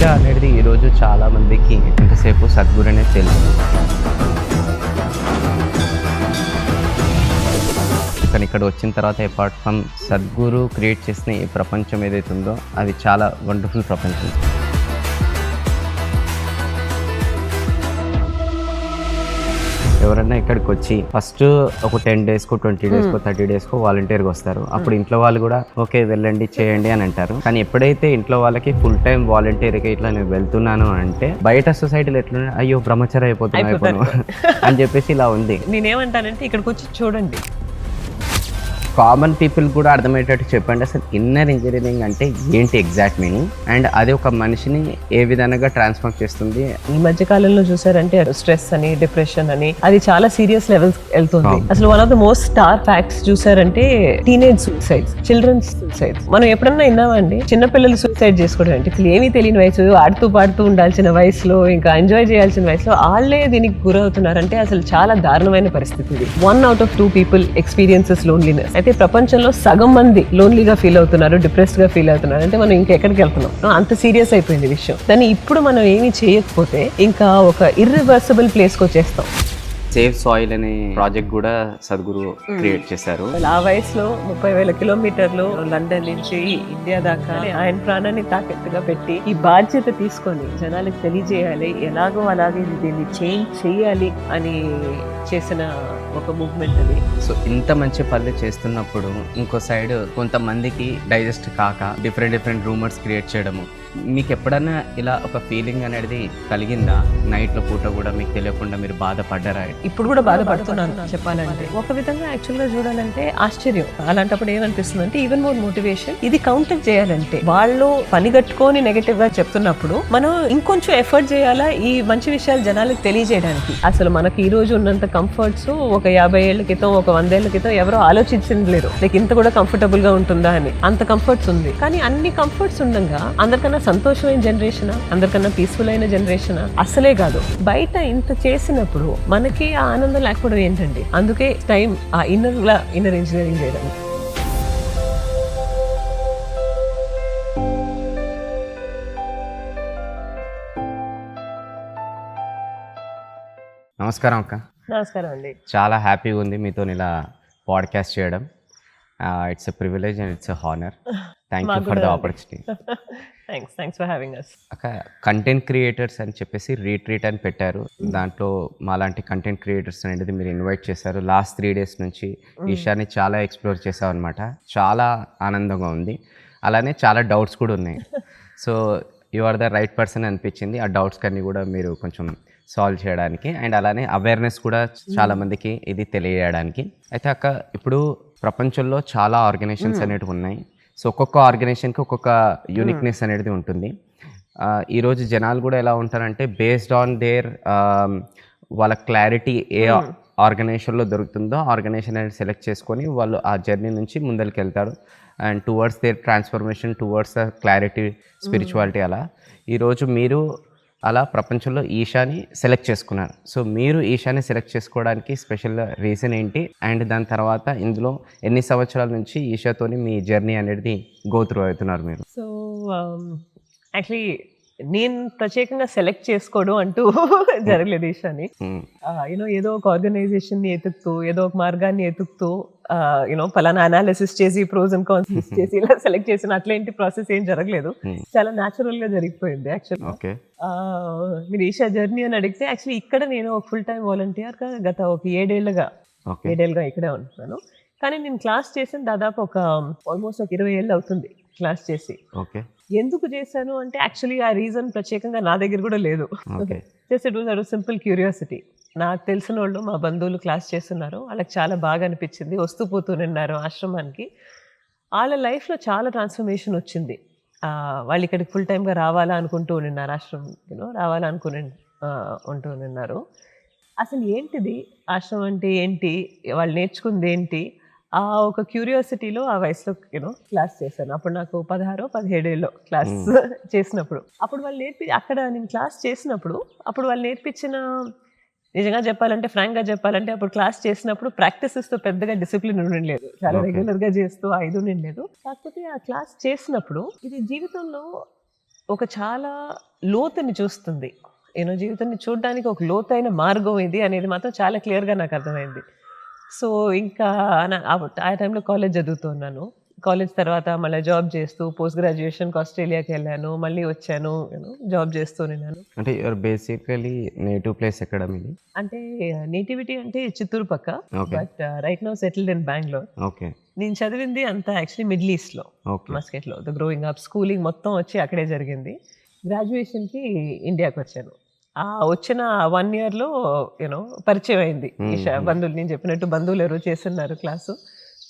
ఈషా అనేది ఈరోజు చాలా మందికి ఎంతసేపు సద్గురు అనేది తెలియదు. కానీ ఇక్కడ వచ్చిన తర్వాత అపార్ట్ ఫ్రమ్ సద్గురు క్రియేట్ చేసిన ఈ ప్రపంచం ఏదైతే ఉందో అది చాలా వండర్ఫుల్ ప్రపంచం. ఎవరైనా ఇక్కడికి వచ్చి ఫస్ట్ ఒక 10 daysకో 20 daysకో 30 daysకో వాలంటీర్గా వస్తారు. అప్పుడు ఇంట్లో వాళ్ళు కూడా ఓకే వెళ్ళండి చేయండి అని అంటారు. కానీ ఎప్పుడైతే ఇంట్లో వాళ్ళకి ఫుల్ టైం వాలంటీర్గా ఇట్లా నేను వెళ్తున్నాను అంటే బయట సొసైటీలో ఎట్లా అయ్యో బ్రహ్మచారి అయిపోతున్నాను అని చెప్పేసి ఇలా ఉంది. నేనేమంటానంటే ఇక్కడికి వచ్చి చూడండి, కామన్ పీపుల్ కూడా అర్థమయ్యేటట్టు చెప్పండి అసలు ఇన్నర్ ఇంజనీరింగ్ అంటే ఏంటి ఎగ్జాక్ట్ మీనింగ్, అండ్ అది ఒక మనిషిని ఏ విధంగా ట్రాన్స్ఫార్మ్ చేస్తుంది. ఈ మధ్య కాలంలో చూసారంటే స్ట్రెస్ అని డిప్రెషన్ అని అది చాలా సీరియస్ లెవెల్స్ వెళ్తుంది. అసలు one of the most star facts చూసారంటే టీనేజ్ సూసైడ్స్, చిల్డ్రన్స్ సూసైడ్స్. మనం ఎప్పుడన్నా విన్నామండి చిన్నపిల్లలు సూసైడ్ చేసుకోవడం అంటే అసలు ఏమీ తెలియని వయసు, ఆడుతూ పాడుతూ ఉండాల్సిన వయసులో, ఇంకా ఎంజాయ్ చేయాల్సిన వయసులో వాళ్ళే దీనికి గురవుతున్నారంటే అసలు చాలా దారుణమైన పరిస్థితి ఇది. 1 out of 2 people experiences loneliness. అయితే ప్రపంచంలో సగం మంది లోన్లీగా ఫీల్ అవుతున్నారు, డిప్రెస్డ్ గా ఫీల్ అవుతున్నారు. అంటే మనం ఇంకెక్కడికి వెళ్తున్నాం, అంత సీరియస్ అయిపోయింది విషయం. కానీ ఇప్పుడు మనం ఏమీ చేయకపోతే ఇంకా ఒక ఇర్రివర్సిబుల్ ప్లేస్కి వచ్చేస్తాం. సేవ్ సాయిల్ అనే ప్రాజెక్ట్ కూడా సద్గురు క్రియేట్ చేశారు. ఆ వయసులో 30,000 కిలోమీటర్లు లండన్ నుంచి ఇండియా దాకా ఆయన ప్రాణాన్ని తాకెత్తుగా పెట్టి ఈ బాధ్యత తీసుకొని జనాలకు తెలియజేయాలి, ఎలాగో అలాగే దీన్ని చేంజ్ చేయాలి అని చేసిన ఒక మూవ్మెంట్ అది. సో ఇంత మంచి పనులు చేస్తున్నప్పుడు ఇంకో సైడ్ కొంతమందికి డైజెస్ట్ కాక డిఫరెంట్ రూమర్స్ క్రియేట్ చేయడము. మీకు ఎప్పుడన్నా ఇలా ఒక ఫీలింగ్ అనేది కలిగిందా? నైట్లో పూట కూడా మీకు తెలియకుండా మీరు బాధపడ్డారా? ఇప్పుడు కూడా బాధపడుతున్నాను చెప్పాలంటే. ఒక విధంగా యాక్చువల్ గా చూడాలంటే ఆశ్చర్యం. అలాంటప్పుడు ఏమనిపిస్తుంది అంటే ఈవెన్ మోర్ మోటివేషన్. ఇది కౌంటర్ చేయాలంటే వాళ్ళు పని కట్టుకొని నెగటివ్ గా చెప్తున్నప్పుడు మనం ఇంకొంచెం ఎఫర్ట్ చేయాలా ఈ మంచి విషయాలు జనాలకు తెలియజేయడానికి. అసలు మనకి ఈ రోజు ఉన్నంత కంఫర్ట్స్ ఒక 50 ఏళ్ల క్రితం, ఒక 100 ఏళ్ల క్రితం ఎవరో ఆలోచించింది లేరు. లైక్ ఇంత కూడా కంఫర్టబుల్ గా ఉంటుందా అని. అంత కంఫర్ట్స్ ఉంది. కానీ అన్ని కంఫర్ట్స్ ఉండగా అందరికన్నా సంతోషమైన జనరేషన్, అందరికన్నా పీస్ఫుల్ అయిన జనరేషన్ అసలే కాదు. బయట ఇంత చేసినప్పుడు మనకి ఆ ఆనందం లేకపోవడం ఏంటండి? అందుకే టైం ఆ ఇన్నర్ ఇంజనీరింగ్ చేయడానికి. నమస్కారం అక్క. నమస్కారం అండి. చాలా హ్యాపీగా ఉంది మీతో ఇలా పాడ్కాస్ట్ చేయడం. It's a privilege and it's a honour. Thank you for the opportunity. Thanks for having us. అక్క కంటెంట్ క్రియేటర్స్ అని చెప్పేసి రీట్రీట్ అని పెట్టారు. దాంట్లో మాలాంటి కంటెంట్ క్రియేటర్స్ అనేది మీరు ఇన్వైట్ చేశారు. లాస్ట్ 3 days నుంచి ఈషాని చాలా ఎక్స్ప్లోర్ చేసాం అనమాట. చాలా ఆనందంగా ఉంది. అలానే చాలా డౌట్స్ కూడా ఉన్నాయి. So you are the right person అనిపించింది. ఆ డౌట్స్ కన్నీ కూడా మీరు కొంచెం సాల్వ్ చేయడానికి, అండ్ అలానే అవేర్నెస్ కూడా చాలా మందికి ఇది తెలియజేయడానికి. అయితే అక్క ఇప్పుడు ప్రపంచంలో చాలా ఆర్గనైజేషన్స్ అనేటివి ఉన్నాయి. సో ఒక్కొక్క ఆర్గనైజేషన్కి ఒక్కొక్క యూనిక్నెస్ అనేది ఉంటుంది. ఈరోజు జనాలు కూడా ఎలా ఉంటారంటే బేస్డ్ ఆన్ దేర్ వాళ్ళ క్లారిటీ ఏ ఆర్గనైజేషన్లో దొరుకుతుందో ఆర్గనైజేషన్ అనేది సెలెక్ట్ చేసుకొని వాళ్ళు ఆ జర్నీ నుంచి ముందరికి వెళ్తారు and towards there transformation, towards the clarity, spirituality. అలా ఈరోజు మీరు అలా ప్రపంచంలో ఈషాని సెలెక్ట్ చేసుకున్నారు. సో మీరు ఈషాని సెలెక్ట్ చేసుకోవడానికి స్పెషల్ రీజన్ ఏంటి, అండ్ దాని తర్వాత ఇందులో ఎన్ని సంవత్సరాల నుంచి ఈషాతోని మీ జర్నీ అనేది గో త్రూ అవుతున్నారు మీరు? సో యాక్చువల్లీ నేను ప్రత్యేకంగా సెలెక్ట్ చేసుకోవడం అంటూ జరగలేదు ఈషాని. యూనో ఏదో ఒక ఆర్గనైజేషన్ ని ఎతుకుతూ, ఏదో ఒక మార్గాన్ని ఎతుకుతూ యూనో పలానా అనాలిసిస్ చేసి ప్రోస్ అండ్ కాన్స్ చేసి ఇలా సెలెక్ట్ చేసిన అట్లాంటి ప్రాసెస్ ఏం జరగలేదు. చాలా న్యాచురల్ గా జరిగిపోయింది యాక్చువల్గా. మీరు ఈషా జర్నీ అని అడిగితే యాక్చువల్లీ ఇక్కడ నేను ఒక ఫుల్ టైం వాలంటీర్ గా గత ఒక 7 ఏళ్ళుగా ఇక్కడే ఉంటున్నాను. కానీ నేను క్లాస్ చేసిన దాదాపు ఒక ఆల్మోస్ట్ ఒక 20 ఏళ్ళు అవుతుంది క్లాస్ చేసి. ఎందుకు చేశాను అంటే యాక్చువల్లీ ఆ రీజన్ ప్రత్యేకంగా నా దగ్గర కూడా లేదు. Just it was simple curiosity. నాకు తెలిసిన వాళ్ళు మా బంధువులు క్లాస్ చేస్తున్నారు, వాళ్ళకి చాలా బాగా అనిపించింది, వస్తూ పోతూనున్నారు ఆశ్రమానికి. వాళ్ళ లైఫ్లో చాలా ట్రాన్స్ఫర్మేషన్ వచ్చింది. వాళ్ళు ఇక్కడికి ఫుల్ టైమ్గా రావాలా అనుకుంటూ ఉన్నారు, ఆశ్రమంలో రావాలనుకుని ఉంటూనున్నారు. అసలు ఏంటిది ఆశ్రమం అంటే ఏంటి, వాళ్ళు నేర్చుకుంది ఏంటి, ఆ ఒక క్యూరియాసిటీలో ఆ వయసులో క్లాస్ చేశాను. అప్పుడు నాకు 16-17 ఏళ్ళు క్లాస్ చేసినప్పుడు. అప్పుడు వాళ్ళు అక్కడ నేను క్లాస్ చేసినప్పుడు అప్పుడు వాళ్ళు నేర్పించిన, నిజంగా చెప్పాలంటే ఫ్రాంక్గా చెప్పాలంటే అప్పుడు క్లాస్ చేసినప్పుడు ప్రాక్టీసెస్తో పెద్దగా డిసిప్లిన్ ఉండలేదు, చాలా రెగ్యులర్గా చేస్తూ 5 ఉండలేదు. కాకపోతే ఆ క్లాస్ చేసినప్పుడు ఇది జీవితంలో ఒక చాలా లోతుని చూస్తుంది. జీవితాన్ని చూడడానికి ఒక లోతైన మార్గం ఇది అనేది మాత్రం చాలా క్లియర్‌గా నాకు అర్థమైంది. సో, ఇంకా ఆ టైంలో కాలేజ్ చదువుతున్నాను. కాలేజ్ తర్వాత మళ్ళీ జాబ్ చేస్తూ పోస్ట్ గ్రాడ్యుయేషన్‌కి ఆస్ట్రేలియాకెళ్ళాను. మళ్ళీ వచ్చాను. జాబ్ చేస్తూనున్నాను. అంటే యువర్ బేసికలీ నేటివ్ ప్లేస్ ఎక్కడ మీది? అంటే నేటివిటీ అంటే చిత్తూరు పక్క. Okay. But right now settled in Bengaluru. Okay. నేను చదివింది అంతా యాక్చువల్లీ మిడిల్ ఈస్ట్‌లో. ఓకే. మస్కట్‌లో. గ్రోయింగ్ అప్, స్కూలింగ్ మొత్తం వచ్చి అక్కడే జరిగింది. గ్రాడ్యుయేషన్‌కి ఇండియాకొచ్చాను. వచ్చిన 1 ఇయర్‌లో పరిచయం అయింది. బంధువులు, నేను చెప్పినట్టు బంధువులు ఎవరో చేస్తున్నారు క్లాసు.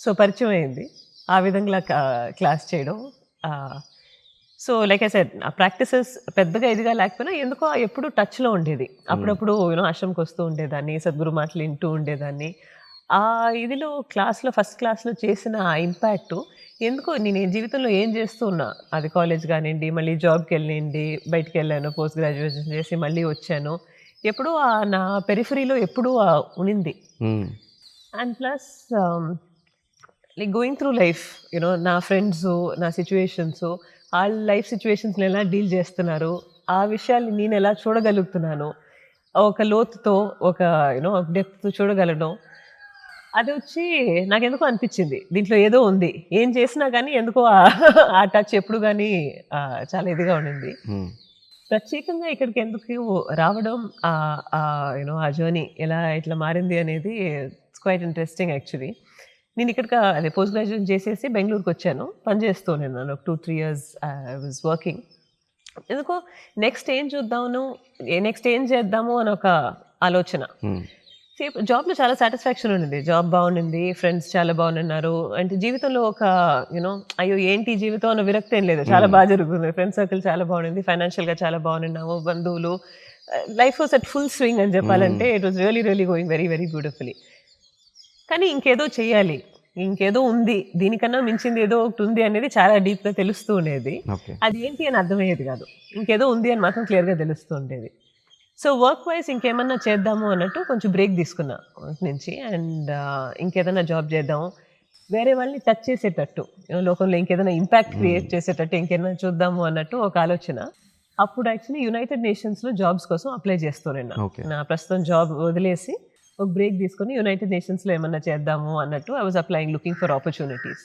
సో, పరిచయం అయింది. ఆ విధంగా క్లాస్ చేయడం. సో, లైక్ ఐ సెడ్, ఆ ప్రాక్టీసెస్ పెద్దగా ఇదిగా లేకపోయినా ఎందుకో ఎప్పుడూ టచ్‌లో ఉండేది. అప్పుడప్పుడు ఆశ్రమంకి వస్తూ ఉండేదాన్ని. సద్గురు మాటలు వింటూ ఉండేదాన్ని. ఆ ఇదిలో ఫస్ట్ క్లాస్‌లో చేసిన ఆ ఇంపాక్టు ఎందుకో నేను జీవితంలో ఏం చేస్తూ ఉన్నా, అది కాలేజ్ కానివ్వండి, మళ్ళీ జాబ్‌కెళ్ళిండి, బయటికెళ్ళాను, పోస్ట్ గ్రాడ్యుయేషన్ చేసి మళ్ళీ వచ్చాను. ఎప్పుడూ నా పెరిఫరీలో ఎప్పుడూ ఉన్నింది. And plus like going through life, నా ఫ్రెండ్సు, నా సిచ్యువేషన్సు, ఆళ్ళ లైఫ్ సిచ్యువేషన్స్‌ని ఎలా డీల్ చేస్తున్నారు, ఆ విషయాల్ని నేను ఎలా చూడగలుగుతున్నాను, ఒక లోతుతో, ఒక డెప్త్‌తో చూడగలడం. అది వచ్చి నాకెందుకో అనిపించింది, దీంట్లో ఏదో ఉంది. ఏం చేసినా గానీ ఎందుకో ఆ టచ్ ఎప్పుడు గానీ చాలా ఇదిగా ఉండింది. ప్రత్యేకంగా ఇక్కడికి ఎందుకు రావడం, ఆ జర్నీ ఎలా ఇట్లా మారింది అనేది ఇట్స్ క్వైట్ ఇంట్రెస్టింగ్ యాక్చువల్లీ. నేను అదే పోస్ట్ గ్రాడ్యుయేషన్ చేసేసి బెంగుళూరుకొచ్చాను. పని చేస్తూ ఉన్నాను. 2-3 ఇయర్స్ ఐ వాజ్ వర్కింగ్. ఎందుకో నెక్స్ట్ ఏం చూద్దాము, నెక్స్ట్ ఏం చేద్దాము అని ఒక ఆలోచన. జాబ్‌లో చాలా సాటిస్ఫాక్షన్ ఉండింది. జాబ్ బాగుండింది. ఫ్రెండ్స్ చాలా బాగున్నారు. అంటే జీవితంలో ఒక అయ్యో ఏంటి జీవితం అన్న విరక్తి ఏం లేదు. చాలా బాగా జరుగుతుంది. ఫ్రెండ్ సర్కిల్ చాలా బాగుండింది. ఫైనాన్షియల్‌గా చాలా బాగున్నాము. బంధువులు, life was at full swing అని చెప్పాలంటే. It was really going very very beautifully. కానీ ఇంకేదో చేయాలి, ఇంకేదో ఉంది, దీనికన్నా మించింది ఏదో ఒకటి ఉంది అనేది చాలా డీప్‌గా తెలుస్తూ ఉండేది. అది ఏంటి అని అర్థమయ్యేది కాదు. ఇంకేదో ఉంది అని మాత్రం క్లియర్‌గా తెలుస్తూ ఉండేది. సో, వర్క్ వైజ్ ఇంకేమన్నా చేద్దాము అన్నట్టు కొంచెం బ్రేక్ తీసుకున్నా వర్క్ నుంచి. అండ్ ఇంకేదైనా జాబ్ చేద్దాం, వేరే వాళ్ళని టచ్ చేసేటట్టు, లోకంలో ఇంకేదైనా ఇంపాక్ట్ క్రియేట్ చేసేటట్టు ఇంకేదైనా చూద్దాము అన్నట్టు ఒక ఆలోచన. అప్పుడు యాక్చువల్లీ యునైటెడ్ నేషన్స్‌లో జాబ్స్ కోసం అప్లై చేస్తూనున్నా. నా ప్రస్తుతం జాబ్ వదిలేసి ఒక బ్రేక్ తీసుకొని యునైటెడ్ నేషన్స్‌లో ఏమన్నా చేద్దాము అన్నట్టు I was applying, looking for opportunities.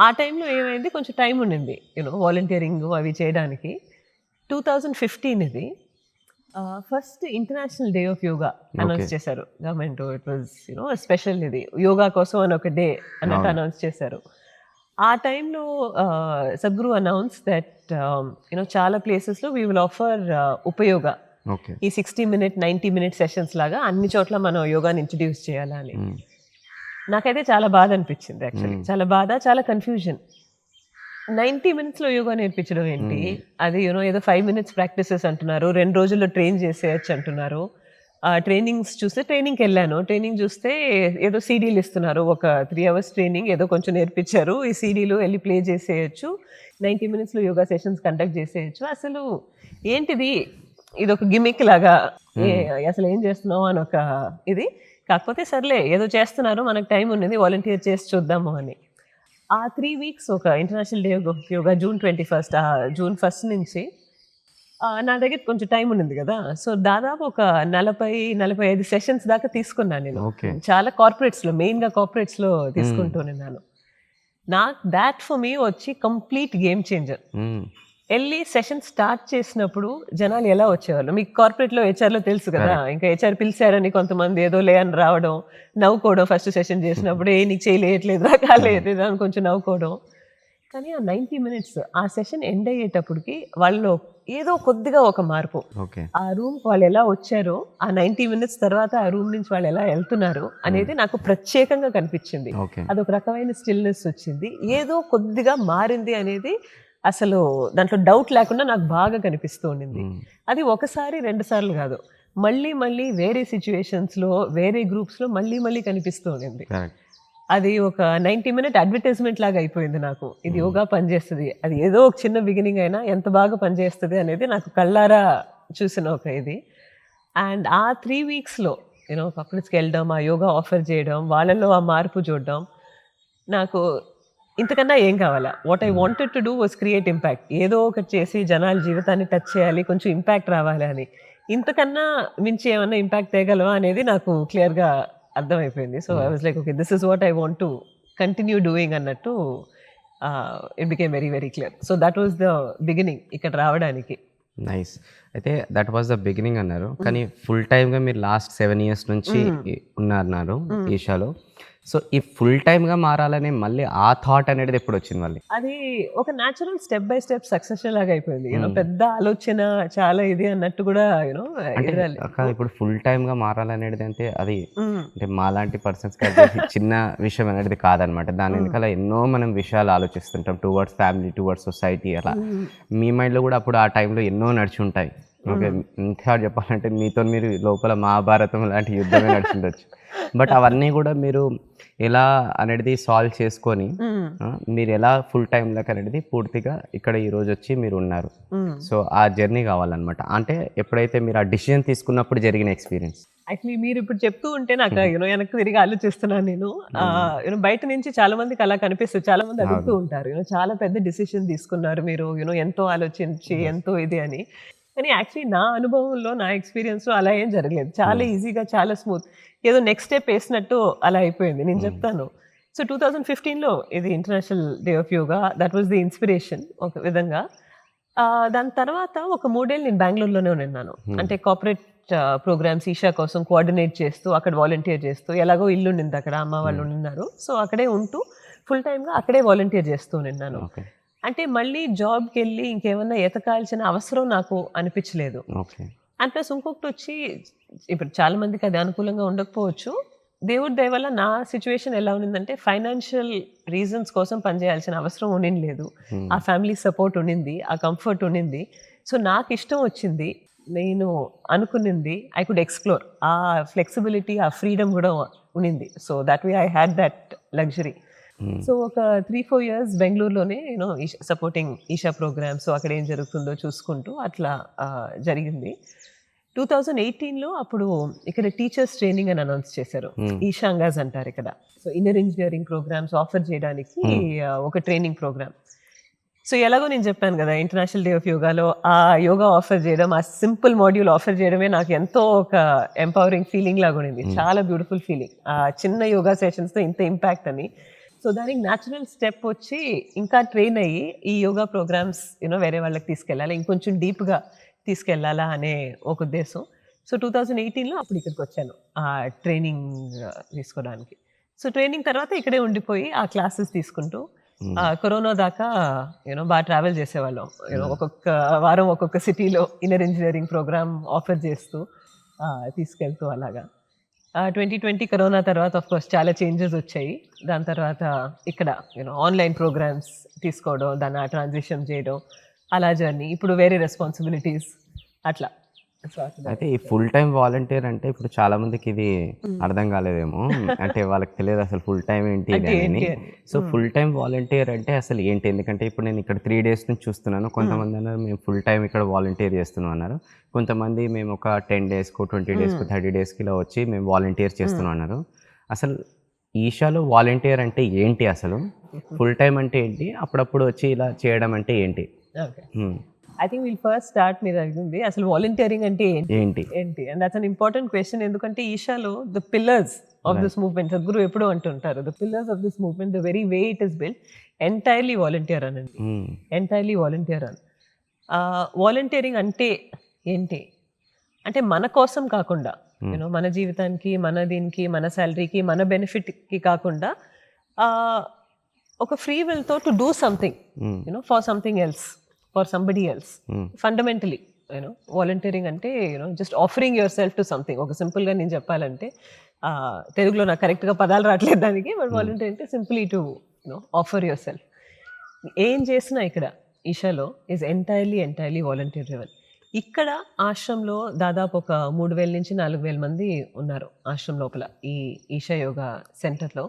ఆ టైంలో ఏమైంది, కొంచెం టైం ఉండింది వాలంటీరింగ్ అవి చేయడానికి. 2015 ఇది. First international day of yoga announce చేశారు గవర్నమెంట్. ఇట్ వాజ్ స్పెషల్, ఇది యోగా కోసం అని ఒక డే అన్నట్టు అనౌన్స్ చేశారు. ఆ టైంలో సద్గురు అనౌన్స్ దట్ చాలా ప్లేసెస్లో వీ విల్ ఆఫర్ ఉపయోగ, ఈ 60 మినిట్ 90 మినిట్ సెషన్స్ లాగా అన్ని చోట్ల మనం యోగాని ఇంట్రడ్యూస్ చేయాలని. నాకైతే చాలా బాధ అనిపించింది యాక్చువల్లీ. చాలా బాధ, చాలా కన్ఫ్యూజన్. 90 మినిట్స్‌లో యోగా నేర్పించడం ఏంటి, అది ఏదో 5 మినిట్స్ ప్రాక్టీసెస్ అంటున్నారు, 2 రోజుల్లో ట్రైన్ చేసేయచ్చు అంటున్నారు. ట్రైనింగ్స్ చూస్తే, ట్రైనింగ్కి వెళ్ళాను, ట్రైనింగ్ చూస్తే ఏదో సీడీలు ఇస్తున్నారు, ఒక 3 అవర్స్ ట్రైనింగ్ ఏదో కొంచెం నేర్పించారు, ఈ సీడీలు వెళ్ళి ప్లే చేసేయచ్చు, 90 మినిట్స్‌లో యోగా సెషన్స్ కండక్ట్ చేసేయచ్చు. అసలు ఏంటిది, ఇది ఒక గిమిక్ లాగా, అసలు ఏం చేస్తున్నావు అని ఒక ఇది. కాకపోతే సర్లే ఏదో చేస్తున్నారు, మనకు టైం ఉన్నది, వాలంటీర్ చేసి చూద్దాము అని. ఆ 3 వీక్స్ ఒక international day of yoga June 21, June 1 నుంచి నా దగ్గర కొంచెం టైం ఉండింది కదా. సో, దాదాపు ఒక 40-45 సెషన్స్ దాకా తీసుకున్నాను నేను. చాలా కార్పొరేట్స్‌లో, మెయిన్‌గా కార్పొరేట్స్‌లో తీసుకుంటూన్నాను. నాకు దాట్ ఫర్ మీ వచ్చి కంప్లీట్ గేమ్ చేంజర్. వెళ్ళి సెషన్ స్టార్ట్ చేసినప్పుడు జనాలు ఎలా వచ్చేవాళ్ళు, మీకు కార్పొరేట్లో హెచ్ఆర్లో తెలుసు కదా. ఇంకా హెచ్ఆర్ పిలిచారని కొంతమంది ఏదో లే అని రావడం, నవ్వుకోవడం. ఫస్ట్ సెషన్ చేసినప్పుడు నీకు చేయలేయట్లేదు, కాలేదు అని కొంచెం నవ్వుకోవడం. కానీ ఆ 90 మినిట్స్ ఆ సెషన్ ఎండ్ అయ్యేటప్పటికి వాళ్ళలో ఏదో కొద్దిగా ఒక మార్పు. ఆ రూమ్కి వాళ్ళు ఎలా వచ్చారో, ఆ 90 మినిట్స్ తర్వాత ఆ రూమ్ నుంచి వాళ్ళు ఎలా వెళ్తున్నారు అనేది నాకు ప్రత్యేకంగా కనిపించింది. అదొక రకమైన స్టిల్నెస్ వచ్చింది, ఏదో కొద్దిగా మారింది అనేది అసలు దాంట్లో డౌట్ లేకుండా నాకు బాగా కనిపిస్తూ ఉండింది. అది ఒకసారి 2 సార్లు కాదు, మళ్ళీ మళ్ళీ వేరే సిచ్యువేషన్స్లో, వేరే గ్రూప్స్లో మళ్ళీ కనిపిస్తూ ఉండింది. అది ఒక 90 మినిట్ అడ్వర్టైజ్మెంట్ లాగా అయిపోయింది నాకు. ఇది యోగా పనిచేస్తుంది, అది ఏదో ఒక చిన్న బిగినింగ్ అయినా ఎంత బాగా పనిచేస్తుంది అనేది నాకు కళ్ళారా చూసిన ఒక ఇది. అండ్ ఆ 3 వీక్స్లో కపుల్స్కి వెళ్ళడం, ఆ యోగా ఆఫర్ చేయడం, వాళ్ళలో ఆ మార్పు చూడడం, నాకు ఇంతకన్నా ఏం కావాలా? What I wanted to do was create impact. ఏదో ఒకటి చేసి జనాల జీవితాన్ని టచ్ చేయాలి, కొంచెం ఇంపాక్ట్ రావాలి అని. ఇంతకన్నా మించి ఏమన్నా ఇంపాక్ట్ తేగలవా అనేది నాకు క్లియర్‌గా అర్థమైపోయింది. So, I was like okay, this is what I want to continue doing అన్నట్టు it became very very clear. So, that was the beginning ఇక్కడ రావడానికి. నైస్. అయితే దట్ వాస్ ద బిగినింగ్ అన్నారు. కానీ ఫుల్ టైమ్‌గా మీరు లాస్ట్ 7 ఇయర్స్ నుంచి ఉన్నారు ఈషాలో. So, ఈ ఫుల్ టైమ్‌గా మారాలనే మళ్ళీ ఆ థాట్ అనేది ఎప్పుడొచ్చింది మళ్ళీ? అది ఒక natural step by step succession లాగా అయిపోయింది. పెద్ద ఆలోచన చాలా ఇది అన్నట్టు కూడా అంటే ఇప్పుడు ఫుల్ టైమ్‌గా మారాలనేది అంటే అది అంటే మాలాంటి పర్సన్స్‌కి అది చిన్న విషయం అనేది కాదనమాట. దాని వెనకాల ఎన్నో మనం విషయాలు ఆలోచిస్తుంటాం. టువర్డ్స్ ఫ్యామిలీ, టువర్డ్స్ సొసైటీ అలా. మీ మైండ్‌లో కూడా అప్పుడు ఆ టైంలో ఎన్నో నడిచి ఉంటాయి. ఓకే. ఇంకా చెప్పాలంటే మీతో మీరు లోపల మహాభారతం లాంటి యుద్ధమే నడిచిండొచ్చు. బట్ అవన్నీ కూడా మీరు ఎలా అనేది సాల్వ్ చేసుకొని మీరు ఎలా ఫుల్ టైమ్‌లోకి అనేది పూర్తిగా ఇక్కడ ఈరోజు వచ్చి మీరు ఉన్నారు. సో, ఆ జర్నీ కావాలన్నమాట. అంటే ఎప్పుడైతే మీరు ఆ డిసిజన్ తీసుకున్నప్పుడు జరిగిన ఎక్స్‌పీరియన్స్. యాక్చువల్లీ మీరు ఇప్పుడు చెప్తూ ఉంటే నాకు వెనక్కి తిరిగి ఆలోచిస్తున్నాను నేను. బయట నుంచి చాలా మందికి అలా కనిపిస్తుంది. చాలా మంది అడుగుతూ ఉంటారు. చాలా పెద్ద డిసిషన్ తీసుకున్నారు మీరు. ఎంతో ఆలోచించి ఎంతో ఇది అని. కానీ యాక్చువల్లీ నా అనుభవంలో, నా ఎక్స్‌పీరియన్స్‌లో అలా ఏం జరగలేదు. చాలా ఈజీగా, చాలా స్మూత్. ఏదో నెక్స్ట్ స్టెప్ వేసినట్టు అలా అయిపోయింది. నేను చెప్తాను. సో, 2015లో ఇది international day of yoga. That was the inspiration ఒక విధంగా. దాని తర్వాత ఒక 3 ఏళ్ళు నేను బెంగుళూరులోనే ఉన్నాను. అంటే కార్పొరేట్ ప్రోగ్రామ్స్ ఈషా కోసం కోఆర్డినేట్ చేస్తూ, అక్కడ వాలంటీర్ చేస్తూ, ఎలాగో ఇల్లు ఉండింది అక్కడ, అమ్మ వాళ్ళు ఉన్నారు. సో, అక్కడే ఉంటూ ఫుల్ టైమ్‌గా అక్కడే వాలంటీర్ చేస్తూ ఉన్నాను. అంటే మళ్ళీ జాబ్‌కి వెళ్ళి ఇంకేమన్నా ఎతకాల్సిన అవసరం నాకు అనిపించలేదు. అండ్ ప్లస్ ఇంకొకటి వచ్చి, ఇప్పుడు చాలా మందికి అది అనుకూలంగా ఉండకపోవచ్చు. దేవుడి దయ వల్ల నా సిచ్యువేషన్ ఎలా ఉన్నిందంటే ఫైనాన్షియల్ రీజన్స్ కోసం పనిచేయాల్సిన అవసరం ఉండింది. ఆ ఫ్యామిలీ సపోర్ట్ ఉండింది, ఆ కంఫర్ట్ ఉండింది. సో, నాకు ఇష్టం వచ్చింది, నేను అనుకునింది ఐ కుడ్ ఎక్స్‌ప్లోర్. ఆ ఫ్లెక్సిబిలిటీ, ఆ ఫ్రీడమ్ కూడా ఉండింది. So, that way I had that luxury. So, ఒక 3-4 ఇయర్స్ బెంగుళూరులోనే సపోర్టింగ్ ఈషా ప్రోగ్రామ్స్, సో అక్కడ ఏం జరుగుతుందో చూసుకుంటూ అట్లా జరిగింది. 2018లో అప్పుడు ఇక్కడ టీచర్స్ ట్రైనింగ్ అని అనౌన్స్ చేశారు. ఈషాంగాస్ అంటారు ఇక్కడ. So, inner engineering programs offer చేయడానికి ఒక ట్రైనింగ్ ప్రోగ్రామ్. సో, ఎలాగో నేను చెప్పాను కదా, ఇంటర్నేషనల్ డే ఆఫ్ యోగాలో ఆ యోగా ఆఫర్ చేయడం, ఆ సింపుల్ మాడ్యూల్ ఆఫర్ చేయడమే నాకు ఎంతో ఒక ఎంపవరింగ్ ఫీలింగ్ లాగా ఉండింది. చాలా బ్యూటిఫుల్ ఫీలింగ్. ఆ చిన్న యోగా సెషన్స్తో ఇంత ఇంపాక్ట్ అని. సో, దానికి న్యాచురల్ స్టెప్ వచ్చి ఇంకా ట్రైన్ అయ్యి ఈ యోగా ప్రోగ్రామ్స్ వేరే వాళ్ళకి తీసుకెళ్ళాలి, ఇంకొంచెం డీప్గా తీసుకెళ్ళాలా అనే ఒక ఉద్దేశం. సో, 2018లో అప్పుడు ఇక్కడికి వచ్చాను ఆ ట్రైనింగ్ తీసుకోవడానికి. సో, ట్రైనింగ్ తర్వాత ఇక్కడే ఉండిపోయి ఆ క్లాసెస్ తీసుకుంటూ కరోనా దాకా బాగా ట్రావెల్ చేసేవాళ్ళం. ఒక్కొక్క వారం ఒక్కొక్క సిటీలో ఇన్నర్ ఇంజనీరింగ్ ప్రోగ్రామ్ ఆఫర్ చేస్తూ తీసుకెళ్తూ అలాగా. 2020 కరోనా తర్వాత ఆఫ్ కోర్స్ చాలా చేంజెస్ వచ్చాయి. దాని తర్వాత ఇక్కడ ఆన్లైన్ ప్రోగ్రామ్స్ తీసుకోవడం, దాన్ని ట్రాన్సిషన్ చేయడం, అలా జర్నీ. ఇప్పుడు వేరే రెస్పాన్సిబిలిటీస్ అట్లా. అయితే ఈ ఫుల్ టైం వాలంటీర్ అంటే ఇప్పుడు చాలా మందికి ఇది అర్థం కాలేదేమో. అంటే వాళ్ళకి తెలియదు అసలు ఫుల్ టైం ఏంటి అని. సో, ఫుల్ టైం వాలంటీర్ అంటే అసలు ఏంటి? ఎందుకంటే ఇప్పుడు నేను ఇక్కడ 3 డేస్ నుంచి చూస్తున్నాను. కొంతమంది అన్నారు మేము ఫుల్ టైం ఇక్కడ వాలంటీర్ చేస్తున్నాం అన్నారు. కొంతమంది మేము ఒక 10 డేస్కో 20 డేస్కో 30 డేస్కి ఇలా వచ్చి మేము వాలంటీర్ చేస్తున్నాం అన్నారు. అసలు ఈషాలో వాలంటీర్ అంటే ఏంటి అసలు? ఫుల్ టైం అంటే ఏంటి? అప్పుడప్పుడు వచ్చి ఇలా చేయడం అంటే ఏంటి? I think will first start మీరు అడిగింది అసలు వాలంటీరింగ్ అంటే ఏంటి and that's an important question. ఎందుకంటే ఈషాలో the pillars of this movement, Sadhguru ఎప్పుడూ అంటుంటారు, the pillars of this movement, the very way it is built, entirely volunteer అనండి. ఎంటైర్లీ వాలంటీర్ అని. వాలంటీరింగ్ అంటే ఏంటి అంటే మన కోసం కాకుండా, మన జీవితానికి, మన దీనికి, మన శాలరీకి, మన బెనిఫిట్కి కాకుండా ఒక ఫ్రీ విల్తో to do something for something else, for somebody else. Fundamentally volunteering అంటే just offering yourself to something. ఒక సింపుల్గా నేను చెప్పాలంటే, తెలుగులో నాకు కరెక్ట్గా పదాలు రావట్లేదు దానికి, బట్ వాలంటీర్ అంటే simply to offer your self. ఏం చేసినా ఇక్కడ ఈషాలో ఈజ్ ఎంటైర్లీ వాలంటీర్ డ్రివెన్. ఇక్కడ ఆశ్రమంలో దాదాపు ఒక 3,000 నుంచి 4,000 మంది ఉన్నారు ఆశ్రమం లోపల ఈ ఈషా యోగా సెంటర్లో.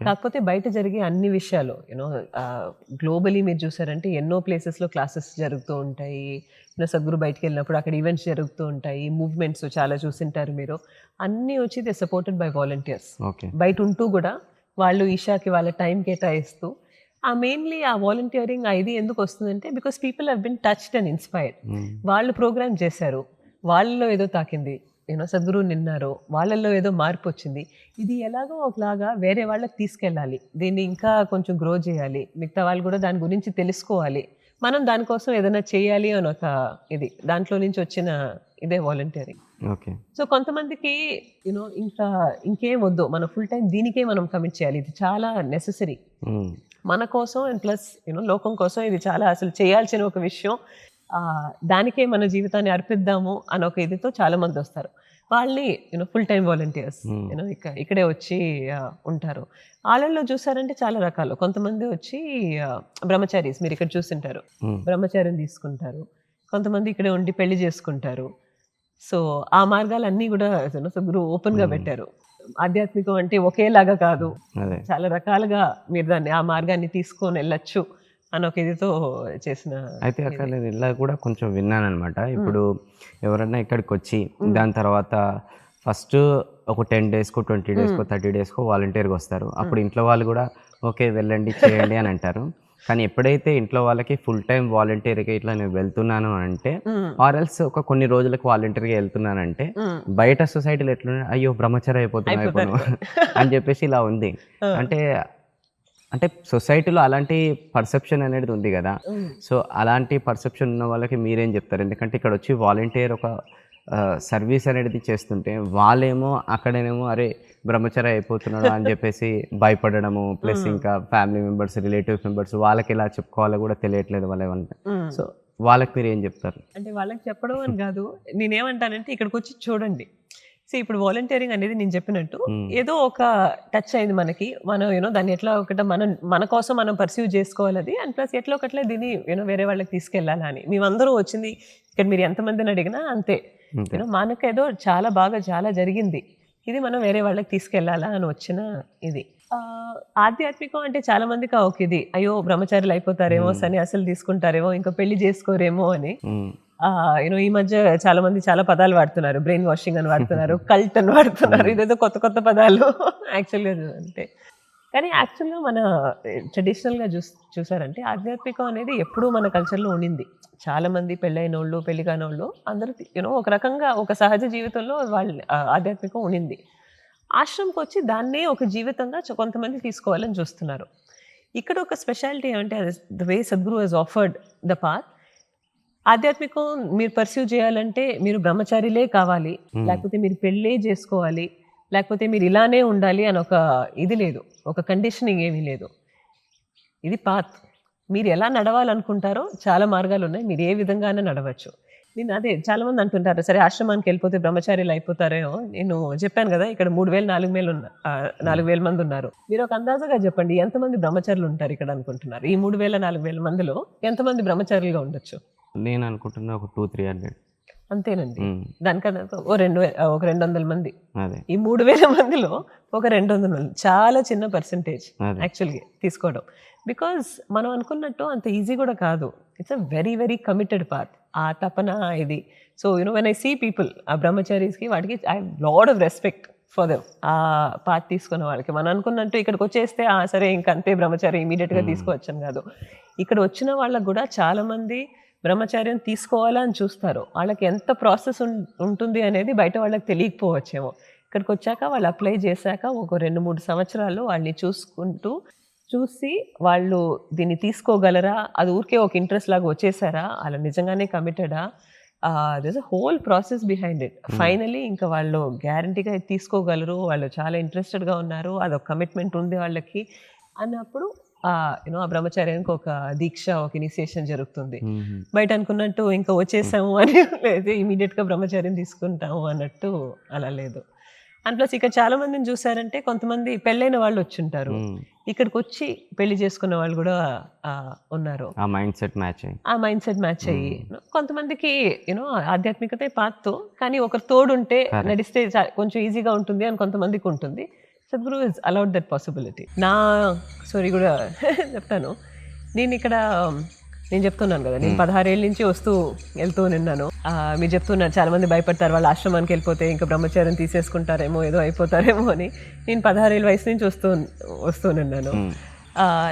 కాకపోతే బయట జరిగే అన్ని విషయాలు గ్లోబలీ మీరు చూసారంటే ఎన్నో ప్లేసెస్లో క్లాసెస్ జరుగుతూ ఉంటాయి. సద్గురు బయటకు వెళ్ళినప్పుడు అక్కడ ఈవెంట్స్ జరుగుతూ ఉంటాయి, మూవ్మెంట్స్ చాలా చూసింటారు మీరు. అన్నీ వచ్చి దే సపోర్టెడ్ బై వాలంటీర్స్. బయట ఉంటూ కూడా వాళ్ళు ఈషాకి వాళ్ళ టైం కేటాయిస్తూ మెయిన్లీ ఆ వాలంటీరింగ్ ఇది ఎందుకు వస్తుందంటే because people have been touched and inspired. వాళ్ళు ప్రోగ్రామ్ చేశారు, వాళ్ళలో ఏదో తాకింది, సద్గురువు నిన్నారు, వాళ్ళల్లో ఏదో మార్పు వచ్చింది. ఇది ఎలాగో ఒకలాగా వేరే వాళ్ళకి తీసుకెళ్ళాలి, దీన్ని ఇంకా కొంచెం గ్రో చేయాలి, మిగతా వాళ్ళు కూడా దాని గురించి తెలుసుకోవాలి, మనం దానికోసం ఏదైనా చేయాలి అని ఒక దాంట్లో నుంచి వచ్చిన ఇదే వాలంటీరింగ్. ఓకే. సో కొంతమందికి ఇంకా ఇంకేం వద్దు, మనం ఫుల్ టైం దీనికే మనం కమిట్ చేయాలి, ఇది చాలా నెససరీ మన కోసం అండ్ ప్లస్ లోకం కోసం, ఇది చాలా అసలు చేయాల్సిన ఒక విషయం, దానికే మన జీవితాన్ని అర్పిద్దాము అని ఒక ఇదితో చాలా మంది వస్తారు. వాళ్ళని ఫుల్ టైం వాలంటీర్స్ ఇక్కడే వచ్చి ఉంటారు. వాళ్ళల్లో చూసారంటే చాలా రకాలు. కొంతమంది వచ్చి బ్రహ్మచారీస్, మీరు ఇక్కడ చూస్తుంటారు, బ్రహ్మచారిని తీసుకుంటారు. కొంతమంది ఇక్కడే ఉండి పెళ్లి చేసుకుంటారు. సో ఆ మార్గాలన్నీ కూడా గురువు ఓపెన్ గా పెట్టారు. ఆధ్యాత్మికం అంటే ఒకేలాగా కాదు, చాలా రకాలుగా మీరు దాన్ని ఆ మార్గాన్ని తీసుకొని వెళ్ళొచ్చు అని ఒక ఇదితో చేసిన. అయితే అక్కడ నేను ఇలా కూడా కొంచెం విన్నాను అనమాట. ఇప్పుడు ఎవరన్నా ఇక్కడికి వచ్చి దాని తర్వాత ఫస్ట్ ఒక 10 daysకో 20 daysకో 30 daysకో వాలంటీర్గా వస్తారు. అప్పుడు ఇంట్లో వాళ్ళు కూడా ఓకే వెళ్ళండి చేయండి అని అంటారు. కానీ ఎప్పుడైతే ఇంట్లో వాళ్ళకి ఫుల్ టైం వాలంటీర్గా ఇట్లా నేను వెళ్తున్నాను అంటే, ఆర్ఎల్స్ ఒక కొన్ని రోజులకు వాలంటీర్గా వెళ్తున్నానంటే బయట సొసైటీలో ఎట్లున్నా అయ్యో బ్రహ్మచారి అయిపోతున్నాను అని చెప్పేసి ఇలా ఉంది. అంటే సొసైటీలో అలాంటి పర్సెప్షన్ అనేది ఉంది కదా. సో అలాంటి పర్సెప్షన్ ఉన్న వాళ్ళకి మీరేం చెప్తారు? ఎందుకంటే ఇక్కడ వచ్చి వాలంటీర్ ఒక సర్వీస్ అనేది చేస్తుంటే వాళ్ళేమో అక్కడనేమో అరే బ్రహ్మచారి అయిపోతున్నాడు అని చెప్పేసి భయపడడము, ప్లస్ ఇంకా ఫ్యామిలీ మెంబర్స్, రిలేటివ్ మెంబర్స్ వాళ్ళకి ఎలా చెప్పుకోవాలో కూడా తెలియట్లేదు వాళ్ళేమంటే. సో వాళ్ళకి మీరు ఏం చెప్తారు? అంటే వాళ్ళకి చెప్పడం అని కాదు, నేనేమంటానంటే ఇక్కడికి వచ్చి చూడండి. సో ఇప్పుడు వాలంటీరింగ్ అనేది నేను చెప్పినట్టు ఏదో ఒక టచ్ అయింది మనకి, మనం దాన్ని ఎట్లా ఒకట మన కోసం మనం పర్సీవ్ చేసుకోవాలి అది, అండ్ ప్లస్ ఎట్లా ఒకట్లే దీన్ని వేరే వాళ్ళకి తీసుకెళ్ళాలా అని. మేమందరూ వచ్చింది ఇక్కడ మీరు ఎంతమందిని అడిగినా అంతే, మనకేదో చాలా బాగా చాలా జరిగింది, ఇది మనం వేరే వాళ్ళకి తీసుకెళ్లాలా అని వచ్చిన ఇది. ఆధ్యాత్మికం అంటే చాలా మందికి ఒక ఇది, అయ్యో బ్రహ్మచారులు అయిపోతారేమో, సన్యాసులు తీసుకుంటారేమో, ఇంకా పెళ్లి చేసుకోరేమో అని. ఈ మధ్య చాలా మంది చాలా పదాలు వాడుతున్నారు, బ్రెయిన్ వాషింగ్ అని వాడుతున్నారు, కల్ట్ అని వాడుతున్నారు, ఇదేదో కొత్త కొత్త పదాలు యాక్చువల్గా అంటే. కానీ యాక్చువల్గా మన ట్రెడిషనల్గా చూసారంటే ఆధ్యాత్మికం అనేది ఎప్పుడూ మన కల్చర్లో ఉండింది. చాలా మంది పెళ్ళైన వాళ్ళు, పెళ్లి కాని వాళ్ళు అందరూ ఒక రకంగా ఒక సహజ జీవితంలో వాళ్ళ ఆధ్యాత్మికం ఉండింది. ఆశ్రమంకి వచ్చి దాన్నే ఒక జీవితంగా కొంతమంది తీసుకోవాలని చూస్తున్నారు. ఇక్కడ ఒక స్పెషాలిటీ ఏమంటే the way Sadhguru he's offered the path. ఆధ్యాత్మికం మీరు పర్సీవ్ చేయాలంటే మీరు బ్రహ్మచారిలే కావాలి, లేకపోతే మీరు పెళ్ళే చేసుకోవాలి, లేకపోతే మీరు ఇలానే ఉండాలి అని ఒక ఇది లేదు, ఒక కండిషనింగ్ ఏమీ లేదు. ఇది పాత్. మీరు ఎలా నడవాలనుకుంటారో చాలా మార్గాలు ఉన్నాయి, మీరు ఏ విధంగానే నడవచ్చు. నేను అదే చాలామంది అంటుంటారు, సరే ఆశ్రమానికి వెళ్ళిపోతే బ్రహ్మచారిలు అయిపోతారేమో. నేను చెప్పాను కదా ఇక్కడ 3,000-4,000 మంది ఉన్నారు. మీరు ఒక అందాజగా చెప్పండి, ఎంతమంది బ్రహ్మచారులు ఉంటారు ఇక్కడ అనుకుంటున్నారు? ఈ 3,000-4,000 మందిలో ఎంతమంది బ్రహ్మచారులుగా ఉండొచ్చు? నేను అనుకుంటున్నా ఒక 200-300 అంతేనండి. దానికన్నా ఒక 200 మంది. ఈ 3,000 మందిలో ఒక 200 మంది చాలా చిన్న పర్సంటేజ్ యాక్చువల్గా తీసుకోవడం. బికాజ్ మనం అనుకున్నట్టు అంత ఈజీ కూడా కాదు. It's a very very committed path. ఆ తపన ఇది. So when I see people, ఆ బ్రహ్మచారీస్కి వాటికి I have lot of respect for them. ఆ పాత్ తీసుకున్న వాళ్ళకి మనం అనుకున్నట్టు ఇక్కడికి వచ్చేస్తే సరే ఇంకంతే బ్రహ్మచారి ఇమీడియట్గా తీసుకోవచ్చని కాదు. ఇక్కడ వచ్చిన వాళ్ళకు కూడా చాలామంది బ్రహ్మచార్యం తీసుకోవాలా అని చూస్తారు. వాళ్ళకి ఎంత ప్రాసెస్ ఉంటుంది అనేది బయట వాళ్ళకి తెలియకపోవచ్చేమో. ఇక్కడికి వచ్చాక వాళ్ళు అప్లై చేశాక ఒక 2-3 సంవత్సరాలు వాళ్ళని చూసి వాళ్ళు దీన్ని తీసుకోగలరా, అది ఊరికే ఒక ఇంట్రెస్ట్ లాగా వచ్చేసారా, అలా నిజంగానే కమిటెడా, this a whole process behind it. Finally ఇంకా వాళ్ళు గ్యారంటీగా తీసుకోగలరు, వాళ్ళు చాలా ఇంట్రెస్టెడ్గా ఉన్నారు, అదొక కమిట్మెంట్ ఉంది వాళ్ళకి అన్నప్పుడు ఆ బ్రహ్మచార్యానికి ఒక దీక్ష, ఒక ఇనిషియేషన్ జరుగుతుంది. బయట అనుకున్నట్టు ఇంకా వచ్చేసాము అని లేదు, ఇమీడియట్గా బ్రహ్మచార్యం తీసుకుంటాము అన్నట్టు అలా లేదు. అండ్ ప్లస్ ఇక్కడ చాలా మందిని చూసారంటే కొంతమంది పెళ్ళైన వాళ్ళు వచ్చి ఉంటారు, ఇక్కడికి వచ్చి పెళ్లి చేసుకున్న వాళ్ళు కూడా ఉన్నారు. ఆ మైండ్ సెట్ మ్యాచ్ అయ్యి కొంతమందికి ఆధ్యాత్మికతే పాత్తో, కానీ ఒకరు తోడుంటే నడిస్తే కొంచెం ఈజీగా ఉంటుంది అని కొంతమందికి ఉంటుంది. Sadhguru is allowed that possibility. నా స్టోరీ కూడా చెప్తాను. నేను చెప్తున్నాను కదా, నేను 16 ఏళ్ళ నుంచి వెళ్తూ నిన్నాను. మీరు చెప్తున్నారు చాలా మంది భయపడతారు వాళ్ళ ఆశ్రమానికి వెళ్ళిపోతే ఇంకా బ్రహ్మచార్యం తీసేసుకుంటారేమో, ఏదో అయిపోతారేమో అని. నేను 16 ఏళ్ళ వయసు నుంచి వస్తూ నిన్నాను.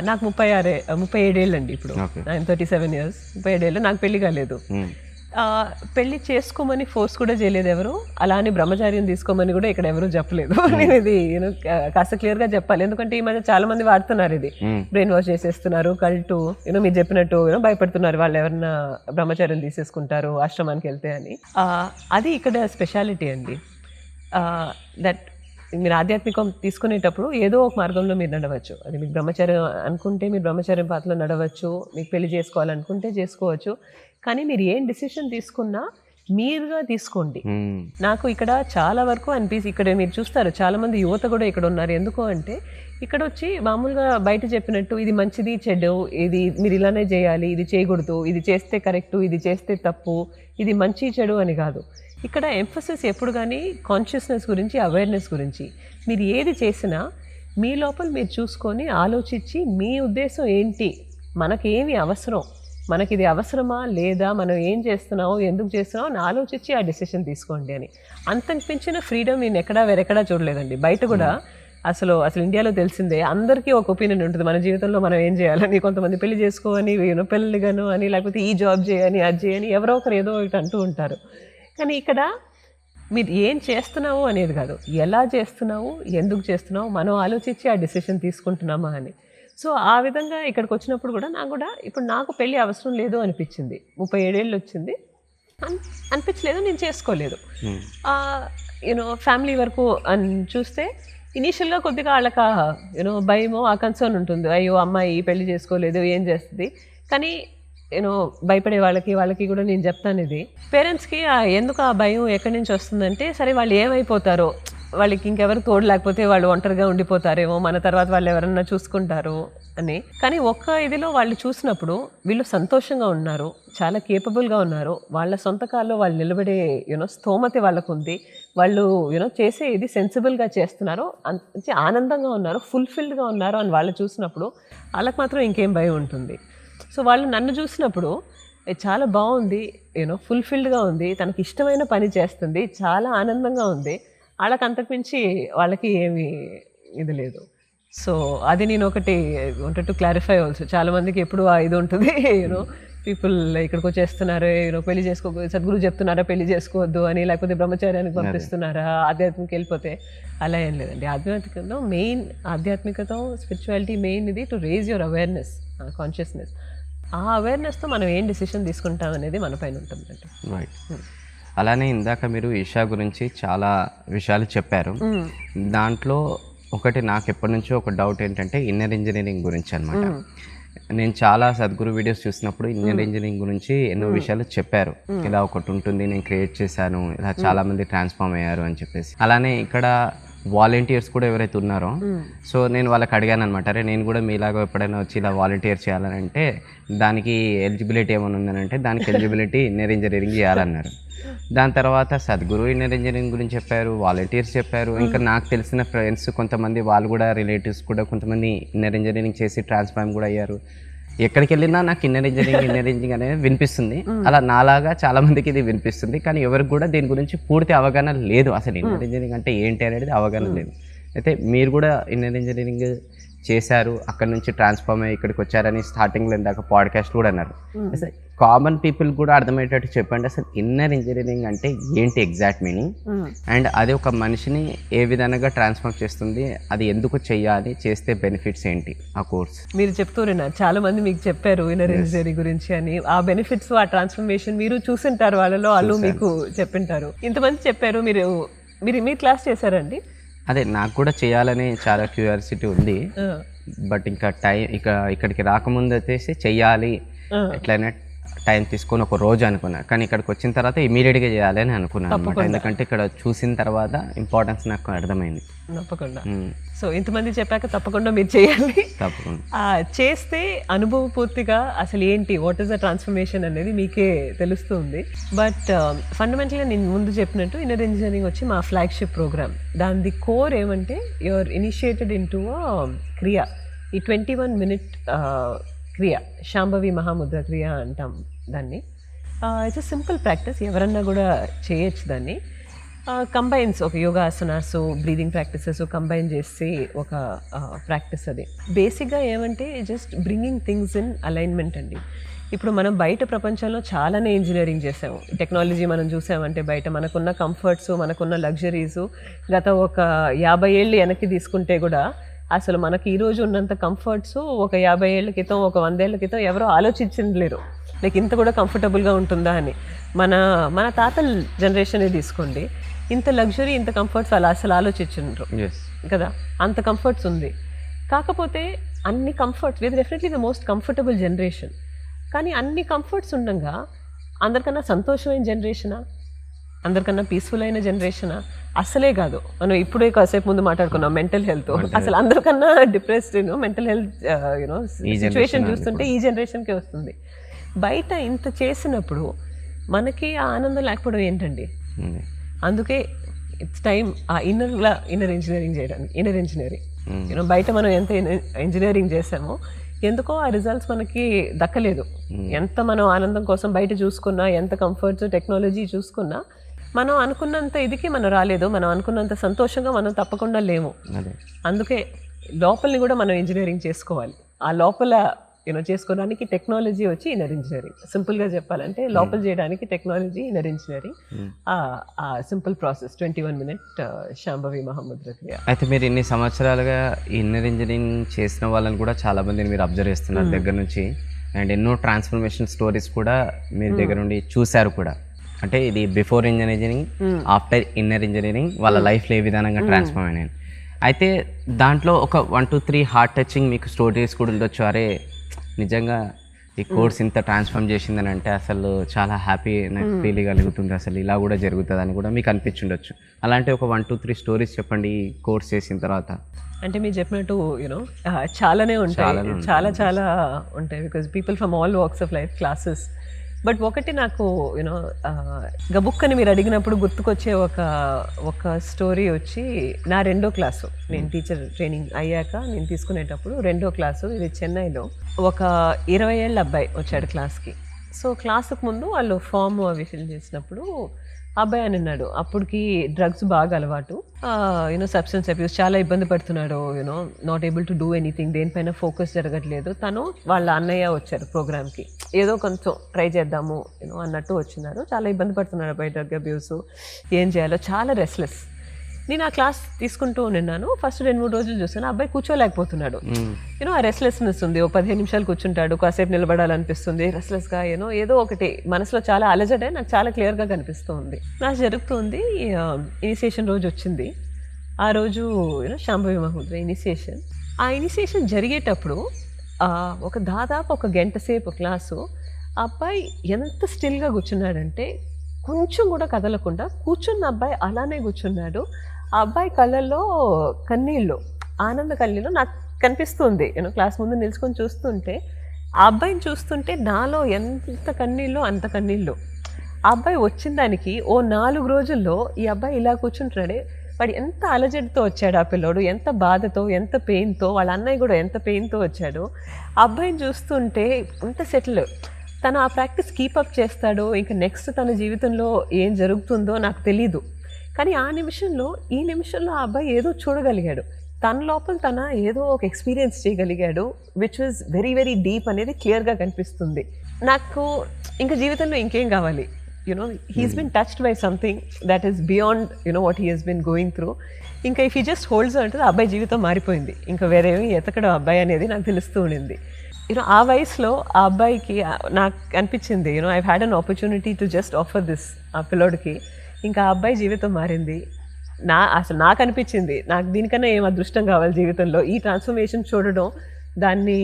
నాకు 37 ఏళ్ళు అండి ఇప్పుడు. Okay. 37 ఇయర్స్, 37 ఏళ్ళు. నాకు పెళ్లి కాలేదు. పెళ్లి చేసుకోమని ఫోర్స్ కూడా చేయలేదు ఎవరు, అలా అని బ్రహ్మచార్యం తీసుకోమని కూడా ఇక్కడ ఎవరు చెప్పలేదు. నేను ఇది కాస్త క్లియర్గా చెప్పాలి, ఎందుకంటే ఈ మధ్య చాలా మంది వాడుతున్నారు ఇది, బ్రెయిన్ వాష్ చేసేస్తున్నారు, కల్టు మీరు చెప్పినట్టు భయపడుతున్నారు వాళ్ళు ఎవరన్నా బ్రహ్మచార్యం తీసేసుకుంటారు ఆశ్రమానికి వెళ్తే అని. అది ఇక్కడ స్పెషాలిటీ అండి. దట్ మీరు ఆధ్యాత్మికం తీసుకునేటప్పుడు ఏదో ఒక మార్గంలో మీరు నడవచ్చు. అది మీకు బ్రహ్మచర్యం అనుకుంటే మీరు బ్రహ్మచర్యం పాత్రలో నడవచ్చు, మీకు పెళ్లి చేసుకోవాలనుకుంటే చేసుకోవచ్చు. కానీ మీరు ఏం డిసిషన్ తీసుకున్నా మీరుగా తీసుకోండి. నాకు ఇక్కడ చాలా వరకు ఇక్కడ మీరు చూస్తారు చాలా మంది యువత కూడా ఇక్కడ ఉన్నారు. ఎందుకు అంటే ఇక్కడ వచ్చి మామూలుగా బయట చెప్పినట్టు ఇది మంచిది చెడు, ఇది మీరు ఇలానే చేయాలి, ఇది చేయకూడదు, ఇది చేస్తే కరెక్టు, ఇది చేస్తే తప్పు, ఇది మంచి చెడు అని కాదు. ఇక్కడ ఎంఫసిస్ ఎప్పుడు కానీ కాన్షియస్నెస్ గురించి, అవేర్నెస్ గురించి. మీరు ఏది చేసినా మీ లోపల మీరు చూసుకొని ఆలోచించి మీ ఉద్దేశం ఏంటి, మనకేమి అవసరం, మనకి ఇది అవసరమా లేదా, మనం ఏం చేస్తున్నామో ఎందుకు చేస్తున్నామో అని ఆలోచించి ఆ డెసిషన్ తీసుకోండి అని. అంతకు మించిన ఫ్రీడమ్ నేను వేరెక్కడా చూడలేదండి. బయట కూడా అసలు ఇండియాలో తెలిసిందే, అందరికీ ఒక ఒపీనియన్ ఉంటుంది మన జీవితంలో మనం ఏం చేయాలని. కొంతమంది పెళ్లి చేసుకోవని, పెళ్ళిగాను అని, లేకపోతే ఈ జాబ్ చేయని, అది చేయని, ఎవరో ఒకరు ఏదో ఒకటి అంటూ ఉంటారు. కానీ ఇక్కడ మీరు ఏం చేస్తున్నావు అనేది కాదు, ఎలా చేస్తున్నావు, ఎందుకు చేస్తున్నావు, మనం ఆలోచించి ఆ డెసిషన్ తీసుకుంటున్నామా అని. సో ఆ విధంగా ఇక్కడికి వచ్చినప్పుడు కూడా ఇప్పుడు నాకు పెళ్ళి అవసరం లేదు అనిపించింది. 37 ఏళ్ళు వచ్చింది, అనిపించలేదు, నేను చేసుకోలేదు. ఫ్యామిలీ వరకు అని చూస్తే ఇనీషియల్గా కొద్దిగా వాళ్ళకి భయమో ఆ కన్సర్న్ ఉంటుంది, అయ్యో అమ్మాయి పెళ్లి చేసుకోలేదు ఏం చేస్తుంది. కానీ భయపడే వాళ్ళకి కూడా నేను చెప్తాను, ఇది పేరెంట్స్కి ఎందుకు ఆ భయం ఎక్కడి నుంచి వస్తుందంటే, సరే వాళ్ళు ఏమైపోతారో, వాళ్ళకి ఇంకెవరు తోడు లేకపోతే వాళ్ళు ఒంటరిగా ఉండిపోతారేమో, మన తర్వాత వాళ్ళు ఎవరన్నా చూసుకుంటారు అని. కానీ ఒక్క ఇదిలో వాళ్ళు చూసినప్పుడు వీళ్ళు సంతోషంగా ఉన్నారు, చాలా కేపబుల్గా ఉన్నారు, వాళ్ళ సొంత కాల్లో వాళ్ళు నిలబడే స్తోమత వాళ్ళకు ఉంది, వాళ్ళు చేసే ఇది సెన్సిబుల్గా చేస్తున్నారు, ఆనందంగా ఉన్నారు, ఫుల్ఫిల్డ్గా ఉన్నారు అని వాళ్ళు చూసినప్పుడు వాళ్ళకి మాత్రం ఇంకేం భయం ఉంటుంది. సో వాళ్ళు నన్ను చూసినప్పుడు చాలా బాగుంది, ఫుల్ఫిల్డ్గా ఉంది, తనకి ఇష్టమైన పని చేస్తుంది, చాలా ఆనందంగా ఉంది, వాళ్ళకి అంతకుమించి వాళ్ళకి ఏమి ఇది లేదు. సో అది నేను ఒకటి వాంటెడ్ టు క్లారిఫై ఆల్సో. చాలామందికి ఎప్పుడు ఇది ఉంటుంది, పీపుల్ ఇక్కడికి వచ్చేస్తున్నారు, పెళ్లి సద్గురు చెప్తున్నారా పెళ్లి చేసుకోవద్దు అని, లేకపోతే బ్రహ్మచార్యానికి పంపిస్తున్నారా, ఆధ్యాత్మిక వెళ్ళిపోతే. అలా ఏం లేదండి. ఆధ్యాత్మికత స్పిరిచువాలిటీ మెయిన్ ఇది to raise your awareness, consciousness. ఆ అవేర్నెస్తో మనం ఏం డిసిషన్ తీసుకుంటాం అనేది మన పైన ఉంటుందండి. రైట్. అలానే ఇందాక మీరు ఈషా గురించి చాలా విషయాలు చెప్పారు. దాంట్లో ఒకటి నాకు ఎప్పటి నుంచో ఒక డౌట్ ఏంటంటే ఇన్నర్ ఇంజనీరింగ్ గురించి అనమాట. నేను చాలా సద్గురు వీడియోస్ చూసినప్పుడు ఇన్నర్ ఇంజనీరింగ్ గురించి ఎన్నో విషయాలు చెప్పారు. ఇలా ఒకటి ఉంటుంది, నేను క్రియేట్ చేశాను, ఇలా చాలా మంది ట్రాన్స్ఫార్మ్ అయ్యారు అని చెప్పేసి. అలానే ఇక్కడ వాలంటీర్స్ కూడా ఎవరైతే ఉన్నారో, సో నేను వాళ్ళకి అడిగాను అనమాట, అరే నేను కూడా మీలాగా ఎప్పుడైనా వచ్చి ఇలా వాలంటీర్ చేయాలని అంటే దానికి ఎలిజిబిలిటీ ఏమైనా ఉందని అంటే దానికి ఎలిజిబిలిటీ ఇన్నర్ ఇంజనీరింగ్ చేయాలన్నారు. దాని తర్వాత సద్గురు ఇన్నర్ ఇంజనీరింగ్ గురించి చెప్పారు, వాలంటీర్స్ చెప్పారు, ఇంకా నాకు తెలిసిన ఫ్రెండ్స్ కొంతమంది వాళ్ళు కూడా రిలేటివ్స్ కూడా కొంతమంది ఇన్నర్ ఇంజనీరింగ్ చేసి ట్రాన్స్ఫార్మ్ కూడా అయ్యారు. ఎక్కడికి వెళ్ళినా నాకు ఇన్నర్ ఇంజనీరింగ్ అనేది వినిపిస్తుంది. అలా నాలాగా చాలా మందికి ఇది వినిపిస్తుంది, కానీ ఎవరికి కూడా దీని గురించి పూర్తి అవగాహన లేదు. అసలు ఇన్నర్ ఇంజనీరింగ్ అంటే ఏంటి అనేది అవగాహన లేదు. అయితే మీరు కూడా ఇన్నర్ ఇంజనీరింగ్ చేశారు, అక్కడ నుంచి ట్రాన్స్ఫార్మ్ అయ్యి ఇక్కడికి వచ్చారని స్టార్టింగ్లో ఇందాక పాడ్కాస్ట్ కూడా అన్నారు. అసలు కామన్ పీపుల్ కూడా అర్థమయ్యేటట్టు చెప్పండి, అసలు ఇన్నర్ ఇంజనీరింగ్ అంటే ఏంటి ఎగ్జాక్ట్ మీనింగ్, అండ్ అది ఒక మనిషిని ఏ విధంగా ట్రాన్స్ఫార్మ్ చేస్తుంది, అది ఎందుకు చెయ్యాలి, చేస్తే బెనిఫిట్స్ ఏంటి ఆ కోర్స్. మీరు చెప్తూనే చాలా మంది మీకు చెప్పారు ఇన్నర్ ఇంజనీరింగ్ గురించి అని, ఆ బెనిఫిట్స్, ఆ ట్రాన్స్ఫర్మేషన్ మీరు చూసింటారు, వాళ్ళు మీకు చెప్పింటారు. ఇంతమంది చెప్పారు, మీరు మీ క్లాస్ చేశారండి? అదే నాకు కూడా చేయాలని చాలా క్యూరియాసిటీ ఉంది, బట్ ఇంకా ఇక్కడికి రాకముందు వచ్చేసి చెయ్యాలి ఎట్లయినా టైం తీసుకొని ఒక రోజు అనుకున్నా, కానీ ఇక్కడికి వచ్చిన తర్వాత ఇమీడియట్గా చేయాలి అని అనుకున్నాను అనమాట. ఎందుకంటే ఇక్కడ చూసిన తర్వాత ఇంపార్టెన్స్ నాకు అర్థమైంది. తప్పకుండా. సో ఇంతమంది చెప్పాక తప్పకుండా మీరు చేయాలి. తప్పకుండా చేస్తే అనుభవపూర్తిగా అసలు ఏంటి, వాట్ ఈస్ ద ట్రాన్స్ఫర్మేషన్ అనేది మీకే తెలుస్తుంది. బట్ ఫండమెంటల్గా నేను ముందు చెప్పినట్టు ఇన్నర్ ఇంజనీరింగ్ వచ్చి మా ఫ్లాగ్షిప్ ప్రోగ్రామ్. దాని కోర్ ఏమంటే యువర్ ఇనిషియేటెడ్ ఇన్ టు క్రియ, ఈ 21 minute క్రియ, శాంభవి మహాముద్ర క్రియ అంటాం దాన్ని. ఇట్స్ అ సింపుల్ ప్రాక్టీస్, ఎవరన్నా కూడా చేయొచ్చు దాన్ని. కంబైన్స్ ఒక యోగాసనాస్ బ్రీదింగ్ ప్రాక్టీసెస్ కంబైన్ చేసి ఒక ప్రాక్టీస్ అది. బేసిక్గా ఏమంటే just bringing things in alignment అండి. ఇప్పుడు మనం బయట ప్రపంచంలో చాలానే ఇంజనీరింగ్ చేసాము. టెక్నాలజీ మనం చూసామంటే బయట మనకున్న కంఫర్ట్స్, మనకున్న లగ్జరీస్ గత ఒక 50 ఏళ్ళు వెనక్కి తీసుకుంటే కూడా అసలు మనకి ఈరోజు ఉన్నంత కంఫర్ట్స్ ఒక 50 ఏళ్ళ క్రితం, ఒక 100 ఏళ్ళ క్రితం ఎవరో ఆలోచించలేరు. లైక్ ఇంత కూడా కంఫర్టబుల్గా ఉంటుందా అని. మన తాతల జనరేషనే తీసుకోండి, ఇంత లగ్జరీ, ఇంత కంఫర్ట్స్ అలా అసలు ఆలోచించరు కదా. అంత కంఫర్ట్స్ ఉంది. కాకపోతే అన్ని కంఫర్ట్స్, ఇది definitely the most comfortable generation. కానీ అన్ని కంఫర్ట్స్ ఉండగా అందరికన్నా సంతోషమైన జనరేషనా, అందరికన్నా పీస్ఫుల్ అయిన జనరేషనా? అసలే కాదు. మనం ఇప్పుడే కాసేపు ముందు మాట్లాడుకున్నాం మెంటల్ హెల్త్. అసలు అందరికన్నా డిప్రెస్డ్ మెంటల్ హెల్త్ సిచ్యువేషన్ చూస్తుంటే ఈ జనరేషన్కే వస్తుంది. బయట ఇంత చేసినప్పుడు మనకి ఆ ఆనందం లేకపోవడం ఏంటండి? అందుకే ఇట్స్ టైం ఆ ఇన్నర్ ఇంజనీరింగ్ చేయడానికి. ఇన్నర్ ఇంజనీరింగ్ బయట మనం ఎంత ఇంజనీరింగ్ చేసామో ఎందుకో ఆ రిజల్ట్స్ మనకి దక్కలేదు. ఎంత మనం ఆనందం కోసం బయట చూసుకున్నా, ఎంత కంఫర్ట్స్ టెక్నాలజీ చూసుకున్నా, మనం అనుకున్నంత ఇదికి మనం రాలేదు. మనం అనుకున్నంత సంతోషంగా మనం తప్పకుండా లేము. అందుకే లోపలిని కూడా మనం ఇంజనీరింగ్ చేసుకోవాలి. ఆ లోపల చేసుకోవడానికి టెక్నాలజీ వచ్చి ఇన్నర్ ఇంజనీరింగ్. సింపుల్గా చెప్పాలంటే లోపల చేయడానికి టెక్నాలజీ, ఇన్నర్ ఇంజనీరింగ్, ఆ simple process 21 minute Shambhavi Mahamudra క్రియ. అయితే మీరు ఇన్ని సంవత్సరాలుగా ఇన్నర్ ఇంజనీరింగ్ చేసిన వాళ్ళని కూడా చాలా మందిని మీరు అబ్జర్వ్ చేస్తున్నారు దగ్గర నుంచి. అండ్ ఎన్నో ట్రాన్స్ఫర్మేషన్ స్టోరీస్ కూడా మీరు దగ్గర నుండి చూశారు కూడా. అంటే ఇది before engineering, after inner engineering వాళ్ళ లైఫ్లో ఏ విధానంగా ట్రాన్స్ఫార్మ్ అయినాయి. అయితే దాంట్లో ఒక 1 to 3 హార్ట్ టచింగ్ మీకు స్టోరీస్ కూడా ఉండొచ్చు. అరే నిజంగా ఈ కోర్స్ ఇంత ట్రాన్స్ఫార్మ్ చేసిందని అంటే అసలు చాలా హ్యాపీ ఫీల్ కలుగుతుంది, అసలు ఇలా కూడా జరుగుతుంది అని కూడా మీకు అనిపించుండొచ్చు. అలాంటి ఒక 1 to 3 స్టోరీస్ చెప్పండి ఈ కోర్స్ చేసిన తర్వాత. అంటే మీరు చెప్పినట్టు చాలానే ఉంటాయి, చాలా ఉంటాయి. Because people from all walks of life classes. But ఒకటి నాకు గబుక్కని మీరు అడిగినప్పుడు గుర్తుకొచ్చే ఒక స్టోరీ వచ్చి నా 2వ క్లాసు. నేను టీచర్ ట్రైనింగ్ అయ్యాక నేను తీసుకునేటప్పుడు 2వ క్లాసు, ఇది చెన్నైలో. ఒక 20 ఏళ్ళ అబ్బాయి వచ్చాడు క్లాస్కి. సో క్లాసుకు ముందు వాళ్ళు ఫామ్ అవి ఫిల్ చేసినప్పుడు అబ్బాయి అని ఉన్నాడు. అప్పటికి డ్రగ్స్ బాగా అలవాటు, సబ్స్టెన్స్ అబ్యూస్, చాలా ఇబ్బంది పడుతున్నాడు. Not able to do anything, దేనిపైన ఫోకస్ జరగట్లేదు. తను వాళ్ళ అన్నయ్య వచ్చారు ప్రోగ్రామ్కి, ఏదో కొంచెం ట్రై చేద్దాము అన్నట్టు వచ్చినారు. చాలా ఇబ్బంది పడుతున్నాడు అబ్బాయి, డ్రగ్ అబ్యూస్, ఏం చేయాలో చాలా రెస్లెస్. నేను ఆ క్లాస్ తీసుకుంటూ ఉన్నాను. ఫస్ట్ 2-3 రోజులు చూసాను, అబ్బాయి కూర్చోలేకపోతున్నాడు. ఆ రెస్లెస్నెస్ ఉంది. ఓ 15 నిమిషాలు కూర్చుంటాడు, కాసేపు నిలబడాలనిపిస్తుంది, రెస్లెస్గా ఏదో ఒకటి మనసులో చాలా అలజడే నాకు చాలా క్లియర్గా కనిపిస్తూ ఉంది. క్లాస్ జరుగుతుంది, ఇనిషియేషన్ రోజు వచ్చింది. ఆ రోజు శాంభవి మహాముద్ర ఇనిషియేషన్. ఆ ఇనిషియేషన్ జరిగేటప్పుడు దాదాపు 1 గంట సేపు క్లాసు అబ్బాయి ఎంత స్టిల్గా కూర్చున్నాడంటే కొంచెం కూడా కదలకుండా కూర్చున్న అబ్బాయి అలానే కూర్చున్నాడు. ఆ అబ్బాయి కళ్ళల్లో కన్నీళ్ళు, ఆనంద కన్నీళ్ళు నాకు కనిపిస్తుంది. క్లాస్ ముందు నిల్చుకొని చూస్తుంటే, ఆ అబ్బాయిని చూస్తుంటే నాలో ఎంత కన్నీళ్ళు అంత కన్నీళ్ళు. ఆ అబ్బాయి వచ్చిన దానికి ఓ 4 రోజుల్లో ఈ అబ్బాయి ఇలా కూర్చుంటున్నాడే, వాడు ఎంత అలజడితో వచ్చాడు ఆ పిల్లోడు, ఎంత బాధతో, ఎంత పెయిన్తో, వాళ్ళ అన్నయ్య కూడా ఎంత పెయిన్తో వచ్చాడు. ఆ అబ్బాయిని చూస్తుంటే అంత సెటిల్, తను ఆ ప్రాక్టీస్ కీపప్ చేస్తాడో ఇంకా నెక్స్ట్ తన జీవితంలో ఏం జరుగుతుందో నాకు తెలీదు. కానీ ఈ నిమిషంలో ఆ అబ్బాయి ఏదో చూడగలిగాడు, తన లోపల తన ఏదో ఒక ఎక్స్పీరియన్స్ చేయగలిగాడు, which was very very deep అనేది క్లియర్గా కనిపిస్తుంది నాకు. ఇంకా జీవితంలో ఇంకేం కావాలి? He's been touched by something that is beyond what he has been going through. ఇంకా ఇఫ్ హీ జస్ట్ హోల్డ్స్ అంటే ఆ అబ్బాయి జీవితం మారిపోయింది. ఇంకా వేరేమి ఎతకడం అబ్బాయి అనేది నాకు తెలుస్తూ ఉండింది. ఆ వయసులో ఆ అబ్బాయికి నాకు అనిపించింది I had an opportunity to just offer this ఆ పిల్లోడికి. ఇంకా ఆ అబ్బాయి జీవితం మారింది. అసలు నాకు అనిపించింది, నాకు దీనికన్నా ఏం అదృష్టం కావాలి జీవితంలో, ఈ ట్రాన్స్ఫర్మేషన్ చూడడం, దాన్ని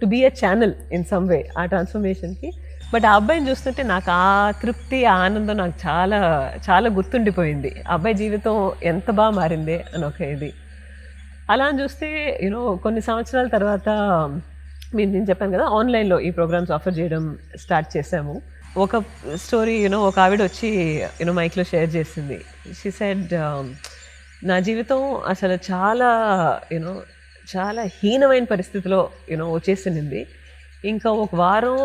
to be a channel in some way ఆ ట్రాన్స్ఫర్మేషన్కి. బట్ ఆ అబ్బాయిని చూస్తుంటే నాకు ఆ తృప్తి, ఆ ఆనందం నాకు చాలా చాలా గుర్తుండిపోయింది. ఆ అబ్బాయి జీవితం ఎంత బాగా మారింది అని ఒక ఇది. అలా అని చూస్తే కొన్ని సంవత్సరాల తర్వాత నేను చెప్పాను కదా, ఆన్లైన్లో ఈ ప్రోగ్రామ్స్ ఆఫర్ చేయడం స్టార్ట్ చేశాము. ఒక స్టోరీ ఒక ఆవిడ వచ్చి మైక్లో షేర్ చేసింది. షీ సెడ్, నా జీవితం అసలు చాలా చాలా హీనమైన పరిస్థితిలో వచ్చేసింది. ఇంకా 1 వారం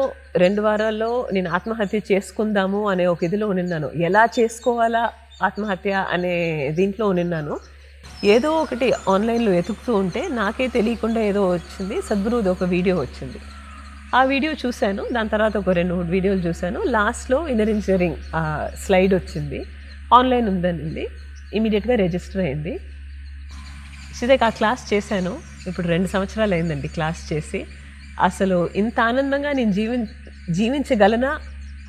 2 వారాల్లో నేను ఆత్మహత్య చేసుకుందాము అనే ఒక ఇదిలో ఉన్నాను. ఎలా చేసుకోవాలా ఆత్మహత్య అనే దీంట్లో ఉన్నాను. ఏదో ఒకటి ఆన్లైన్లో వెతుకుతూ ఉంటే నాకే తెలియకుండా ఏదో వచ్చింది, సద్గురువుది ఒక వీడియో వచ్చింది. ఆ వీడియో చూశాను, దాని తర్వాత ఒక 2-3 వీడియోలు చూశాను. లాస్ట్లో ఇన్నర్ ఇంజనీరింగ్ స్లైడ్ వచ్చింది, ఆన్లైన్ ఉందనింది. ఇమీడియట్గా రిజిస్టర్ అయింది. ఆ క్లాస్ చేశాను. ఇప్పుడు 2 సంవత్సరాలు అయిందండి క్లాస్ చేసి. అసలు ఇంత ఆనందంగా నేను జీవించగలనా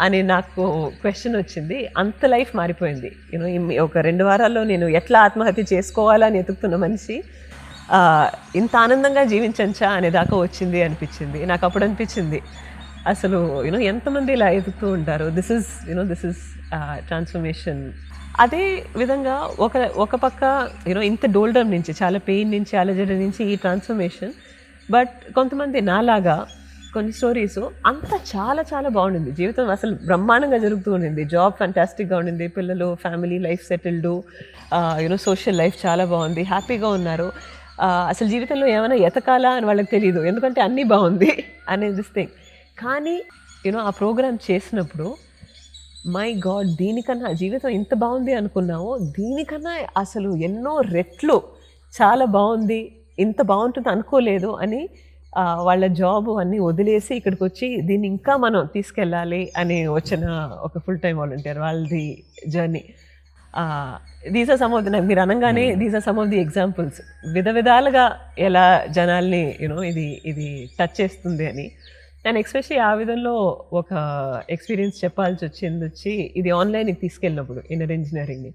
అని నాకు క్వశ్చన్ వచ్చింది. అంత లైఫ్ మారిపోయింది. యూనో ఒక 2 వారాల్లో నేను ఎట్లా ఆత్మహత్య చేసుకోవాలని ఎతుకుతున్న మనిషి ఇంత ఆనందంగా జీవించంచా అనే దాకా వచ్చింది అనిపించింది. నాకు అప్పుడు అనిపించింది అసలు ఎంతమంది ఇలా ఎదుగుతూ ఉంటారు. This is transformation. అదే విధంగా ఒక పక్క ఇంత డోల్డమ్ నుంచి, చాలా పెయిన్ నుంచి, అలజడి నుంచి ఈ ట్రాన్స్ఫర్మేషన్. బట్ కొంతమంది నాలాగా కొన్ని స్టోరీస్ అంతా చాలా చాలా బాగుండింది. జీవితం అసలు బ్రహ్మాండంగా జరుగుతూ ఉండింది. జాబ్ ఫ్యాంటాస్టిక్గా ఉండింది, పిల్లలు, family life settled, social life చాలా బాగుంది, హ్యాపీగా ఉన్నారు. అసలు జీవితంలో ఏమైనా ఎతకాలా అని వాళ్ళకి తెలియదు, ఎందుకంటే అన్నీ బాగుంది అనేది థింగ్. కానీ ఆ ప్రోగ్రామ్ చేసినప్పుడు మై గాడ్, దీనికన్నా జీవితం ఇంత బాగుంది అనుకున్నాము, దీనికన్నా అసలు ఎన్నో రెట్లు చాలా బాగుంది, ఇంత బాగుంటుంది అనుకోలేదు అని వాళ్ళ జాబ్ అన్నీ వదిలేసి ఇక్కడికి వచ్చి దీన్ని ఇంకా మనం తీసుకెళ్ళాలి అని వచ్చిన ఒక ఫుల్ టైం వాలంటీర్ వాళ్ళది journey. These are some of the, మీరు అనగానే these are some of the examples, విధాలుగా ఎలా జనాల్ని ఇది టచ్ చేస్తుంది అని. నేను ఎక్స్పెషలీ ఆ విధంలో ఒక ఎక్స్పీరియన్స్ చెప్పాల్సి వచ్చి ఇది ఆన్లైన్కి తీసుకెళ్ళినప్పుడు ఇన్నర్ ఇంజనీరింగ్ని.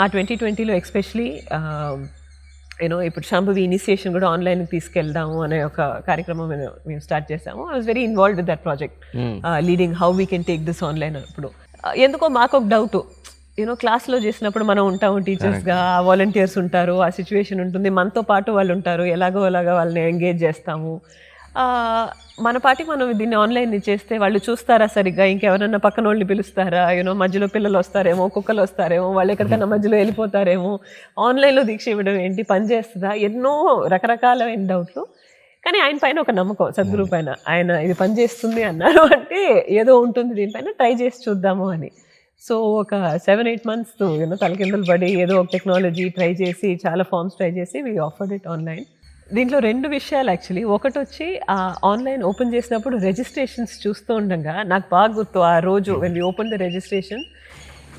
ఆ 2020లో ఎక్స్పెషలీ ఇప్పుడు శాంభవి ఇనిషియేషన్ కూడా ఆన్లైన్కి తీసుకెళ్దాము అనే ఒక కార్యక్రమం మేము స్టార్ట్ చేసాము. I was very involved with that project, leading how we can take this online. అప్పుడు ఎందుకో మాకు ఒక డౌట్, క్లాస్లో చేసినప్పుడు మనం ఉంటాము టీచర్స్గా, వాలంటీర్స్ ఉంటారు, ఆ సిచ్యువేషన్ ఉంటుంది, మనతో పాటు వాళ్ళు ఉంటారు, ఎలాగో వాళ్ళని ఎంగేజ్ చేస్తాము. మన పాటికి మనం దీన్ని ఆన్లైన్ చేస్తే వాళ్ళు చూస్తారా సరిగ్గా, ఇంకెవరన్నా పక్కన వాళ్ళని పిలుస్తారా, మధ్యలో పిల్లలు వస్తారేమో, కుక్కలు వస్తారేమో, వాళ్ళు ఎక్కడికన్నా మధ్యలో వెళ్ళిపోతారేమో, ఆన్లైన్లో దీక్ష ఇవ్వడం ఏంటి, పని చేస్తుందా, ఎన్నో రకరకాలైన డౌట్లు. కానీ ఆయన పైన ఒక నమ్మకం, సద్గురు పైన, ఆయన ఇది పని చేస్తుంది అన్నారు అంటే ఏదో ఉంటుంది దీనిపైన, ట్రై చేసి చూద్దాము అని. సో ఒక 7-8 months తలకిందులు పడి ఏదో ఒక టెక్నాలజీ ట్రై చేసి, చాలా ఫార్మ్స్ ట్రై చేసి వీ ఆఫర్డ్ ఇట్ ఆన్లైన్. దీంట్లో 2 విషయాలు యాక్చువల్లీ. ఒకటి వచ్చి ఆన్లైన్ ఓపెన్ చేసినప్పుడు రిజిస్ట్రేషన్స్ చూస్తూ ఉండగా నాకు బాగా గుర్తు, ఆ రోజు when we open the registration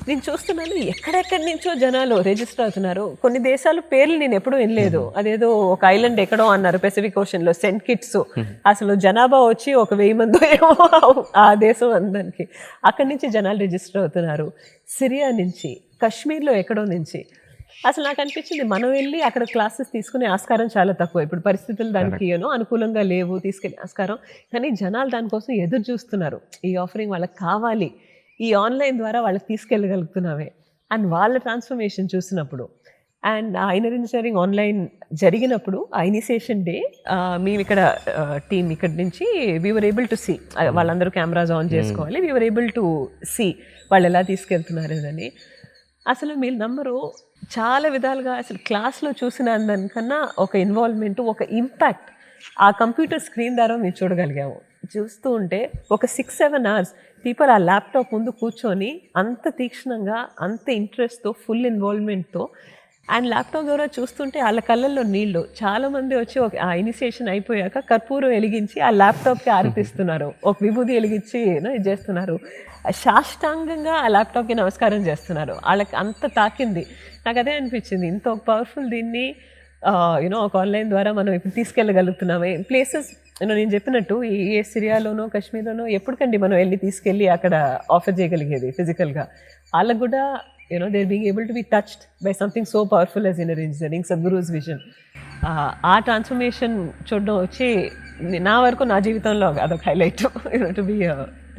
నేను చూస్తున్నాను ఎక్కడెక్కడి నుంచో జనాలు రిజిస్టర్ అవుతున్నారు. కొన్ని దేశాల పేర్లు నేను ఎప్పుడూ వినలేదు, అదేదో ఒక ఐలాండ్ ఎక్కడో అన్నారు పెసిఫిక్ ఓషన్లో, సెంట్ కిట్స్. అసలు జనాభా వచ్చి ఒక 1000 మంది ఏమో ఆ దేశం అందరికి. అక్కడి నుంచి జనాలు రిజిస్టర్ అవుతున్నారు, సిరియా నుంచి, కాశ్మీర్లో ఎక్కడో నుంచి. అసలు నాకు అనిపించింది మనం వెళ్ళి అక్కడ క్లాసెస్ తీసుకునే ఆస్కారం చాలా తక్కువ, ఇప్పుడు పరిస్థితులు దానికి అనుకూలంగా లేవు తీసుకెళ్ళే ఆస్కారం. కానీ జనాలు దానికోసం ఎదురు చూస్తున్నారు, ఈ ఆఫరింగ్ వాళ్ళకి కావాలి, ఈ ఆన్లైన్ ద్వారా వాళ్ళకి తీసుకెళ్ళగలుగుతున్నామే అండ్ వాళ్ళ ట్రాన్స్ఫర్మేషన్ చూసినప్పుడు. అండ్ ఆ ఇన్నర్ ఇంజనీరింగ్ ఆన్లైన్ జరిగినప్పుడు ఆ ఇనిషియేషన్ డే మేము ఇక్కడ టీమ్ ఇక్కడి నుంచి we were able to see, వాళ్ళందరూ కెమెరాస్ ఆన్ చేసుకోవాలి, we were able to see వాళ్ళు ఎలా తీసుకెళ్తున్నారు అని. అసలు మీరు నమ్మరు, చాలా విధాలుగా అసలు క్లాస్లో చూసిన దానికన్నా ఒక ఇన్వాల్వ్మెంట్, ఒక ఇంపాక్ట్ ఆ కంప్యూటర్ స్క్రీన్ ద్వారా మేము చూడగలిగాము. చూస్తూ ఉంటే ఒక 6-7 hours పీపుల్ ఆ ల్యాప్టాప్ ముందు కూర్చొని అంత తీక్షణంగా, అంత ఇంట్రెస్ట్తో, ఫుల్ ఇన్వాల్వ్మెంట్తో, అండ్ ల్యాప్టాప్ ద్వారా చూస్తుంటే వాళ్ళ కళ్ళల్లో నీళ్ళు. చాలామంది వచ్చి ఆ ఇనిషియేషన్ అయిపోయాక కర్పూరం వెలిగించి ఆ ల్యాప్టాప్కి ఆరతిస్తున్నారు, ఒక విభూది వెలిగించి ఇది చేస్తున్నారు, సాష్టాంగంగా ఆ ల్యాప్టాప్కి నమస్కారం చేస్తున్నారు. వాళ్ళకి అంత తాకింది. నాకు అదే అనిపించింది, ఇంత ఒక పవర్ఫుల్ దీన్ని ఒక ఆన్లైన్ ద్వారా మనం ఇప్పుడు తీసుకెళ్ళగలుగుతున్నామే. ప్లేసెస్ నేను చెప్పినట్టు ఏ సిరియాలోనో కాశ్మీర్లోనో ఎప్పటికండి మనం వెళ్ళి తీసుకెళ్ళి అక్కడ ఆఫర్ చేయగలిగేది ఫిజికల్గా. వాళ్ళకు కూడా they're being able to be touched by something so powerful as inner engineering, Sadhguru's vision. ఆ ట్రాన్స్ఫర్మేషన్ చూడడం వచ్చి నా వరకు నా జీవితంలో అదొక highlight, to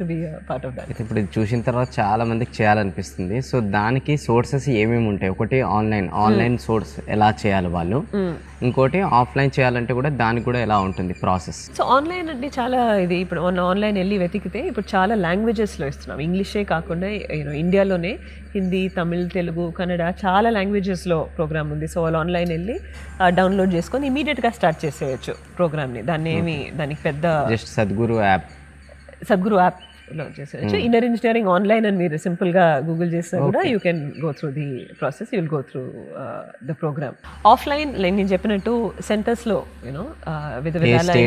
be part of that. ఇప్పుడు ఇది చూసిన తర్వాత చాలా మందికి చేయాలనిపిస్తుంది. సో దానికి సోర్సెస్ ఏమేమి ఉంటాయి? ఒకటి ఆన్లైన్ సోర్స్ ఎలా చేయాలి వాళ్ళు, ఇంకోటి ఆఫ్లైన్ చేయాలంటే కూడా దానికి కూడా ఎలా ఉంటుంది ప్రాసెస్? సో ఆన్లైన్ అంటే చాలా ఇది, ఇప్పుడు ఆన్లైన్ వెళ్ళి వెతికితే ఇప్పుడు చాలా లాంగ్వేజెస్లో ఇస్తున్నాం, ఇంగ్లీషే కాకుండా ఇండియాలోనే హిందీ, తమిళ్, తెలుగు, కన్నడ చాలా లాంగ్వేజెస్లో ప్రోగ్రామ్ ఉంది. సో వాళ్ళు ఆన్లైన్ వెళ్ళి డౌన్లోడ్ చేసుకొని ఇమీడియట్గా స్టార్ట్ చేసేయచ్చు ప్రోగ్రామ్ని. దానికి పెద్ద జస్ట్ సద్గురు యాప్ లో చేసేయచ్చు. ఇన్నర్ ఇంజనీరింగ్ ఆన్లైన్ అని మీరు సింపుల్ గా గూగుల్ చేస్తే కూడా you can go through the process, you will go through the program. Offline like నేను చెప్పినట్టు సెంటర్స్ లో యూనో వివిధ విధాల ఏ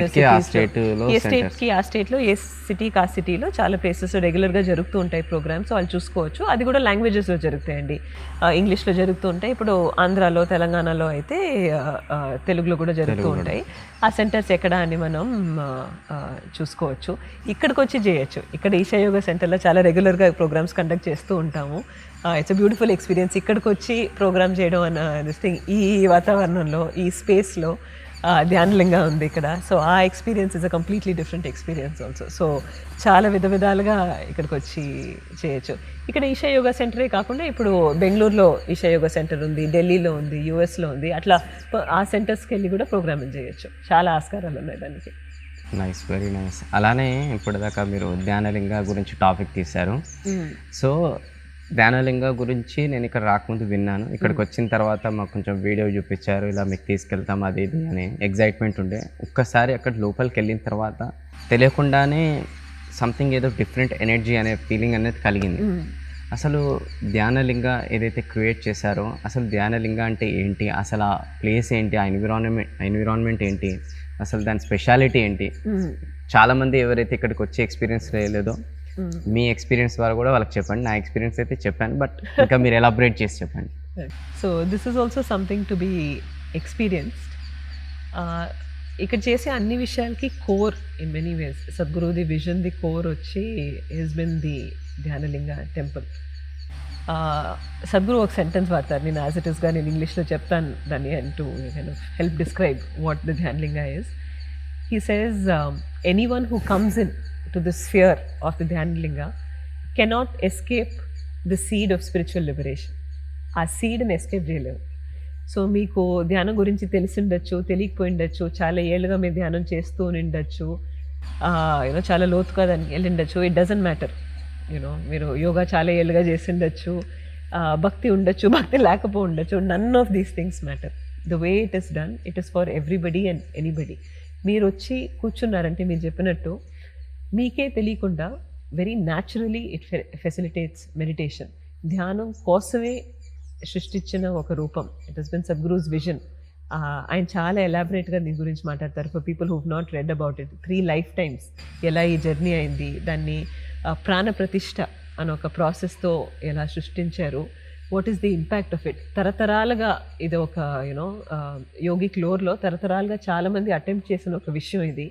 స్టేట్ కి ఆ స్టేట్ లో, ఏ సిటీకి ఆ సిటీలో చాలా ప్లేసెస్ రెగ్యులర్ గా జరుగుతూ ఉంటాయి ప్రోగ్రామ్స్, వాళ్ళు చూసుకోవచ్చు. అది కూడా లాంగ్వేజెస్ లో జరుగుతాయండి. ఇంగ్లీష్ లో జరుగుతూ ఉంటాయి. ఇప్పుడు ఆంధ్రాలో, తెలంగాణలో అయితే తెలుగులో కూడా జరుగుతూ ఉంటాయి. ఆ సెంటర్స్ ఎక్కడ అని మనం చూసుకోవచ్చు. ఇక్కడికి వచ్చి చేయొచ్చు. ఇక్కడ ఈషా యోగా సెంటర్లో చాలా రెగ్యులర్గా ప్రోగ్రామ్స్ కండక్ట్ చేస్తూ ఉంటాము. It's a beautiful experience. ఇక్కడికి వచ్చి ప్రోగ్రామ్ చేయడం అన్న దిస్ థింగ్, ఈ వాతావరణంలో, ఈ స్పేస్లో ధ్యానలింగా ఉంది ఇక్కడ. సో ఆ experience is a completely different experience also. So చాలా విధాలుగా ఇక్కడికి వచ్చి చేయొచ్చు. ఇక్కడ ఈషా యోగా సెంటరే కాకుండా ఇప్పుడు బెంగళూరులో ఈషా యోగా సెంటర్ ఉంది, ఢిల్లీలో ఉంది, యూఎస్లో ఉంది. అట్లా ఆ సెంటర్స్కి వెళ్ళి కూడా ప్రోగ్రామింగ్ చేయొచ్చు. చాలా ఆస్కారాలు ఉన్నాయి దానికి. Nice, very nice. అలానే ఇప్పటిదాకా మీరు ధ్యానలింగ గురించి టాపిక్ తీశారు. సో ధ్యానలింగ గురించి నేను ఇక్కడ రాకముందు విన్నాను. ఇక్కడికి వచ్చిన తర్వాత మాకు కొంచెం వీడియో చూపించారు, ఇలా మీకు తీసుకెళ్తాం అది ఇది అని ఎగ్జైట్మెంట్ ఉండే. ఒక్కసారి అక్కడ లోపలికి వెళ్ళిన తర్వాత తెలియకుండానే సంథింగ్ ఏదో డిఫరెంట్ ఎనర్జీ అనే ఫీలింగ్ అనేది కలిగింది. అసలు ధ్యానలింగ ఏదైతే క్రియేట్ చేశారో, అసలు ధ్యానలింగ అంటే ఏంటి, అసలు ఆ ప్లేస్ ఏంటి, ఆ ఎన్విరాన్మెంట్ ఏంటి, అసలు దాని స్పెషాలిటీ ఏంటి? చాలామంది ఎవరైతే ఇక్కడికి వచ్చి ఎక్స్పీరియన్స్ చేయలేదో మీ ఎక్స్పీరియన్స్ ద్వారా కూడా వాళ్ళకి చెప్పండి. నా ఎక్స్పీరియన్స్ అయితే చెప్పాను, బట్ ఇంకా మీరు ఎలాబరేట్ చేసి చెప్పండి. So this is also something to be experienced. ఇక్కడ చేసే అన్ని విషయాలకి కోర్ ఇన్ మెనీ వేస్ సద్గురుది విజన్, ది కోర్ వచ్చి has been the Dhyanalinga temple. Sadhguru ఒక సెంటెన్స్ వాడతారు, నేను యాజ్ ఇట్ ఈస్గా నేను ఇంగ్లీష్లో చెప్తాను దాన్ని, and to help describe what the Dhyanalinga is. He says anyone who comes in to the sphere of the Dhyanlinga cannot escape the seed of spiritual liberation. ఆ సీడ్ని escape చేయలేవు. సో మీకు ధ్యానం గురించి తెలిసి ఉండొచ్చు, తెలియకపోయి ఉండొచ్చు, చాలా ఏళ్ళుగా మీరు ధ్యానం చేస్తూ ఉండొచ్చు, యూనో చాలా లోతుగా దానికి వెళ్ళి ఉండొచ్చు. It doesn't matter. యూనో మీరు యోగా చాలా ఏళ్ళుగా చేసి ఉండొచ్చు, భక్తి ఉండొచ్చు, భక్తి లేకపోయి ఉండొచ్చు. None of these things matter. The way it is done, it is for everybody and anybody. మీరు వచ్చి కూర్చున్నారంటే మీరు చెప్పినట్టు మీకే తెలియకుండా very naturally it facilitates meditation. ధ్యానం కోసమే సృష్టించిన ఒక రూపం. It has been Sadhguru's vision. ఆయన చాలా ఎలాబరేట్గా దీని గురించి మాట్లాడతారు. For people who not read about it, 3 life times ఎలా ఈ జర్నీ అయింది, దాన్ని ప్రాణ ప్రతిష్ఠ అని ఒక ప్రాసెస్తో ఎలా సృష్టించారు, what is the impact of it. తరతరాలుగా ఇది ఒక యూనో యోగిక్ లోర్లో తరతరాలుగా చాలామంది అటెంప్ట్ చేసిన ఒక విషయం ఇది.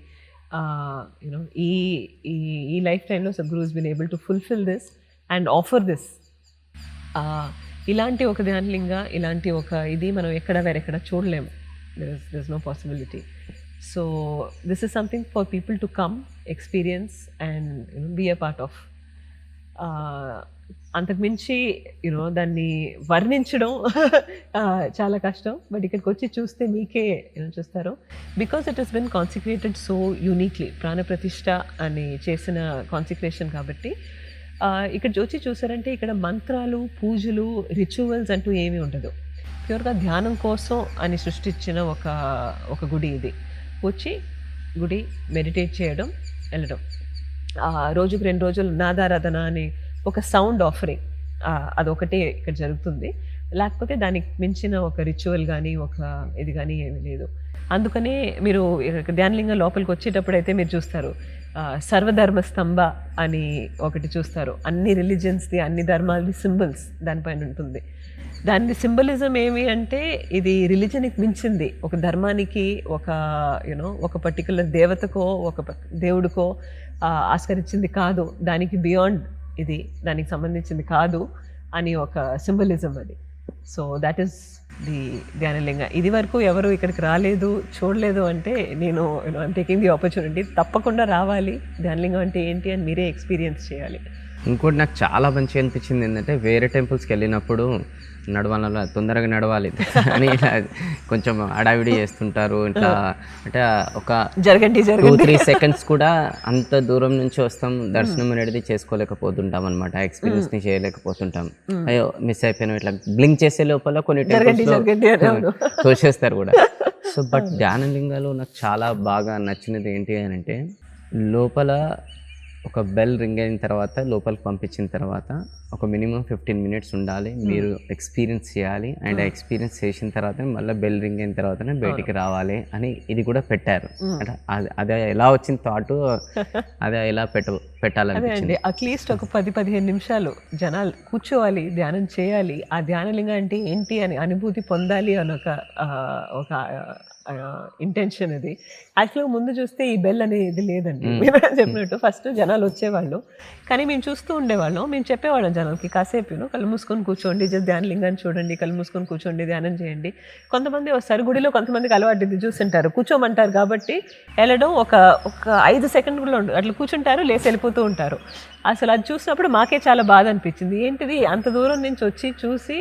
యూనో ఈ లైఫ్ టైంలో Sadhguru has been able to fulfil this and offer this. ఇలాంటి ఒక ధ్యానలింగ, ఇలాంటి ఒక ఇది మనం వేరెక్కడ చూడలేము. There is no possibility. So this is something for people to come, experience and you know be a part of. అంతకుమించి యూనో దాన్ని వర్ణించడం చాలా కష్టం. బట్ ఇక్కడికి వచ్చి చూస్తే మీకే చూస్తారు. Because it has been consecrated so uniquely, ప్రాణప్రతిష్ఠ అని చేసిన కాన్సిక్రేషన్ కాబట్టి ఇక్కడ వచ్చి చూసారంటే ఇక్కడ మంత్రాలు, పూజలు, రిచువల్స్ అంటూ ఏమీ ఉండదు. ప్యూర్గా ధ్యానం కోసం అని సృష్టించిన ఒక గుడి ఇది. వచ్చి గుడి మెడిటేట్ చేయడం, వెళ్ళడం. రోజుకు 2 రోజులు నాదారాధన అని ఒక సౌండ్ ఆఫరింగ్, అదొకటే ఇక్కడ జరుగుతుంది. లేకపోతే దానికి మించిన ఒక రిచువల్ కానీ ఒక ఇది కానీ ఏమీ లేదు. అందుకనే మీరు ధ్యానలింగ లోపలికి వచ్చేటప్పుడు అయితే మీరు చూస్తారు సర్వధర్మ స్తంభ అని ఒకటి చూస్తారు. అన్ని రిలీజియన్స్ది, అన్ని ధర్మాలది సింబల్స్ దానిపైన ఉంటుంది. దాని సింబలిజం ఏమి అంటే ఇది రిలీజన్కి మించింది. ఒక ధర్మానికి, ఒక యూనో ఒక పర్టికులర్ దేవతకో, ఒక దేవుడికో ఆస్కరించింది కాదు. దానికి బియాండ్ ఇది, దానికి సంబంధించింది కాదు అని ఒక సింబలిజం అది. So that is the Dhyanalinga. ఇది వరకు ఎవరు ఇక్కడికి రాలేదు, చూడలేదు అంటే నేను ఐమ్ టేకింగ్ ది ఆపర్చునిటీ. తప్పకుండా రావాలి. ధ్యానలింగం అంటే ఏంటి అని మీరే ఎక్స్పీరియన్స్ చేయాలి. ఇంకోటి నాకు చాలా మంచిగా అనిపించింది ఏంటంటే, వేరే టెంపుల్స్కి వెళ్ళినప్పుడు నడవాల తొందరగా నడవాలి అని ఇలా కొంచెం అడావిడి చేస్తుంటారు. ఇట్లా అంటే ఒక జరగండి 2-3 సెకండ్స్ కూడా అంత దూరం నుంచి వస్తాం, దర్శనం అనేది చేసుకోలేకపోతుంటాం అనమాట. ఎక్స్పీరియన్స్ని చేయలేకపోతుంటాం. అయ్యో మిస్ అయిపోయినాం, ఇట్లా బ్లింక్ చేసే లోపల కొన్ని టెంపుల్స్ తోసేస్తారు కూడా. సో బట్ ధ్యానలింగాలో నాకు చాలా బాగా నచ్చినది ఏంటి అని అంటే, లోపల ఒక బెల్ రింగ్ అయిన తర్వాత లోపలికి పంపించిన తర్వాత ఒక మినిమం 15 minutes ఉండాలి, మీరు ఎక్స్పీరియన్స్ చేయాలి, అండ్ ఎక్స్పీరియన్స్ చేసిన తర్వాత మళ్ళీ బెల్ రింగ్ అయిన తర్వాతనే బయటికి రావాలి అని ఇది కూడా పెట్టారు. అంటే అదే ఎలా వచ్చిన థాట్, అదే ఎలా పెట్టాలనిపించింది. అట్లీస్ట్ ఒక 10-15 నిమిషాలు జనాలు కూర్చోవాలి, ధ్యానం చేయాలి, ఆ ధ్యానలింగం అంటే ఏంటి అని అనుభూతి పొందాలి అని ఒక ఇంటెన్షన్ ఇది. యాక్చువల్గా ముందు చూస్తే ఈ బెల్ అనేది లేదండి, మీరు చెప్పినట్టు ఫస్ట్ జనాలు వచ్చేవాళ్ళు, కానీ మేము చూస్తూ ఉండేవాళ్ళం, మేము చెప్పేవాళ్ళం జనాలకి కాసేపు కళ్ళు మూసుకొని కూర్చోండి, జస్ట్ ధ్యానలింగాన్ని చూడండి, కళ్ళు మూసుకొని కూర్చోండి, ధ్యానం చేయండి. కొంతమంది వస్తారు గుడిలో, కొంతమందికి అలవాటు ఇది చూస్తుంటారు, కూర్చోమంటారు కాబట్టి వెళ్ళడం ఒక 5 సెకండ్లో అట్లా కూర్చుంటారు, లేసి వెళ్ళిపోతూ ఉంటారు. అసలు అది చూసినప్పుడు మాకే చాలా బాధ అనిపించింది, ఏంటిది అంత దూరం నుంచి వచ్చి చూసి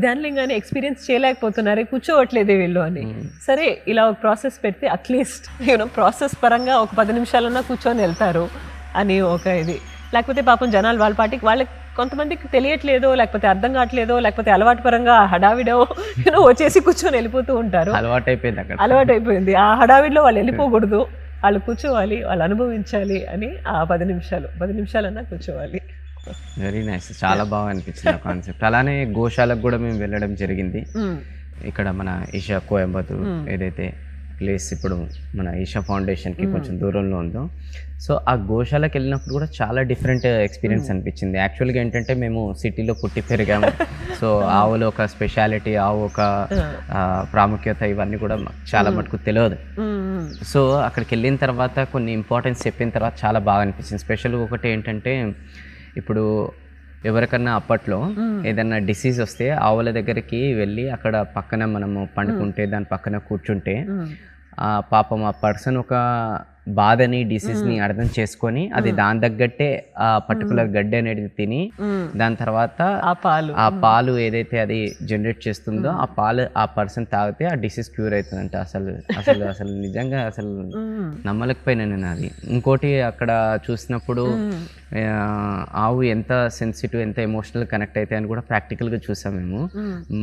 ధ్యానలింగాన్ని ఎక్స్పీరియన్స్ చేయలేకపోతున్నారే, కూర్చోవట్లేదే వీళ్ళు అని. సరే ఇలా ఒక ప్రాసెస్ పెడితే అట్లీస్ట్ ప్రాసెస్ పరంగా ఒక 10 నిమిషాలన్నా కూర్చొని వెళ్తారు అని ఒక ఇది. లేకపోతే పాపం జనాలు వాళ్ళ పాటికి వాళ్ళకి కొంతమందికి తెలియట్లేదో, లేకపోతే అర్థం కావట్లేదో, లేకపోతే అలవాటు పరంగా హడావిడో వచ్చేసి కూర్చొని వెళ్ళిపోతూ ఉంటారు. అలవాటు అయిపోయింది. ఆ హడావిడిలో వాళ్ళు వెళ్ళిపోకూడదు, వాళ్ళు కూర్చోవాలి, వాళ్ళు అనుభవించాలి అని ఆ 10 నిమిషాలన్నా కూర్చోవాలి. వెరీ నైస్, చాలా బాగా అనిపించింది ఆ కాన్సెప్ట్. అలానే గోశాలకు కూడా మేము వెళ్ళడం జరిగింది. ఇక్కడ మన ఈషా కోయంబత్తూర్ ఏదైతే ప్లేస్ ఇప్పుడు మన ఈషా ఫౌండేషన్కి కొంచెం దూరంలో ఉందో, సో ఆ గోశాలకు వెళ్ళినప్పుడు కూడా చాలా డిఫరెంట్ ఎక్స్పీరియన్స్ అనిపించింది. యాక్చువల్గా ఏంటంటే మేము సిటీలో పుట్టి పెరిగాము, సో ఆవులో ఒక స్పెషాలిటీ, ఆవు ఒక ప్రాముఖ్యత ఇవన్నీ కూడా చాలా మటుకు తెలియదు. సో అక్కడికి వెళ్ళిన తర్వాత కొన్ని ఇంపార్టెన్స్ చెప్పిన తర్వాత చాలా బాగా అనిపించింది. స్పెషల్గా ఒకటి ఏంటంటే, ఇప్పుడు ఎవరికన్నా అప్పట్లో ఏదన్నా డిసీజ్ వస్తే ఆవుల దగ్గరికి వెళ్ళి అక్కడ పక్కన మనము పండుకుంటే దాని పక్కన కూర్చుంటే పాపం ఆ పర్సన్ ఒక బాధని, డిసీజ్ని అర్థం చేసుకొని అది దాని తగ్గట్టే ఆ పర్టికులర్ గడ్డి అనేది తిని దాని తర్వాత ఆ పాలు ఏదైతే అది జనరేట్ చేస్తుందో ఆ పాలు ఆ పర్సన్ తాగితే ఆ డిసీజ్ క్యూర్ అవుతుందంట. అసలు నిజంగా అసలు నమ్మలేకపోయినా నేను అది. ఇంకోటి అక్కడ చూసినప్పుడు ఆవు ఎంత సెన్సిటివ్, ఎంత ఎమోషనల్ కనెక్ట్ అయితే అని కూడా ప్రాక్టికల్గా చూసాం మేము.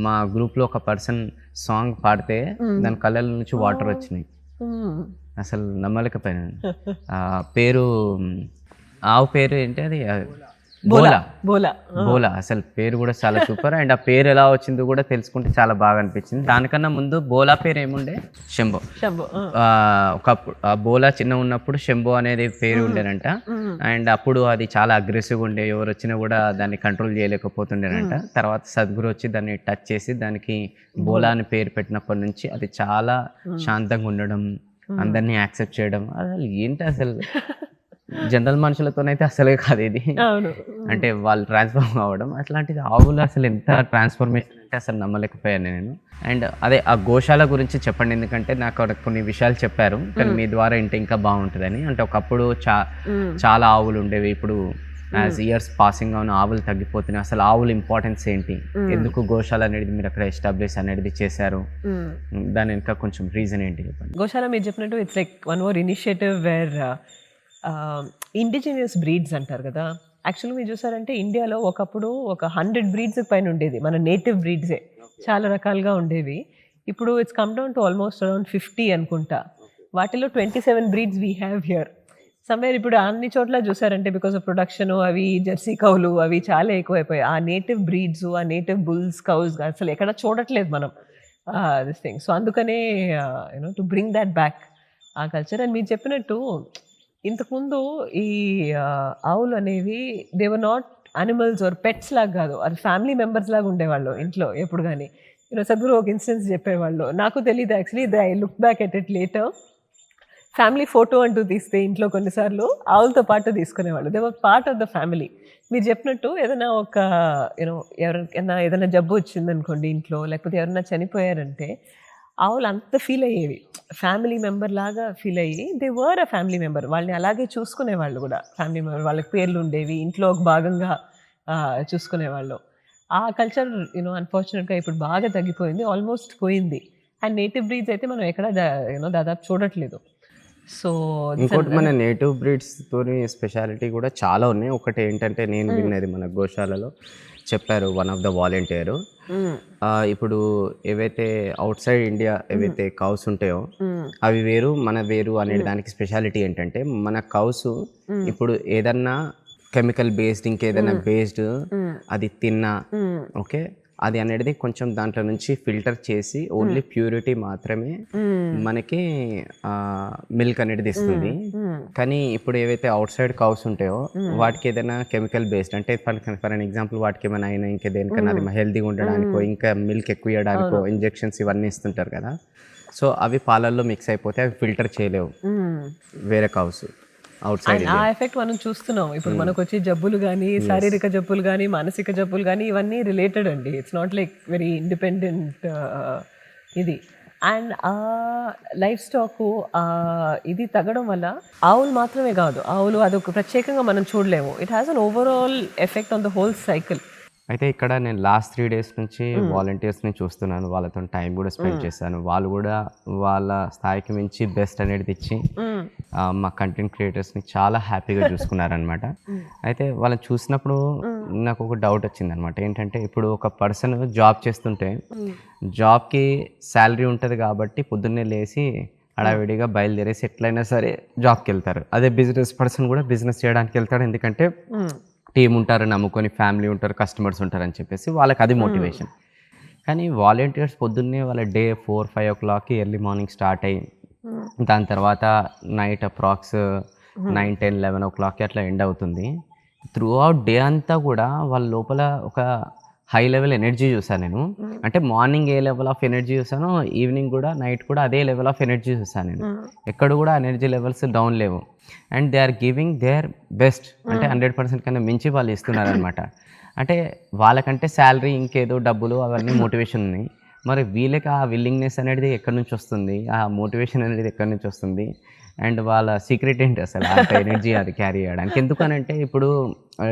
మా గ్రూప్లో ఒక పర్సన్ సాంగ్ పాడితే దాని కళ్ళ నుంచి వాటర్ వచ్చినాయి. అసలు నమ్మలేకపోయినాను. పేరు ఆవు పేరు ఏంటి, అది బోలా. అసలు పేరు కూడా చాలా సూపర్. అండ్ ఆ పేరు ఎలా వచ్చిందో కూడా తెలుసుకుంటే చాలా బాగా అనిపించింది. దానికన్నా ముందు బోలా పేరు ఏముండే, శంభో. ఒకప్పుడు బోలా చిన్న ఉన్నప్పుడు శంభో అనేది పేరు ఉండేనంట. అండ్ అప్పుడు అది చాలా అగ్రెసివ్గా ఉండే, ఎవరు వచ్చినా కూడా దాన్ని కంట్రోల్ చేయలేకపోతుండేనంట. తర్వాత సద్గురు వచ్చి దాన్ని టచ్ చేసి దానికి బోలా అని పేరు పెట్టినప్పటి నుంచి అది చాలా శాంతంగా ఉండడం, అందరినీ యాక్సెప్ట్ చేయడం. అసలు ఏంటి అసలు జనరల్ మనుషులతోనైతే అసలే కాదు ఇది, అంటే వాళ్ళు ట్రాన్స్ఫార్మ్ అవ్వడం. అట్లాంటిది ఆవులు అసలు ఎంత ట్రాన్స్ఫర్మేషన్ అంటే అసలు నమ్మలేకపోయాను నేను. అండ్ అదే ఆ గోశాల గురించి చెప్పండి, ఎందుకంటే నాకు కొన్ని విషయాలు చెప్పారు, కానీ మీ ద్వారా ఇంటే ఇంకా బాగుంటుందని. అంటే ఒకప్పుడు చాలా ఆవులు ఉండేవి, ఇప్పుడు యాజ్ ఇయర్స్ పాసింగ్ అవును ఆవులు తగ్గిపోతున్నాయి. అసలు ఆవుల ఇంపార్టెన్స్ ఏంటి, ఎందుకు గోశాల అనేది మీరు అక్కడ ఎస్టాబ్లిష్ అనేది చేశారు, దాని వెనుక కొంచెం రీజన్ ఏంటి చెప్పండి. గోశాల మీరు చెప్పినట్టు it's like one more initiative where indigenous breeds అంటారు కదా. యాక్చువల్గా మీరు చూసారంటే ఇండియాలో ఒకప్పుడు ఒక 100 breeds పైన ఉండేది, మన నేటివ్ బ్రీడ్సే చాలా రకాలుగా ఉండేవి. ఇప్పుడు it's come down to almost around 50 అనుకుంటా. వాటిలో 27 breeds we have here somewhere. ఇప్పుడు అన్ని చోట్ల చూసారంటే బికాస్ ఆఫ్ ప్రొడక్షన్ అవి జెర్సీ కౌలు అవి చాలా ఎక్కువైపోయాయి. ఆ నేటివ్ బ్రీడ్స్, ఆ నేటివ్ బుల్స్, కౌస్ అసలు ఎక్కడ చూడట్లేదు మనం దిస్ థింగ్. సో అందుకనే టు బ్రింగ్ దాట్ బ్యాక్ ఆ కల్చర్. అండ్ మీరు చెప్పినట్టు ఇంతకుముందు ఈ ఆవులు అనేవి they were not animals or pets లాగా కాదు, అది ఫ్యామిలీ మెంబర్స్ లాగా ఉండేవాళ్ళు ఇంట్లో ఎప్పుడు కానీ. సద్గురు ఒక ఇన్స్టెన్స్ చెప్పేవాళ్ళు, నాకు తెలియదు actually, I look back at it later. Family photo అంటూ తీస్తే ఇంట్లో కొన్నిసార్లు ఆవులతో పాటు తీసుకునేవాళ్ళు, they were part of the family. మీరు చెప్పినట్టు ఏదైనా ఒక ఎవరికైనా ఏదైనా జబ్బు వచ్చిందనుకోండి ఇంట్లో, లేకపోతే ఎవరైనా చనిపోయారంటే ఆవులు అంత ఫీల్ అయ్యేవి, ఫ్యామిలీ మెంబర్ లాగా ఫీల్ అయ్యి they were a family member. వాళ్ళని అలాగే చూసుకునేవాళ్ళు కూడా, ఫ్యామిలీ మెంబర్, వాళ్ళకి పేర్లు ఉండేవి, ఇంట్లో ఒక భాగంగా చూసుకునేవాళ్ళు. ఆ కల్చర్ అన్ఫార్చునేట్గా ఇప్పుడు బాగా తగ్గిపోయింది, ఆల్మోస్ట్ పోయింది. అండ్ నేటివ్ బ్రీడ్స్ అయితే మనం ఎక్కడ దాదాపు చూడట్లేదు. సో ఇంకోటి మన నేటివ్ బ్రీడ్స్ తోని స్పెషాలిటీ కూడా చాలా ఉన్నాయి. ఒకటి ఏంటంటే నేను విన్నది మన గోశాలలో చెప్పారు వన్ ఆఫ్ ద వాలంటీర్. ఇప్పుడు ఏవైతే అవుట్ సైడ్ ఇండియా ఏవైతే కౌస్ ఉంటాయో అవి వేరు మన వేరు అనే దానికి స్పెషాలిటీ ఏంటంటే, మన కౌస్ ఇప్పుడు ఏదన్నా కెమికల్ బేస్డ్ ఇంకేదైనా బేస్డ్ అది తిన్నా ఓకే, అది అనేది కొంచెం దాంట్లో నుంచి ఫిల్టర్ చేసి ఓన్లీ ప్యూరిటీ మాత్రమే మనకి మిల్క్ అనేది ఇస్తుంది. కానీ ఇప్పుడు ఏవైతే అవుట్ సైడ్ కౌస్ ఉంటాయో వాటికి ఏదైనా కెమికల్ బేస్డ్ అంటే ఫర్ అన్ ఎగ్జాంపుల్ వాటికి ఏమైనా అయినా ఇంకా దేనికన్నా అది హెల్తీగా ఉండడానికో ఇంకా మిల్క్ ఎక్కువ ఇవ్వడానికో ఇంజెక్షన్స్ ఇవన్నీ ఇస్తుంటారు కదా. సో అవి పాలల్లో మిక్స్ అయిపోతే అవి ఫిల్టర్ చేయలేవు వేరే కౌస్ అవుట్ సైడ్. ఆ ఎఫెక్ట్ మనం చూస్తున్నాం ఇప్పుడు. మనకు వచ్చే జబ్బులు కానీ, శారీరక జబ్బులు కానీ, మానసిక జబ్బులు కానీ, ఇవన్నీ రిలేటెడ్ అండి. It's not like very independent ఇది. అండ్ ఆ లైఫ్ స్టాక్ ఇది తగ్గడం వల్ల ఆవులు మాత్రమే కాదు, ఆవులు అదొక ప్రత్యేకంగా మనం చూడలేము. It has an overall effect on the whole cycle. అయితే ఇక్కడ నేను లాస్ట్ 3 days నుంచి వాలంటీర్స్ని చూస్తున్నాను, వాళ్ళతో టైం కూడా స్పెండ్ చేశాను. వాళ్ళు కూడా వాళ్ళ స్థాయికి మించి బెస్ట్ అనేది ఇచ్చి మా కంటెంట్ క్రియేటర్స్ని చాలా హ్యాపీగా చూసుకున్నారనమాట. అయితే వాళ్ళని చూసినప్పుడు నాకు ఒక డౌట్ వచ్చిందనమాట. ఏంటంటే ఇప్పుడు ఒక పర్సన్ జాబ్ చేస్తుంటే జాబ్కి శాలరీ ఉంటుంది కాబట్టి పొద్దున్నే లేచి హడావిడిగా బయలుదేరేసి ఎట్లయినా సరే జాబ్కి వెళ్తారు. అదే బిజినెస్ పర్సన్ కూడా బిజినెస్ చేయడానికి వెళ్తాడు, ఎందుకంటే టీం ఉంటారు, నమ్ముకొని ఫ్యామిలీ ఉంటారు, కస్టమర్స్ ఉంటారని చెప్పేసి వాళ్ళకి అది మోటివేషన్. కానీ వాలంటీర్స్ పొద్దున్నే వాళ్ళ డే 4-5 o'clockకి ఎర్లీ మార్నింగ్ స్టార్ట్ అయ్యి దాని తర్వాత నైట్ అప్రాక్స్ 9-10-11 o'clockకి అట్లా ఎండ్ అవుతుంది. త్రూ అవుట్ డే అంతా కూడా వాళ్ళ లోపల ఒక హై లెవెల్ ఎనర్జీ చూసాను నేను. అంటే మార్నింగ్ ఏ లెవెల్ ఆఫ్ ఎనర్జీ చూసానో ఈవినింగ్ కూడా నైట్ కూడా అదే లెవెల్ ఆఫ్ ఎనర్జీ చూసాను నేను. ఎక్కడ కూడా ఎనర్జీ లెవెల్స్ డౌన్ లేవు. And they are giving their best, అంటే 100% కన్నా మించి వాళ్ళు ఇస్తున్నారనమాట. అంటే వాళ్ళకంటే శాలరీ ఇంకేదో డబ్బులు అవన్నీ మోటివేషన్ ఉన్నాయి. మరి వీళ్ళకి ఆ విల్లింగ్నెస్ అనేది ఎక్కడి నుంచి వస్తుంది, ఆ మోటివేషన్ అనేది ఎక్కడి నుంచి వస్తుంది, అండ్ వాళ్ళ సీక్రెట్ ఏంటి అసలు అంత ఎనర్జీ అది క్యారీ చేయడానికి? ఎందుకనంటే ఇప్పుడు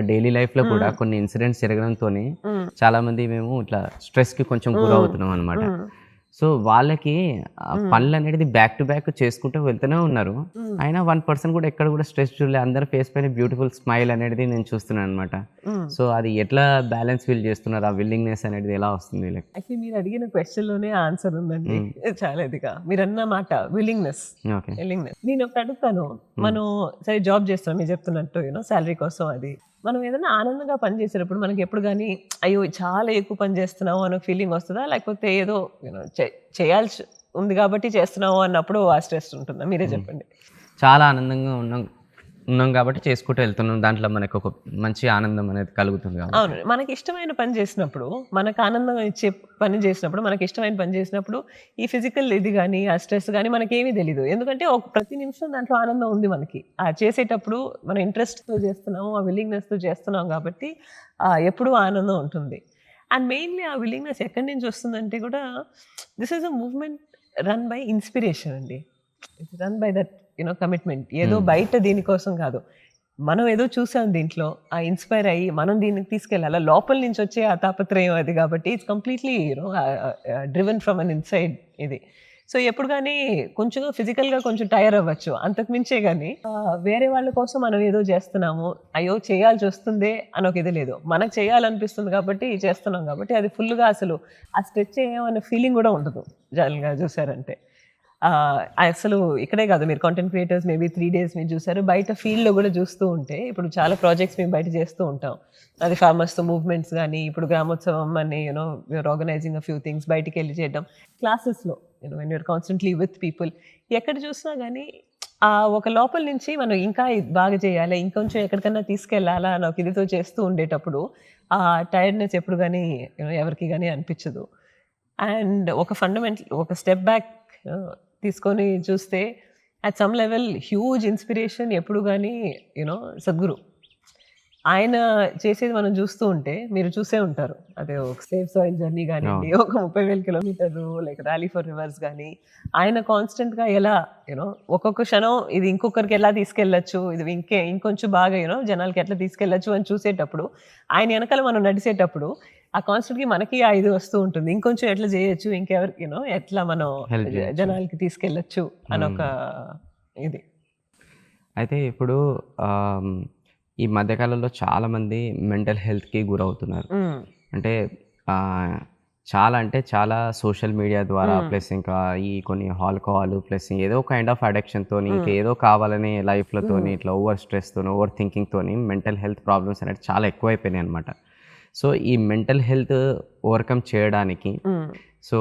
డైలీ లైఫ్లో కూడా కొన్ని ఇన్సిడెంట్స్ జరగడంతోనే చాలామంది మేము ఇట్లా స్ట్రెస్కి కొంచెం గురవుతున్నాం అనమాట. సో వాళ్ళకి పనులు అనేది బ్యాక్ టు బ్యాక్ చేసుకుంటూ వెళ్తూనే ఉన్నారు. అయినా 1% కూడా ఎక్కడ కూడా స్ట్రెస్ చూడలే. అందరి ఫేస్ పైన బ్యూటిఫుల్ స్మైల్ అనేది నేను చూస్తున్నాను అనమాట. సో అది ఎట్లా బ్యాలెన్స్ ఫీల్ చేస్తున్నారు, ఆ విల్లింగ్నెస్ అనేది ఎలా వస్తుంది? యాక్చువల్లీ మీరు అడిగిన క్వశ్చన్ లోనే ఆన్సర్ ఉందండి. చాలా ఇదిగా మీరు అన్న మాట విల్లింగ్నెస్. నేను ఒకటి అడుగుతాను, మనం సరే జాబ్ చేస్తాం మీరు చెప్తున్నట్టు శాలరీ కోసం. అది మనం ఏదైనా ఆనందంగా పని చేసేటప్పుడు మనకి ఎప్పుడు కానీ అయ్యో చాలా ఎక్కువ పని చేస్తున్నావు అనే ఫీలింగ్ వస్తుందా, లేకపోతే ఏదో చేయాల్సి ఉంది కాబట్టి చేస్తున్నావు అన్నప్పుడు ఆ స్ట్రెస్ ఉంటుందా? మీరే చెప్పండి. చాలా ఆనందంగా ఉన్నాం కాబట్టి చేసుకుంటూ వెళ్తున్నాం, దాంట్లో మనకు ఒక మంచి ఆనందం అనేది కలుగుతుంది. అవును, మనకి ఇష్టమైన పని చేసినప్పుడు, మనకు ఆనందం ఇచ్చే పని చేసినప్పుడు, మనకి ఇష్టమైన పని చేసినప్పుడు ఈ ఫిజికల్ ఇది కానీ ఆ స్ట్రెస్ కానీ మనకేమీ తెలీదు. ఎందుకంటే ప్రతి నిమిషం దాంట్లో ఆనందం ఉంది మనకి. ఆ చేసేటప్పుడు మన ఇంట్రెస్ట్తో చేస్తున్నాము, ఆ విల్లింగ్నెస్తో చేస్తున్నాం కాబట్టి ఎప్పుడూ ఆనందం ఉంటుంది. అండ్ మెయిన్లీ ఆ విల్లింగ్నెస్ ఎక్కడి నుంచి వస్తుందంటే కూడా this is a movement run by inspiration అండి. It's run by that commitment. ఏదో బయట దీనికోసం కాదు, మనం ఏదో చూసాం దీంట్లో, ఆ ఇన్స్పైర్ అయ్యి మనం దీనికి తీసుకెళ్ళాలి, లోపల నుంచి వచ్చే ఆ తాపత్రయం అది. కాబట్టి it's completely driven from an inside ఇది. సో ఎప్పుడు కానీ కొంచెం ఫిజికల్గా కొంచెం టైర్ అవ్వచ్చు, అంతకు మించే కానీ వేరే వాళ్ళ కోసం మనం ఏదో చేస్తున్నాము, అయ్యో చేయాల్సి వస్తుంది అని ఒక ఇది లేదు. మనకు చేయాలనిపిస్తుంది కాబట్టి చేస్తున్నాం కాబట్టి అది ఫుల్గా అసలు ఆ స్ట్రెచ్ చేయమనే ఫీలింగ్ కూడా ఉండదు జనరల్గా చూసారంటే. అసలు ఇక్కడే కాదు, మీరు కంటెంట్ క్రియేటర్స్ మేబీ 3 days మీరు చూసారు, బయట ఫీల్డ్లో కూడా చూస్తూ ఉంటే ఇప్పుడు చాలా ప్రాజెక్ట్స్ మేము బయట చేస్తూ ఉంటాం. అది ఫార్మర్స్తో మూవ్మెంట్స్ కానీ, ఇప్పుడు గ్రామోత్సవం అని we're organising a few things, బయటికి వెళ్ళి చేయడం, క్లాసెస్లో when you're constantly with people, ఎక్కడ చూసినా కానీ ఒక లోపల నుంచి మనం ఇంకా బాగా చేయాలి, ఇంకొంచెం ఎక్కడికన్నా తీసుకెళ్ళాలా అని ఒక ఇదితో చేస్తూ ఉండేటప్పుడు ఆ టైర్డ్నెస్ ఎప్పుడు కానీ ఎవరికి కానీ అనిపించదు. అండ్ ఒక ఫండమెంటల్ ఒక స్టెప్ బ్యాక్ తీసుకొని చూస్తే at some level huge inspiration ఎప్పుడు కానీ సద్గురు. ఆయన చేసేది మనం చూస్తూ ఉంటే మీరు చూసే ఉంటారు, అదే ఒక సేఫ్ సాయిల్ జర్నీ కానివ్వండి, ఒక 30,000 kilometers like rally for rivers కానీ, ఆయన కాన్స్టెంట్గా ఎలా ఒక్కొక్క క్షణం ఇది ఇంకొకరికి ఎలా తీసుకెళ్ళచ్చు, ఇది ఇంకొంచెం బాగా జనాలకి ఎట్లా తీసుకెళ్ళచ్చు అని చూసేటప్పుడు, ఆయన వెనకాల మనం నడిచేటప్పుడు ఆ కాన్స్టెంట్కి మనకి ఆ ఇది వస్తూ ఉంటుంది, ఇంకొంచెం ఎట్లా చేయొచ్చు, ఇంకెవరికి ఎట్లా మనం జనాలకి తీసుకెళ్ళచ్చు అని ఒక ఇది. అయితే ఇప్పుడు ఈ మధ్యకాలంలో చాలామంది మెంటల్ హెల్త్కి గురవుతున్నారు. అంటే చాలా అంటే చాలా సోషల్ మీడియా ద్వారా ప్లస్ ఇంకా ఈ కొన్ని ఆల్కహాల్ ప్లస్ ఏదో కైండ్ ఆఫ్ అడిక్షన్తోని ఇంకేదో కావాలని లైఫ్లతోని ఇట్లా ఓవర్ స్ట్రెస్తోని ఓవర్ థింకింగ్తోని మెంటల్ హెల్త్ ప్రాబ్లమ్స్ అనేవి చాలా ఎక్కువైపోయినాయి అనమాట. సో ఈ మెంటల్ హెల్త్ ఓవర్కమ్ చేయడానికి సో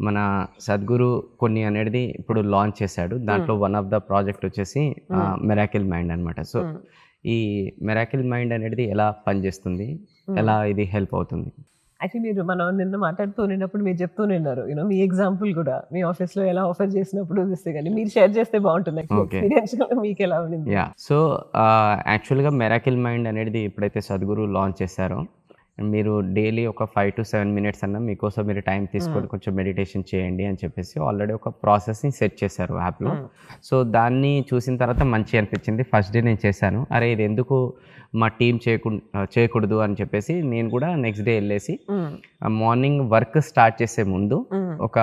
మన సద్గురు కొన్ని అనేది ఇప్పుడు లాంచ్ చేశాడు. దాంట్లో వన్ ఆఫ్ ద ప్రాజెక్ట్ వచ్చేసి మిరాకిల్ మైండ్ అనమాట. సో ఈ మిరాకిల్ మైండ్ అనేది ఎలా పనిచేస్తుంది, ఎలా ఇది హెల్ప్ అవుతుంది? యాక్చువల్లీ మనం నిన్న మాట్లాడుతూ ఉన్నప్పుడు మీరు చెప్తూ ఉన్నారు మీ ఎగ్జాంపుల్ కూడా మీ ఆఫీస్లో ఎలా ఆఫర్ చేసినప్పుడు చూస్తే కానీ మీరు షేర్ చేస్తే బాగుంటుంది. ఎక్స్పీరియన్స్ మీకు ఎలా ఉంది? సో యాక్చువల్గా మిరాకిల్ మైండ్ అనేది ఎప్పుడైతే సద్గురు లాంచ్ చేశారో మీరు డైలీ ఒక 5 to 7 minutes అన్న మీకోసం మీరు టైం తీసుకొని కొంచెం మెడిటేషన్ చేయండి అని చెప్పేసి ఆల్రెడీ ఒక ప్రాసెస్ని సెట్ చేశారు యాప్లో. సో దాన్ని చూసిన తర్వాత మంచి అనిపించింది. ఫస్ట్ డే నేను చేశాను, అరే ఇది ఎందుకు మా టీం చేయకూడదు అని చెప్పేసి నేను కూడా నెక్స్ట్ డే వెళ్ళేసి మార్నింగ్ వర్క్ స్టార్ట్ చేసే ముందు ఒక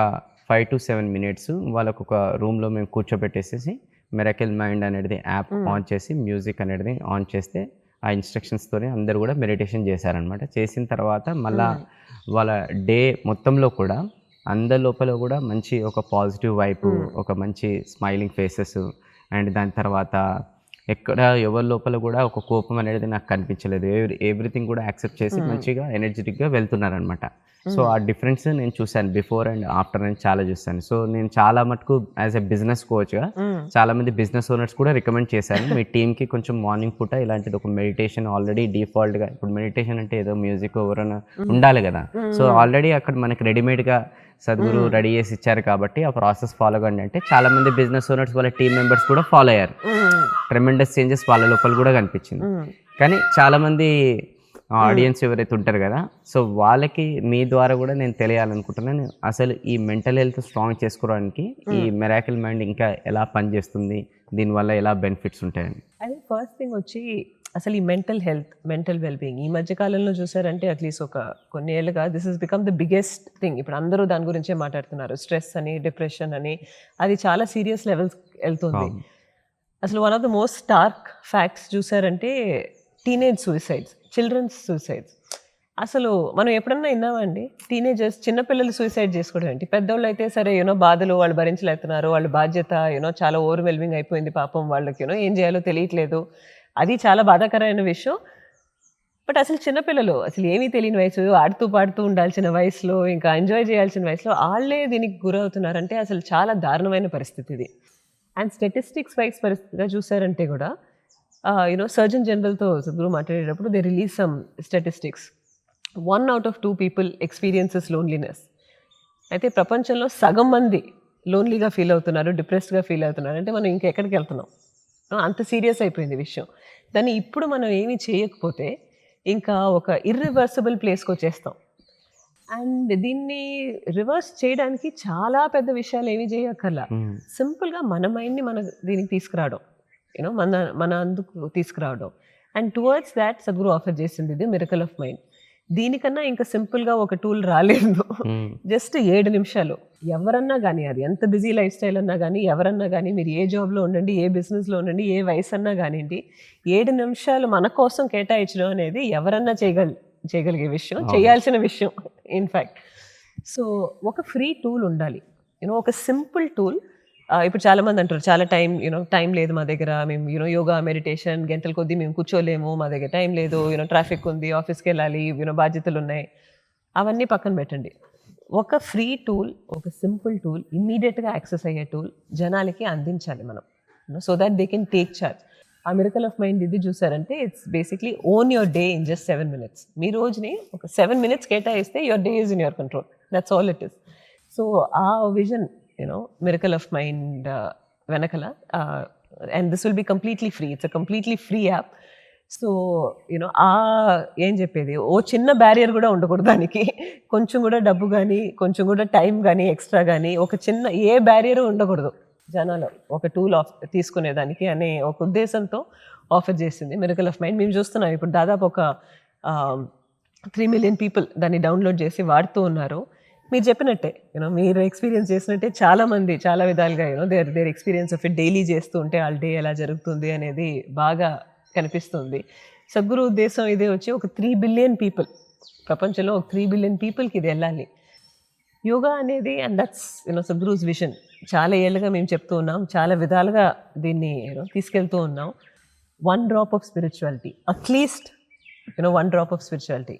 5 to 7 minutes వాళ్ళకు ఒక రూమ్లో మేము కూర్చోబెట్టేసేసి మిరాకిల్ మైండ్ అనేది యాప్ ఆన్ చేసి మ్యూజిక్ అనేది ఆన్ చేస్తే ఆ ఇన్స్ట్రక్షన్స్తోనే అందరు కూడా మెడిటేషన్ చేశారనమాట. చేసిన తర్వాత మళ్ళా వాళ్ళ డే మొత్తంలో కూడా అందరి లోపల కూడా మంచి ఒక పాజిటివ్ వైపు, ఒక మంచి స్మైలింగ్ ఫేసెస్ అండ్ దాని తర్వాత ఎక్కడ ఎవరి లోపల కూడా ఒక కోపం అనేది నాకు కనిపించలేదు. ఎవ్రీథింగ్ కూడా యాక్సెప్ట్ చేసి మంచిగా ఎనర్జెటిక్గా వెళ్తున్నారనమాట. సో ఆ డిఫరెన్స్ నేను చూశాను, బిఫోర్ అండ్ ఆఫ్టర్ అని చాలా చూశాను. సో నేను చాలా మటుకు యాజ్ ఎ బిజినెస్ కోచ్గా చాలామంది బిజినెస్ ఓనర్స్ కూడా రికమెండ్ చేశాను, మీ టీంకి కొంచెం మార్నింగ్ పూట ఇలాంటిది ఒక మెడిటేషన్ ఆల్రెడీ డిఫాల్ట్గా, ఇప్పుడు మెడిటేషన్ అంటే ఏదో మ్యూజిక్ ఎవరైనా ఉండాలి కదా. సో ఆల్రెడీ అక్కడ మనకి రెడీమేడ్గా సద్గురు రెడీ చేసి ఇచ్చారు కాబట్టి ఆ ప్రాసెస్ ఫాలో కండి అంటే చాలామంది బిజినెస్ ఓనర్స్ వాళ్ళ టీం మెంబర్స్ కూడా ఫాలో అయ్యారు. ట్రెమెండస్ చేంజెస్ వాళ్ళ లోపల కూడా కనిపించింది. కానీ చాలామంది ఆడియన్స్ ఎవరైతే ఉంటారు కదా, సో వాళ్ళకి మీ ద్వారా కూడా నేను తెలియాలనుకుంటున్నాను, అసలు ఈ మెంటల్ హెల్త్ స్ట్రాంగ్ చేసుకోవడానికి ఈ మిరాకిల్ మైండ్ ఇంకా ఎలా పనిచేస్తుంది, దీనివల్ల ఎలా బెనిఫిట్స్ ఉంటాయని. అది ఫస్ట్ థింగ్ వచ్చి అసలు ఈ మెంటల్ హెల్త్, మెంటల్ వెల్బీయింగ్ ఈ మధ్యకాలంలో చూసారంటే అట్లీస్ట్ ఒక కొన్ని ఏళ్ళుగా this is become the biggest thing. ఇప్పుడు అందరూ దాని గురించే మాట్లాడుతున్నారు. స్ట్రెస్ అని, డిప్రెషన్ అని, అది చాలా సీరియస్ లెవెల్స్ వెళ్తుంది. అసలు one of the most stark facts చూసారంటే టీనేజ్ సూసైడ్స్, చిల్డ్రన్స్ సూసైడ్స్. అసలు మనం ఎప్పుడన్నా విన్నామండి టీనేజర్స్, చిన్నపిల్లలు సూసైడ్ చేసుకోవడం ఏంటి? పెద్దవాళ్ళు అయితే సరే బాధలు వాళ్ళు భరించలేస్తున్నారు, వాళ్ళ బాధ్యత చాలా ఓవర్వెల్మింగ్ అయిపోయింది పాపం వాళ్ళకి, ఏం చేయాలో తెలియట్లేదు, అది చాలా బాధాకరమైన విషయం. బట్ అసలు చిన్నపిల్లలు అసలు ఏమీ తెలియని వయసు, ఆడుతూ పాడుతూ ఉండాల్సిన వయసులో, ఇంకా ఎంజాయ్ చేయాల్సిన వయసులో వాళ్ళే దీనికి గురవుతున్నారంటే అసలు చాలా దారుణమైన పరిస్థితి ఇది. అండ్ స్టాటిస్టిక్స్ వైజ్ పరిస్థితిగా చూసారంటే కూడా సర్జన్ జనరల్తో సద్గురు మాట్లాడేటప్పుడు they release some statistics. 1 out of 2 people experiences loneliness. అయితే ప్రపంచంలో సగం మంది లోన్లీగా ఫీల్ అవుతున్నారు, డిప్రెస్డ్గా ఫీల్ అవుతున్నారు. అంటే మనం ఇంకా ఎక్కడికి వెళ్తున్నాం, అంత సీరియస్ అయిపోయింది విషయం. దాన్ని ఇప్పుడు మనం ఏమీ చేయకపోతే ఇంకా ఒక ఇర్రివర్సిబుల్ ప్లేస్కి వచ్చేస్తాం. అండ్ దీన్ని రివర్స్ చేయడానికి చాలా పెద్ద విషయాలు ఏమీ చేయక్కర్లా. సింపుల్గా మన మైండ్ని మన దీనికి తీసుకురావడం, మన అందుకు తీసుకురావడం. And towards that Sadhguru offer చేసింది ఇది మిరకల్ ఆఫ్ మైండ్. దీనికన్నా ఇంకా సింపుల్గా ఒక టూల్ రాలేదు. జస్ట్ 7 నిమిషాలు ఎవరన్నా కానీ, అది ఎంత బిజీ లైఫ్ స్టైల్ అన్నా కానీ, ఎవరన్నా కానీ, మీరు ఏ జాబ్లో ఉండండి, ఏ బిజినెస్లో ఉండండి, ఏ వయసు అన్నా కానివ్వండి, 7 నిమిషాలు మన కోసం కేటాయించడం అనేది ఎవరన్నా చేయగలిగే విషయం, చేయాల్సిన విషయం ఇన్ఫ్యాక్ట్. సో ఒక ఫ్రీ టూల్ ఉండాలి, ఒక సింపుల్ టూల్. ఇప్పుడు చాలామంది అంటారు చాలా టైం లేదు మా దగ్గర, మేము యోగా మెడిటేషన్ గంటల కొద్దీ మేము కూర్చోలేము, మా దగ్గర టైం లేదు, ట్రాఫిక్ ఉంది, ఆఫీస్కి వెళ్ళాలి, బాధ్యతలు ఉన్నాయి, అవన్నీ పక్కన పెట్టండి. ఒక ఫ్రీ టూల్, ఒక సింపుల్ టూల్, ఇమ్మీడియట్గా యాక్సెస్ అయ్యే టూల్ జనాలకి అందించాలి మనం, so that they can take charge. ఆ మిరకల్ ఆఫ్ మైండ్ ఇది చూసారంటే it's basically own your day in just 7 minutes. మీ రోజుని ఒక 7 minutes కేటాయిస్తే your day is in your control, that's all it is. So ఆ విజన్ మిరకల్ ఆఫ్ మైండ్ వెనకల, and this will be completely free. It's a completely free app. So ఏం చెప్పేది, ఓ చిన్న barrier కూడా ఉండకూడదు దానికి, కొంచెం కూడా డబ్బు కానీ, కొంచెం కూడా టైం కానీ, ఎక్స్ట్రా కానీ, ఒక చిన్న ఏ బ్యారియర్ ఉండకూడదు జనాలు ఒక టూల్ తీసుకునేదానికి అనే ఒక ఉద్దేశంతో ఆఫర్ చేసింది మిరకల్ ఆఫ్ మైండ్. మేము చూస్తున్నాం ఇప్పుడు దాదాపు ఒక 3 million people దాన్ని డౌన్లోడ్ చేసి వాడుతూ ఉన్నారు. మీరు చెప్పినట్టే మీరు ఎక్స్పీరియన్స్ చేసినట్టే చాలామంది చాలా విధాలుగా their experience of it daily చేస్తూ ఉంటే వాళ్ళ డే ఎలా జరుగుతుంది అనేది బాగా కనిపిస్తుంది. సద్గురు ఉద్దేశం ఇదే వచ్చి ఒక 3 బిలియన్ పీపుల్, ప్రపంచంలో ఒక 3 బిలియన్ పీపుల్కి ఇది వెళ్ళాలి. యోగా అనేది, అండ్ దట్స్ సద్గురుస్ విజన్. చాలా ఏళ్ళుగా మేము చెప్తూ ఉన్నాం, చాలా విధాలుగా దీన్ని తీసుకెళ్తూ ఉన్నాం. 1 drop of spirituality, at least 1 drop of spirituality.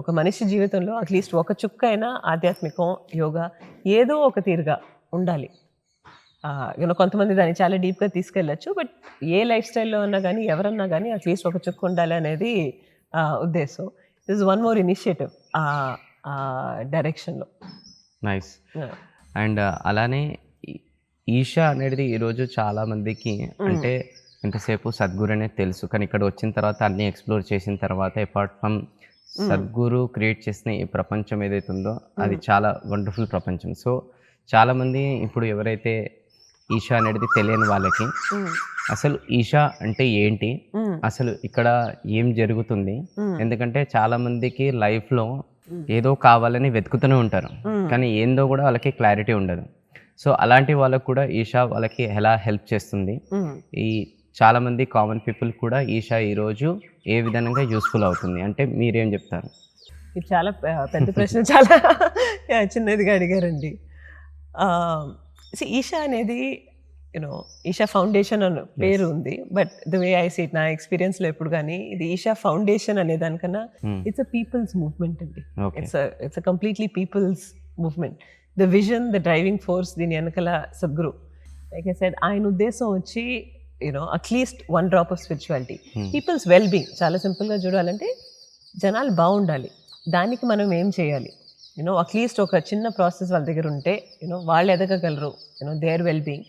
ఒక మనిషి జీవితంలో అట్లీస్ట్ ఒక చుక్క అయినా ఆధ్యాత్మికం, యోగా ఏదో ఒక తీరుగా ఉండాలి. కొంతమంది దాన్ని చాలా డీప్గా తీసుకెళ్ళచ్చు, బట్ ఏ లైఫ్ స్టైల్లో ఉన్నా కానీ ఎవరన్నా కానీ అట్లీస్ట్ ఒక చుక్క ఉండాలి అనేది ఉద్దేశం. దిస్ వన్ మోర్ ఇనిషియేటివ్ డైరెక్షన్లో. నైస్. అండ్ అలానే ఈషా అనేది ఈరోజు చాలా మందికి అంటే ఎంతసేపు సద్గురు అనేది తెలుసు, కానీ ఇక్కడ వచ్చిన తర్వాత అన్నీ ఎక్స్ప్లోర్ చేసిన తర్వాత అపార్ట్ ఫ్రమ్ సద్గురు క్రియేట్ చేసిన ఈ ప్రపంచం ఏదైతే ఉందో అది చాలా వండర్ఫుల్ ప్రపంచం. సో చాలామంది ఇప్పుడు ఎవరైతే ఈషా అనేది తెలియని వాళ్ళకి అసలు ఈషా అంటే ఏంటి, అసలు ఇక్కడ ఏం జరుగుతుంది, ఎందుకంటే చాలా మందికి లైఫ్లో ఏదో కావాలని వెతుకుతూనే ఉంటారు, కానీ ఏందో కూడా వాళ్ళకి క్లారిటీ ఉండదు. సో అలాంటి వాళ్ళకు కూడా ఈషా వాళ్ళకి ఎలా హెల్ప్ చేస్తుంది, ఈ చాలా మంది కామన్ పీపుల్ కూడా ఈషా ఈరోజు ఏ విధంగా యూస్ఫుల్ అవుతుంది అంటే మీరేం చెప్తారు? ఇది చాలా పెద్ద ప్రశ్న, చాలా చిన్నదిగా అడిగారండి. ఈషా అనేది ఈషా ఫౌండేషన్ అని పేరు ఉంది, but the way I see it, నా ఎక్స్పీరియన్స్లో ఎప్పుడు కానీ ఇది ఈషా ఫౌండేషన్ అనే దానికన్నా ఇట్స్ అ పీపుల్స్ మూవ్మెంట్ అండి. It's a completely people's movement. The vision, the driving force దీని వెనకాల సద్గురు. లైక్ ఐ సెడ్, ఆయన ఉద్దేశం వచ్చి at least 1 drop of spirituality, people's well being. చాలా సింపుల్గా చూడాలంటే జనాలు బాగుండాలి, దానికి మనం ఏం చేయాలి, అట్లీస్ట్ ఒక చిన్న ప్రాసెస్ వాళ్ళ దగ్గర ఉంటే వాళ్ళు ఎదగగలరు, దేర్ వెల్ బీయింగ్.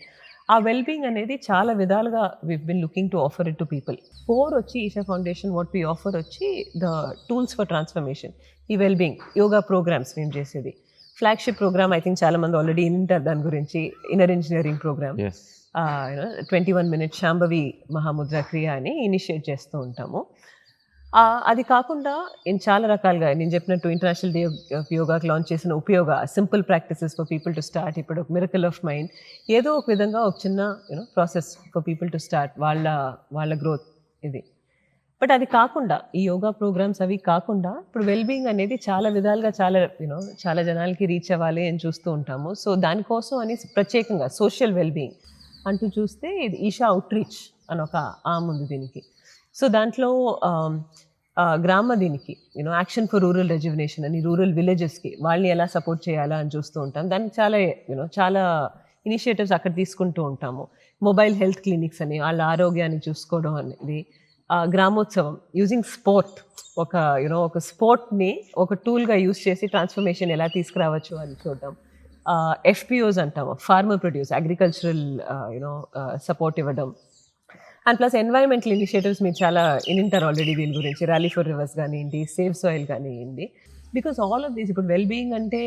ఆ వెల్ బీయింగ్ అనేది చాలా విధాలుగా we've been looking to offer it to people. 4 వచ్చి Isha foundation what we offer వచ్చి ద టూల్స్ ఫర్ ట్రాన్స్ఫర్మేషన్. ఈ వెల్ బీయింగ్ యోగా ప్రోగ్రామ్స్ మేము చేసేది. ఫ్లాగ్షిప్ ప్రోగ్రామ్ ఐ థింక్ చాలా మంది ఆల్రెడీ వింటారు దాని గురించి, inner engineering programme. 21 minute Shambhavi Mahamudra Kriya అని ఇనిషియేట్ చేస్తూ ఉంటాము. అది కాకుండా చాలా రకాలుగా నేను చెప్పినట్టు ఇంటర్నేషనల్ డే ఆఫ్ యోగాకి లాంచ్ చేసిన ఉపయోగ simple practices for people to start. ఇప్పుడు ఒక మిరకల్ ఆఫ్ మైండ్, ఏదో ఒక విధంగా ఒక చిన్న process for people to start వాళ్ళ గ్రోత్ ఇది. బట్ అది కాకుండా ఈ యోగా ప్రోగ్రామ్స్ అవి కాకుండా ఇప్పుడు వెల్బీయింగ్ అనేది చాలా విధాలుగా చాలా జనాలకి రీచ్ అవ్వాలి అని చూస్తూ ఉంటాము. సో దానికోసం అని ప్రత్యేకంగా సోషల్ వెల్బీయింగ్ అంటూ చూస్తే ఇది ఈషా అవుట్ రీచ్ అని ఒక ఆమ్ ఉంది దీనికి. సో దాంట్లో గ్రామ దీనికి యాక్షన్ ఫర్ రూరల్ రెజ్యువనేషన్ అని రూరల్ విలేజెస్కి వాళ్ళని ఎలా సపోర్ట్ చేయాలా అని చూస్తూ ఉంటాం. దానికి చాలా ఇనిషియేటివ్స్ అక్కడ తీసుకుంటూ ఉంటాము. మొబైల్ హెల్త్ క్లినిక్స్ అని వాళ్ళ ఆరోగ్యాన్ని చూసుకోవడం అనేది. గ్రామోత్సవం యూజింగ్ స్పోర్ట్, ఒక స్పోర్ట్ని ఒక టూల్గా యూజ్ చేసి ట్రాన్స్ఫర్మేషన్ ఎలా తీసుకురావచ్చు అని చూడడం. ఎఫ్పిఓస్ అంటాము, ఫార్మర్ ప్రొడ్యూస్ అగ్రికల్చరల్ సపోర్ట్ ఇవ్వడం. అండ్ ప్లస్ ఎన్వైరన్మెంటల్ ఇనిషియేటివ్స్ మీరు చాలా వింటారు ఆల్రెడీ దీని గురించి. ర్యాలీ ఫర్ రివర్స్ కానివ్వండి, సేవ్ సాయిల్ కానివ్వండి. బికాస్ ఆల్ ఆఫ్ దీస్ ఇప్పుడు వెల్బీయింగ్ అంటే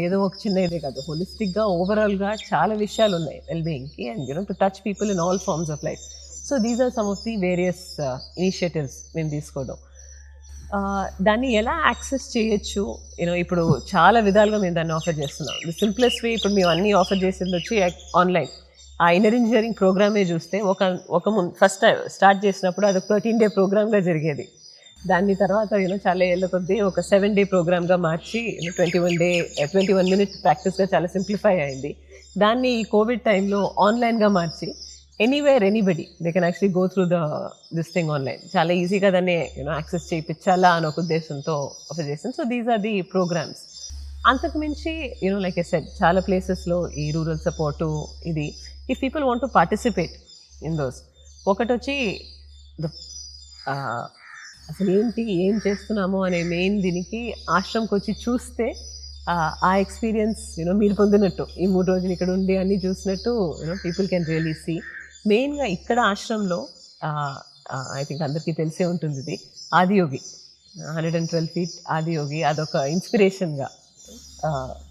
ఏదో ఒక చిన్న ఇదే కాదు, హోలిస్టిక్గా ఓవరాల్గా చాలా విషయాలు ఉన్నాయి వెల్బీయింగ్కి. And to touch people in all forms of life. So these are some of the various initiatives మేము తీసుకోవడం. దాన్ని ఎలా యాక్సెస్ చేయొచ్చు, ఇప్పుడు చాలా విధాలుగా మేము దాన్ని ఆఫర్ చేస్తున్నాం. ది సింప్లెస్ట్ వే ఇప్పుడు మేము అన్నీ ఆఫర్ చేసేది వచ్చి ఆన్లైన్. ఆ ఇన్నర్ ఇంజనీరింగ్ ప్రోగ్రామే చూస్తే ఫస్ట్ స్టార్ట్ చేసినప్పుడు అది 13-day ప్రోగ్రామ్గా జరిగేది. దాని తర్వాత చాలా ఏళ్ళ కొద్దీ ఒక 7-day ప్రోగ్రామ్గా మార్చి 21 minute ప్రాక్టీస్గా చాలా సింప్లిఫై అయింది. దాన్ని ఈ కోవిడ్ టైంలో ఆన్లైన్గా మార్చి anywhere anybody they can actually go through this thing online. చాలా ఈజీగా దాన్ని యాక్సెస్ చేయించాలా అని ఒక ఉద్దేశంతో ఆఫర్ చేసాను. So these are the programs. అంతకుమించి లైక్ ఐ సెడ్ చాలా ప్లేసెస్లో ఈ రూరల్ సపోర్టు ఇది, if people want to participate in those. ఒకటి వచ్చి అసలు ఏం చేస్తున్నామో అనే మెయిన్ దీనికి ఆశ్రమంకి వచ్చి చూస్తే ఆ ఎక్స్పీరియన్స్ మీరు పొందినట్టు, ఈ 3 రోజులు ఇక్కడ ఉండి అన్నీ చూసినట్టు పీపుల్ కెన్ రియలీ సీ. మెయిన్గా ఇక్కడ ఆశ్రమంలో ఐ థింక్ అందరికీ తెలిసే ఉంటుంది, ఇది ఆదియోగి 112 feet ఆదియోగి, అదొక ఇన్స్పిరేషన్గా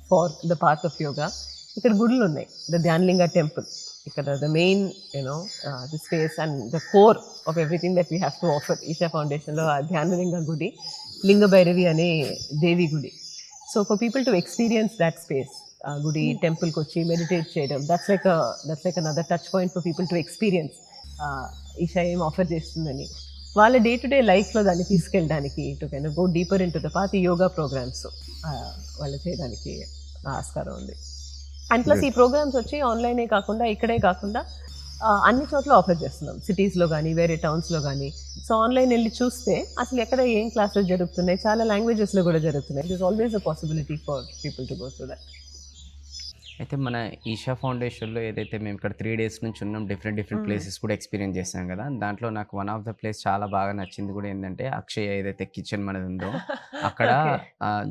for the path of yoga. ఇక్కడ గుడులు ఉన్నాయి, ద ధ్యానలింగ టెంపుల్, ఇక్కడ the main the space and the core of everything that we have to offer. Isha ఫౌండేషన్లో ఆ ధ్యానలింగ గుడి, లింగభైరవి అనే దేవి గుడి. So for people to experience that space, గుడి టెంపుల్కి వచ్చి మెడిటేట్ చేయడం, that's like another touch point for people to experience Isha ఏం ఆఫర్ చేస్తుందని వాళ్ళ డే టు డే లైఫ్లో దాన్ని తీసుకెళ్ళడానికి to kind go deeper into the path yoga programs వాళ్ళు చేయడానికి ఆస్కారం ఉంది. అండ్ ప్లస్ ఈ ప్రోగ్రామ్స్ వచ్చి ఆన్లైనే కాకుండా ఇక్కడే కాకుండా అన్ని చోట్ల ఆఫర్ చేస్తున్నాం, సిటీస్లో కానీ వేరే టౌన్స్లో కానీ. సో ఆన్లైన్ వెళ్ళి చూస్తే అసలు ఎక్కడ ఏం క్లాసెస్ జరుగుతున్నాయి, చాలా లాంగ్వేజెస్లో కూడా జరుగుతున్నాయి. It is always a possibility for people to go through that. అయితే మన ఈషా ఫౌండేషన్లో ఏదైతే మేము ఇక్కడ 3 days నుంచి ఉన్నాం, డిఫరెంట్ ప్లేసెస్ కూడా ఎక్స్పీరియన్స్ చేసాం కదా. దాంట్లో నాకు వన్ ఆఫ్ ద ప్లేస్ చాలా బాగా నచ్చింది కూడా ఏంటంటే అక్షయ ఏదైతే కిచెన్ మనది ఉందో అక్కడ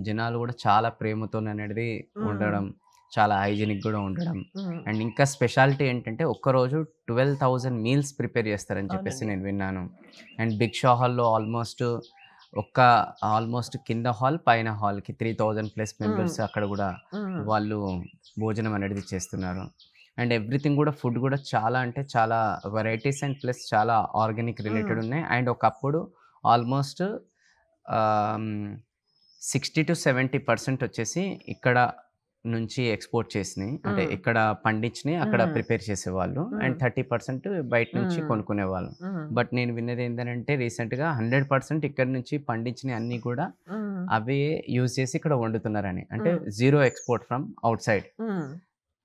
జనాలు కూడా చాలా ప్రేమతో అనేది ఉండడం, చాలా హైజీనిక్ కూడా ఉండడం. అండ్ ఇంకా స్పెషాలిటీ ఏంటంటే ఒక్కరోజు 12,000 మీల్స్ ప్రిపేర్ చేస్తారని చెప్పేసి నేను విన్నాను. అండ్ బిగ్ షా హాల్లో ఆల్మోస్ట్ కింద హాల్ పైన హాల్కి 3,000+ మెంబర్స్ అక్కడ కూడా వాళ్ళు భోజనం అనేది చేస్తున్నారు. అండ్ ఎవ్రీథింగ్ కూడా ఫుడ్ కూడా చాలా అంటే చాలా వెరైటీస్ అండ్ ప్లస్ చాలా ఆర్గానిక్ రిలేటెడ్ ఉన్నాయి. అండ్ ఒకప్పుడు ఆల్మోస్ట్ 60 to 70% వచ్చేసి ఇక్కడ నుంచి ఎక్స్పోర్ట్ చేసినాయి, అంటే ఇక్కడ పండించినాయి అక్కడ ప్రిపేర్ చేసేవాళ్ళు. అండ్ 30% బయట నుంచి కొనుక్కునేవాళ్ళు. బట్ నేను విన్నది ఏంటంటే రీసెంట్గా 100% ఇక్కడ నుంచి పండించినవి అన్నీ కూడా అవే యూజ్ చేసి ఇక్కడ వండుతున్నారని, అంటే zero export from out side.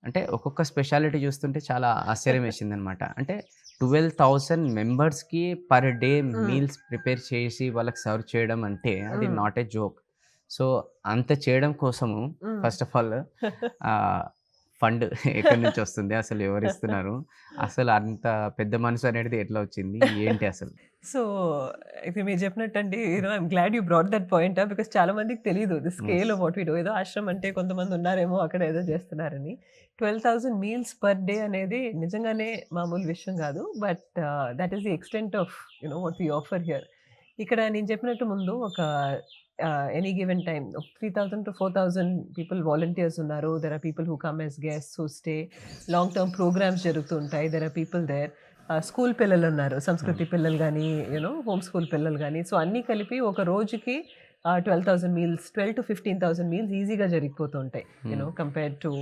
అంటే ఒక్కొక్క స్పెషాలిటీ చూస్తుంటే చాలా ఆశ్చర్యం వేసింది అనమాట. అంటే 12,000 మెంబర్స్కి పర్ డే మీల్స్ ప్రిపేర్ చేసి వాళ్ళకి సర్వ్ చేయడం అంటే అది నాట్ ఏ జోక్. సో అంత చేయడం కోసము ఫస్ట్ ఆఫ్ ఆల్ ఫండ్ ఎక్కడి నుంచి వస్తుంది, అసలు ఎవరు ఇస్తున్నారు, అసలు అంత పెద్ద మనసు అనేది ఎట్లా వచ్చింది, ఏంటి అసలు? సో అయితే మీరు చెప్పినట్టు అండి, I'm glad you brought that point because చాలా మందికి తెలియదు the scale of what we do. ఏదో ఆశ్రమం అంటే కొంతమంది ఉన్నారేమో అక్కడ ఏదో చేస్తున్నారని. 12,000 మీల్స్ పర్ డే అనేది నిజంగానే మామూలు విషయం కాదు. But that is the extent of what we offer here. ఇక్కడ నేను చెప్పినట్టు ముందు ఒక any given time 3,000 to 4,000 people volunteers ఉన్నారు. There are people who come as guests, who stay. Long term programmes జరుగుతూ ఉంటాయి. There are people there. School పిల్లలు ఉన్నారు, సంస్కృతి పిల్లలు కానీ హోమ్ స్కూల్ పిల్లలు కానీ. సో అన్నీ కలిపి ఒక రోజుకి 12,000 మీల్స్, 12 to 15,000 మీల్స్ ఈజీగా జరిగిపోతూ ఉంటాయి కంపేర్ టు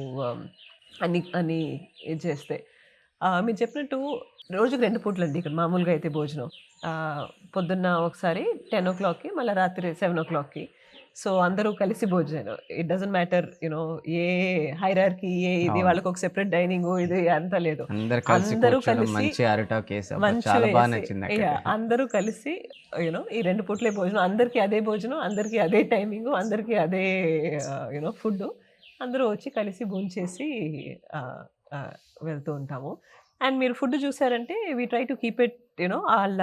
అన్నీ ఇది చేస్తే. మీరు చెప్పినట్టు రోజుకి 2 పూటలు అండి ఇక్కడ మామూలుగా అయితే భోజనం. పొద్దున్న ఒకసారి 10 o'clockకి, మళ్ళీ రాత్రి 7 o'clockకి. సో అందరూ కలిసి భోజనం. It doesn't matter A hierarchy, ఇది వాళ్ళకి ఒక సెపరేట్ డైనింగ్ ఇది అంతా లేదు. అందరూ కలిసి అందరూ కలిసి ఈ 2 పూటలే భోజనం. అందరికీ అదే భోజనం, అందరికీ అదే టైమింగ్, అందరికీ అదే ఫుడ్. అందరూ వచ్చి కలిసి భోంచేసి వెళ్తూ ఉంటాము. అండ్ మీరు ఫుడ్ చూసారంటే we try to keep it వాళ్ళ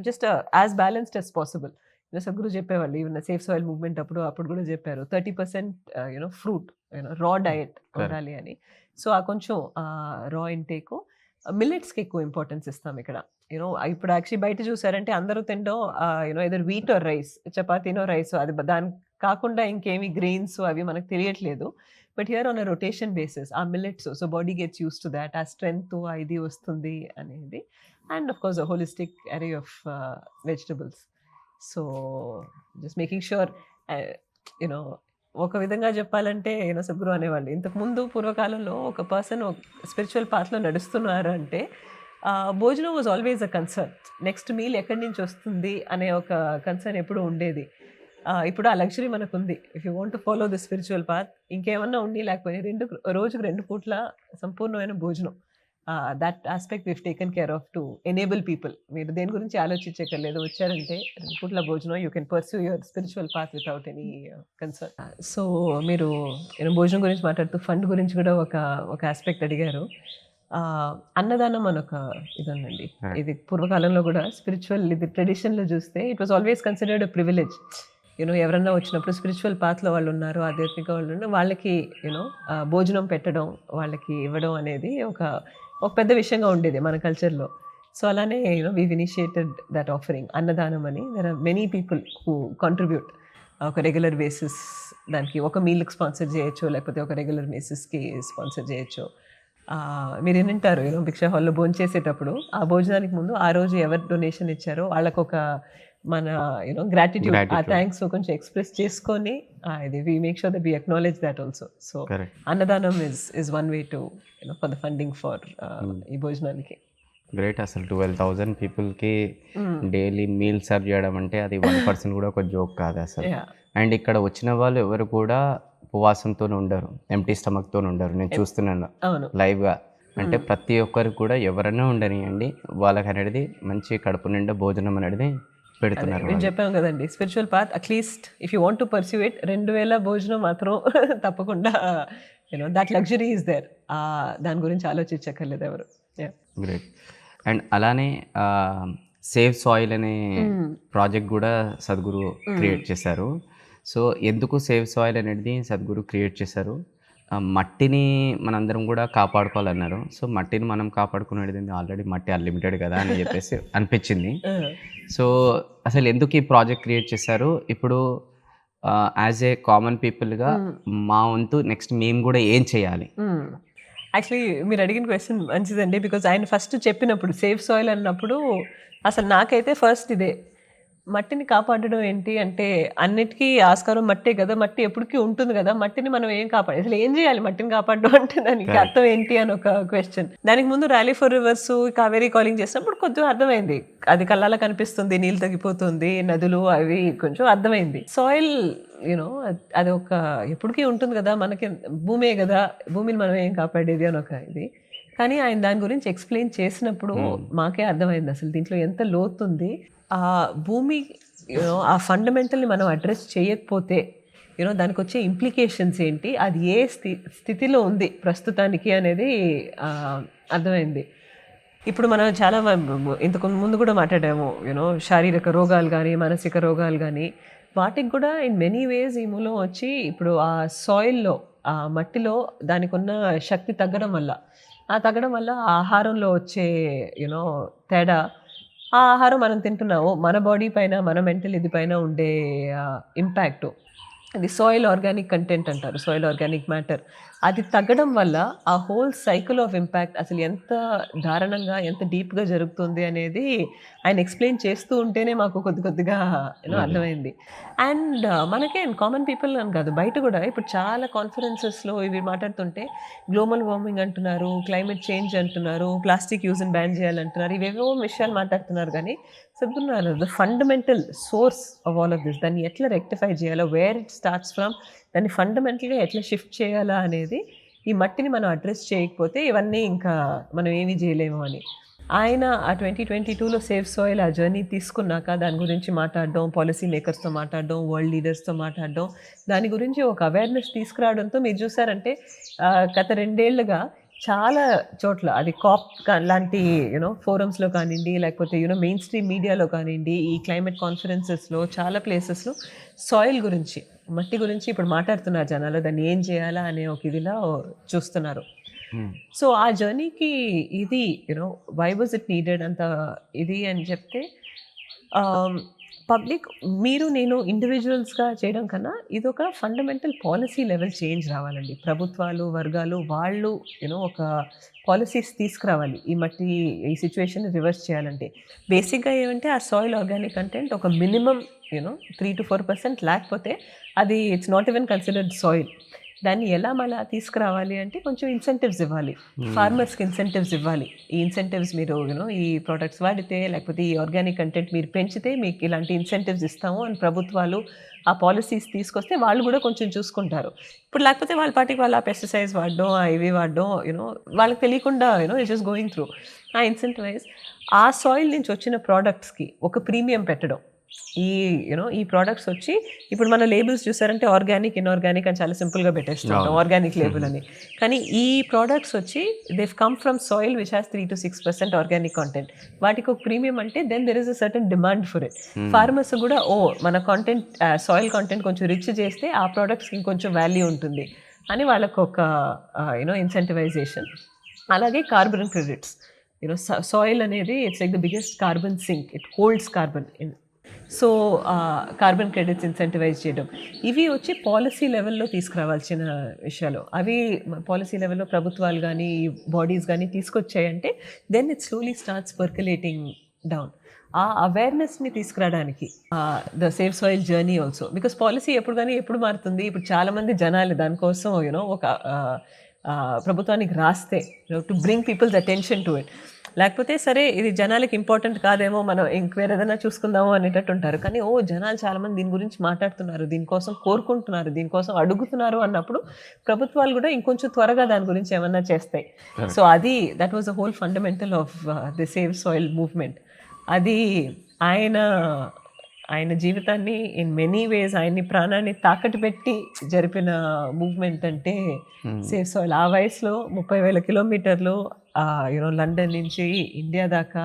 just as balanced as possible. Sadhguru చెప్పేవాళ్ళు ఈవెన్ సేఫ్ సాయిల్ మూవ్మెంట్ అప్పుడు కూడా చెప్పారు 30% ఫ్రూట్ రా డయట్ ఉండాలి అని. సో ఆ కొంచెం రా ఇంటేక్, మిల్లెట్స్కి ఎక్కువ ఇంపార్టెన్స్ ఇస్తాం ఇక్కడ. ఇప్పుడు యాక్చువల్లీ బయట చూసారంటే అందరూ తినడం ఏదర్ వీట్ ఆర్ రైస్, చపాతీనో రైస్, అది దాని కాకుండా ఇంకేమి గ్రెయిన్స్ అవి మనకు తెలియట్లేదు. But here on a rotation basis ఆ millets, so body gets use to that, ఆ స్ట్రెంగ్త్ ఇది వస్తుంది అనేది. And of course a holistic array of vegetables. So just making sure ఒక విధంగా చెప్పాలంటే సద్గురు అనేవాళ్ళు ఇంతకుముందు పూర్వకాలంలో ఒక పర్సన్ స్పిరిచువల్ పాత్లో నడుస్తున్నారు అంటే భోజనం was always a concern. Next meal ఎక్కడి నుంచి వస్తుంది అనే ఒక కన్సర్న్ ఎప్పుడూ ఉండేది. ఇప్పుడు ఆ లగ్జరీ మనకు ఉంది. If you want to follow the spiritual path, ఇంకేమన్నా ఉండి లేకపోయినా రోజుకు 2 పూట్ల సంపూర్ణమైన భోజనం. That aspect we've taken care of to enable people. మీరు దేని గురించి ఆలోచించక్కర్లేదు, వచ్చారంటే 2 పూట్ల భోజనం, you can pursue your spiritual path without any concern. So మీరు భోజనం గురించి మాట్లాడుతూ ఫండ్ గురించి కూడా ఒక ఆస్పెక్ట్ అడిగారు. అన్నదానం అని ఒక ఇది ఉందండి. ఇది పూర్వకాలంలో కూడా స్పిరిచువల్ ఇది ట్రెడిషన్లో చూస్తే it was always considered a privilege. ఎవరన్నా వచ్చినప్పుడు స్పిరిచువల్ పాత్లో వాళ్ళు ఉన్నారు, ఆధ్యాత్మిక వాళ్ళు ఉన్నారు, వాళ్ళకి భోజనం పెట్టడం, వాళ్ళకి ఇవ్వడం అనేది ఒక పెద్ద విషయంగా ఉండేది మన కల్చర్లో. సో అలానే వీవ్ ఇనిషియేటెడ్ దట్ ఆఫరింగ్ అన్నదానం అని. There are many people who contribute ఒక రెగ్యులర్ బేసిస్. దానికి ఒక మీల్కి స్పాన్సర్ చేయొచ్చు, లేకపోతే ఒక రెగ్యులర్ బేసిస్కి స్పాన్సర్ చేయొచ్చు. మీరు ఏంటంటారు భిక్షా హాల్లో భోజనం చేసేటప్పుడు ఆ భోజనానికి ముందు ఆ రోజు ఎవరు డొనేషన్ ఇచ్చారో వాళ్ళకు ఒక మన గ్రాటిట్యూడ్, ఆ థ్యాంక్స్ కొంచెం ఎక్స్ప్రెస్ చేసుకొని ఇది we make sure that we acknowledge that also. So Annadanam is one way to for the funding for ఈ భోజనానికి. గ్రేట్. అసలు 12,000 పీపుల్కి డైలీ మీల్ సర్వ్ చేయడం అంటే అది 1% కూడా ఒక జోక్ కాదు అసలు. Yeah. అండ్ ఇక్కడ వచ్చిన వాళ్ళు ఎవరు కూడా ఉపవాసంతో ఉండరు, ఎంటీ స్టమక్తో ఉండరు. నేను చూస్తున్నాను అవును. లైవ్గా. అంటే ప్రతి ఒక్కరికి కూడా ఎవరైనా ఉండనియండి, వాళ్ళకి అనేది మంచి కడుపు నిండా భోజనం అనేది పెడుతున్నారు. మేము చెప్పాం కదండి, spiritual path at least if you want to pursue it 2000 భోజనం మాత్రం తప్పకుండా you know that luxury is there. దాని గురించి ఆలోచించక్కర్లేదు ఎవరు. గ్రేట్. అండ్ అలానే సేవ్ సాయిల్ అనే ప్రాజెక్ట్ కూడా సద్గురు క్రియేట్ చేశారు. సో ఎందుకు సేవ్ సాయిల్ అనేది సద్గురు క్రియేట్ చేశారు? మట్టిని మనందరం కూడా కాపాడుకోవాలన్నారు. సో మట్టిని మనం కాపాడుకునేది ఆల్రెడీ మట్టి అన్లిమిటెడ్ కదా అని చెప్పేసి అనిపించింది. సో అసలు ఎందుకు ఈ ప్రాజెక్ట్ క్రియేట్ చేశారు? ఇప్పుడు యాజ్ ఏ కామన్ పీపుల్గా మా వంతు నెక్స్ట్ మేము కూడా ఏం చేయాలి? యాక్చువల్లీ మీరు అడిగిన క్వశ్చన్ మంచిదండి. బికాజ్ ఆయన ఫస్ట్ చెప్పినప్పుడు సేఫ్ సాయిల్ అన్నప్పుడు అసలు నాకైతే ఫస్ట్ ఇదే, మట్టిని కాపాడడం ఏంటి అంటే అన్నిటికీ ఆస్కారం మట్టే కదా, మట్టి ఎప్పటికీ ఉంటుంది కదా, మట్టిని మనం ఏం కాపాడాలి, అసలు ఏం చేయాలి మట్టిని కాపాడడం అంటే దానికి అర్థం ఏంటి అని ఒక క్వశ్చన్. దానికి ముందు rally for rivers Kaveri calling చేసినప్పుడు కొంచెం అర్థమైంది, అది కళ్ళాల కనిపిస్తుంది, నీళ్ళు తగ్గిపోతుంది, నదులు అవి కొంచెం అర్థమైంది. సాయిల్ యూనో అది ఒక ఎప్పటికీ ఉంటుంది కదా, మనకి భూమే కదా, భూమిని మనం ఏం కాపాడేది అని ఒక ఇది. కానీ ఆయన దాని గురించి ఎక్స్ప్లెయిన్ చేసినప్పుడు మాకే అర్థమైంది అసలు దీంట్లో ఎంత లోతుంది. ఆ భూమి యూనో ఆ ఫండమెంటల్ని మనం అడ్రస్ చేయకపోతే యూనో దానికి వచ్చే ఇంప్లికేషన్స్ ఏంటి, అది ఏ స్థితిలో ఉంది ప్రస్తుతానికి అనేది అర్థమైంది. ఇప్పుడు మనం చాలా ఇంతకు ముందు కూడా మాట్లాడాము, యూనో శారీరక రోగాలు కానీ మానసిక రోగాలు కానీ, వాటికి కూడా ఇన్ మెనీ వేస్ ఈ మూలం వచ్చి ఇప్పుడు ఆ సాయిల్లో ఆ మట్టిలో దానికి ఉన్న శక్తి తగ్గడం వల్ల, ఆ తగ్గడం వల్ల ఆహారంలో వచ్చే యూనో తేడా, ఆ ఆహారం మనం తింటున్నాము, మన బాడీ పైన మన మెంటల్ ఇది పైన ఉండే ఇంపాక్ట్, అది సాయిల్ ఆర్గానిక్ కంటెంట్ అంటారు, సాయిల్ ఆర్గానిక్ మ్యాటర్, అది తగ్గడం వల్ల ఆ హోల్ సైకిల్ ఆఫ్ ఇంపాక్ట్ అసలు ఎంత దారుణంగా ఎంత డీప్గా జరుగుతుంది అనేది ఆయన ఎక్స్ప్లెయిన్ చేస్తూ ఉంటేనే మాకు కొద్దిగా యూనో అర్థమైంది. అండ్ మనకే కామన్ పీపుల్ అని కాదు, బయట కూడా ఇప్పుడు చాలా కాన్ఫరెన్సెస్లో ఇవి మాట్లాడుతుంటే గ్లోబల్ వార్మింగ్ అంటున్నారు, క్లైమేట్ చేంజ్ అంటున్నారు, ప్లాస్టిక్ యూజ్ని బ్యాన్ చేయాలంటున్నారు, ఇవేవో విషయాలు మాట్లాడుతున్నారు. కానీ చెప్తున్నారు the fundamental source of all of this, దాన్ని ఎట్లా రెక్టిఫై చేయాలో, వేర్ ఇట్ స్టార్ట్స్ ఫ్రమ్, దాన్ని ఫండమెంటల్గా ఎట్లా షిఫ్ట్ చేయాలా అనేది, ఈ మట్టిని మనం అడ్రస్ చేయకపోతే ఇవన్నీ ఇంకా మనం ఏమీ చేయలేము అని ఆయన ఆ 2022లో సేఫ్ సాయిల్ ఆ జర్నీ తీసుకున్నాక దాని గురించి మాట్లాడడం, పాలసీ మేకర్స్తో మాట్లాడడం, వరల్డ్ లీడర్స్తో మాట్లాడడం, దాని గురించి ఒక అవేర్నెస్ తీసుకురావడంతో మీరు చూసారంటే గత 2 ఏళ్లుగా చాలా చోట్ల, అది కాప్ లాంటి యూనో ఫోరమ్స్లో కానివ్వండి, లేకపోతే యూనో మెయిన్ స్ట్రీమ్ మీడియాలో కానివ్వండి, ఈ క్లైమేట్ కాన్ఫరెన్సెస్లో చాలా ప్లేసెస్లో సాయిల్ గురించి, మట్టి గురించి ఇప్పుడు మాట్లాడుతున్నారు జనాలు, దాన్ని ఏం చేయాలా అనే ఒక ఇదిలా చూస్తున్నారు. సో ఆ జర్నీకి ఇది you know why was it needed అంత ఇది అని చెప్తే, పబ్లిక్ మీరు నేను ఇండివిజువల్స్గా చేయడం కన్నా ఇది ఒక ఫండమెంటల్ పాలసీ లెవెల్ చేంజ్ రావాలండి. ప్రభుత్వాలు వర్గాలు వాళ్ళు యూనో ఒక పాలసీస్ తీసుకురావాలి ఈ మట్టి ఈ సిచ్యువేషన్ రివర్స్ చేయాలంటే. బేసిక్గా ఏమంటే ఆ సాయిల్ ఆర్గానిక్ కంటెంట్ ఒక మినిమం యూనో 3 to 4% లేకపోతే అది it's not even considered soil. దాన్ని ఎలా మళ్ళీ తీసుకురావాలి అంటే కొంచెం ఇన్సెంటివ్స్ ఇవ్వాలి, ఫార్మర్స్కి ఇన్సెంటివ్స్ ఇవ్వాలి. ఈ ఇన్సెంటివ్స్ మీరు యూనో ఈ ప్రోడక్ట్స్ వాడితే లేకపోతే ఈ ఆర్గానిక్ కంటెంట్ మీరు పెంచితే మీకు ఇలాంటి ఇన్సెంటివ్స్ ఇస్తాము అని ప్రభుత్వాలు ఆ పాలసీస్ తీసుకొస్తే వాళ్ళు కూడా కొంచెం చూసుకుంటారు. ఇప్పుడు లేకపోతే వాళ్ళ పాటికి వాళ్ళ పెస్టిసైడ్స్ వాడడం, ఇవి వాడడం యూనో వాళ్ళకి తెలియకుండా you know it just going through. ఆ ఇన్సెంటివైజ్ ఆ సాయిల్ నుంచి వచ్చిన ప్రోడక్ట్స్కి ఒక ప్రీమియం పెట్టడం. ఈ యూనో ఈ ప్రోడక్ట్స్ వచ్చి ఇప్పుడు మన లేబుల్స్ చూసారంటే ఆర్గానిక్ ఇన్ఆర్గానిక్ అని చాలా సింపుల్గా పెట్టేస్తున్నాం ఆర్గానిక్ లేబుల్ అని. కానీ ఈ ప్రోడక్ట్స్ వచ్చి they've come from soil which has 3 to 6% organic content. వాటికి ఒక ప్రీమియం అంటే then there is a certain demand for it. Farmers కూడా మన కాంటెంట్ సాయిల్ కాంటెంట్ కొంచెం రిచ్ చేస్తే ఆ ప్రోడక్ట్స్కి ఇంకొంచెం వాల్యూ ఉంటుంది అని వాళ్ళకు ఒక యూనో ఇన్సెంటివైజేషన్. అలాగే కార్బన్ క్రెడిట్స్, యూనో సాయిల్ అనేది it's like the biggest carbon sink, it holds carbon. So carbon credits incentivise చేయడం, ఇవి వచ్చి పాలసీ లెవెల్లో తీసుకురావాల్సిన విషయాలు. అవి పాలసీ లెవెల్లో ప్రభుత్వాలు కానీ బాడీస్ కానీ తీసుకొచ్చాయంటే then it slowly starts percolating down. ఆ అవేర్నెస్ని తీసుకురావడానికి the Save Soil journey also, because policy ఎప్పుడు మారుతుంది. ఇప్పుడు చాలామంది జనాలు దానికోసం యూనో ఒక ప్రభుత్వానికి రాస్తే to bring peoples attention to it. లేకపోతే సరే ఇది జనాలకి ఇంపార్టెంట్ కాదేమో, మనం ఇంకేదైనా చూసుకుందాము అనేటట్టు ఉంటారు. కానీ జనాలు చాలామంది దీని గురించి మాట్లాడుతున్నారు, దీనికోసం కోరుకుంటున్నారు, దీనికోసం అడుగుతున్నారు అన్నప్పుడు ప్రభుత్వాలు కూడా ఇంకొంచెం త్వరగా దాని గురించి ఏమన్నా చేస్తాయి. సో అది that was the whole fundamental of the save soil movement. అది ఆయన జీవితాన్ని ఇన్ మెనీ వేస్, ఆయన్ని ప్రాణాన్ని తాకట్టు పెట్టి జరిపిన మూవ్మెంట్ అంటే సేవ్ సాయిల్. ఆ వయసులో 30,000 కిలోమీటర్లు లండన్ నుంచి ఇండియా దాకా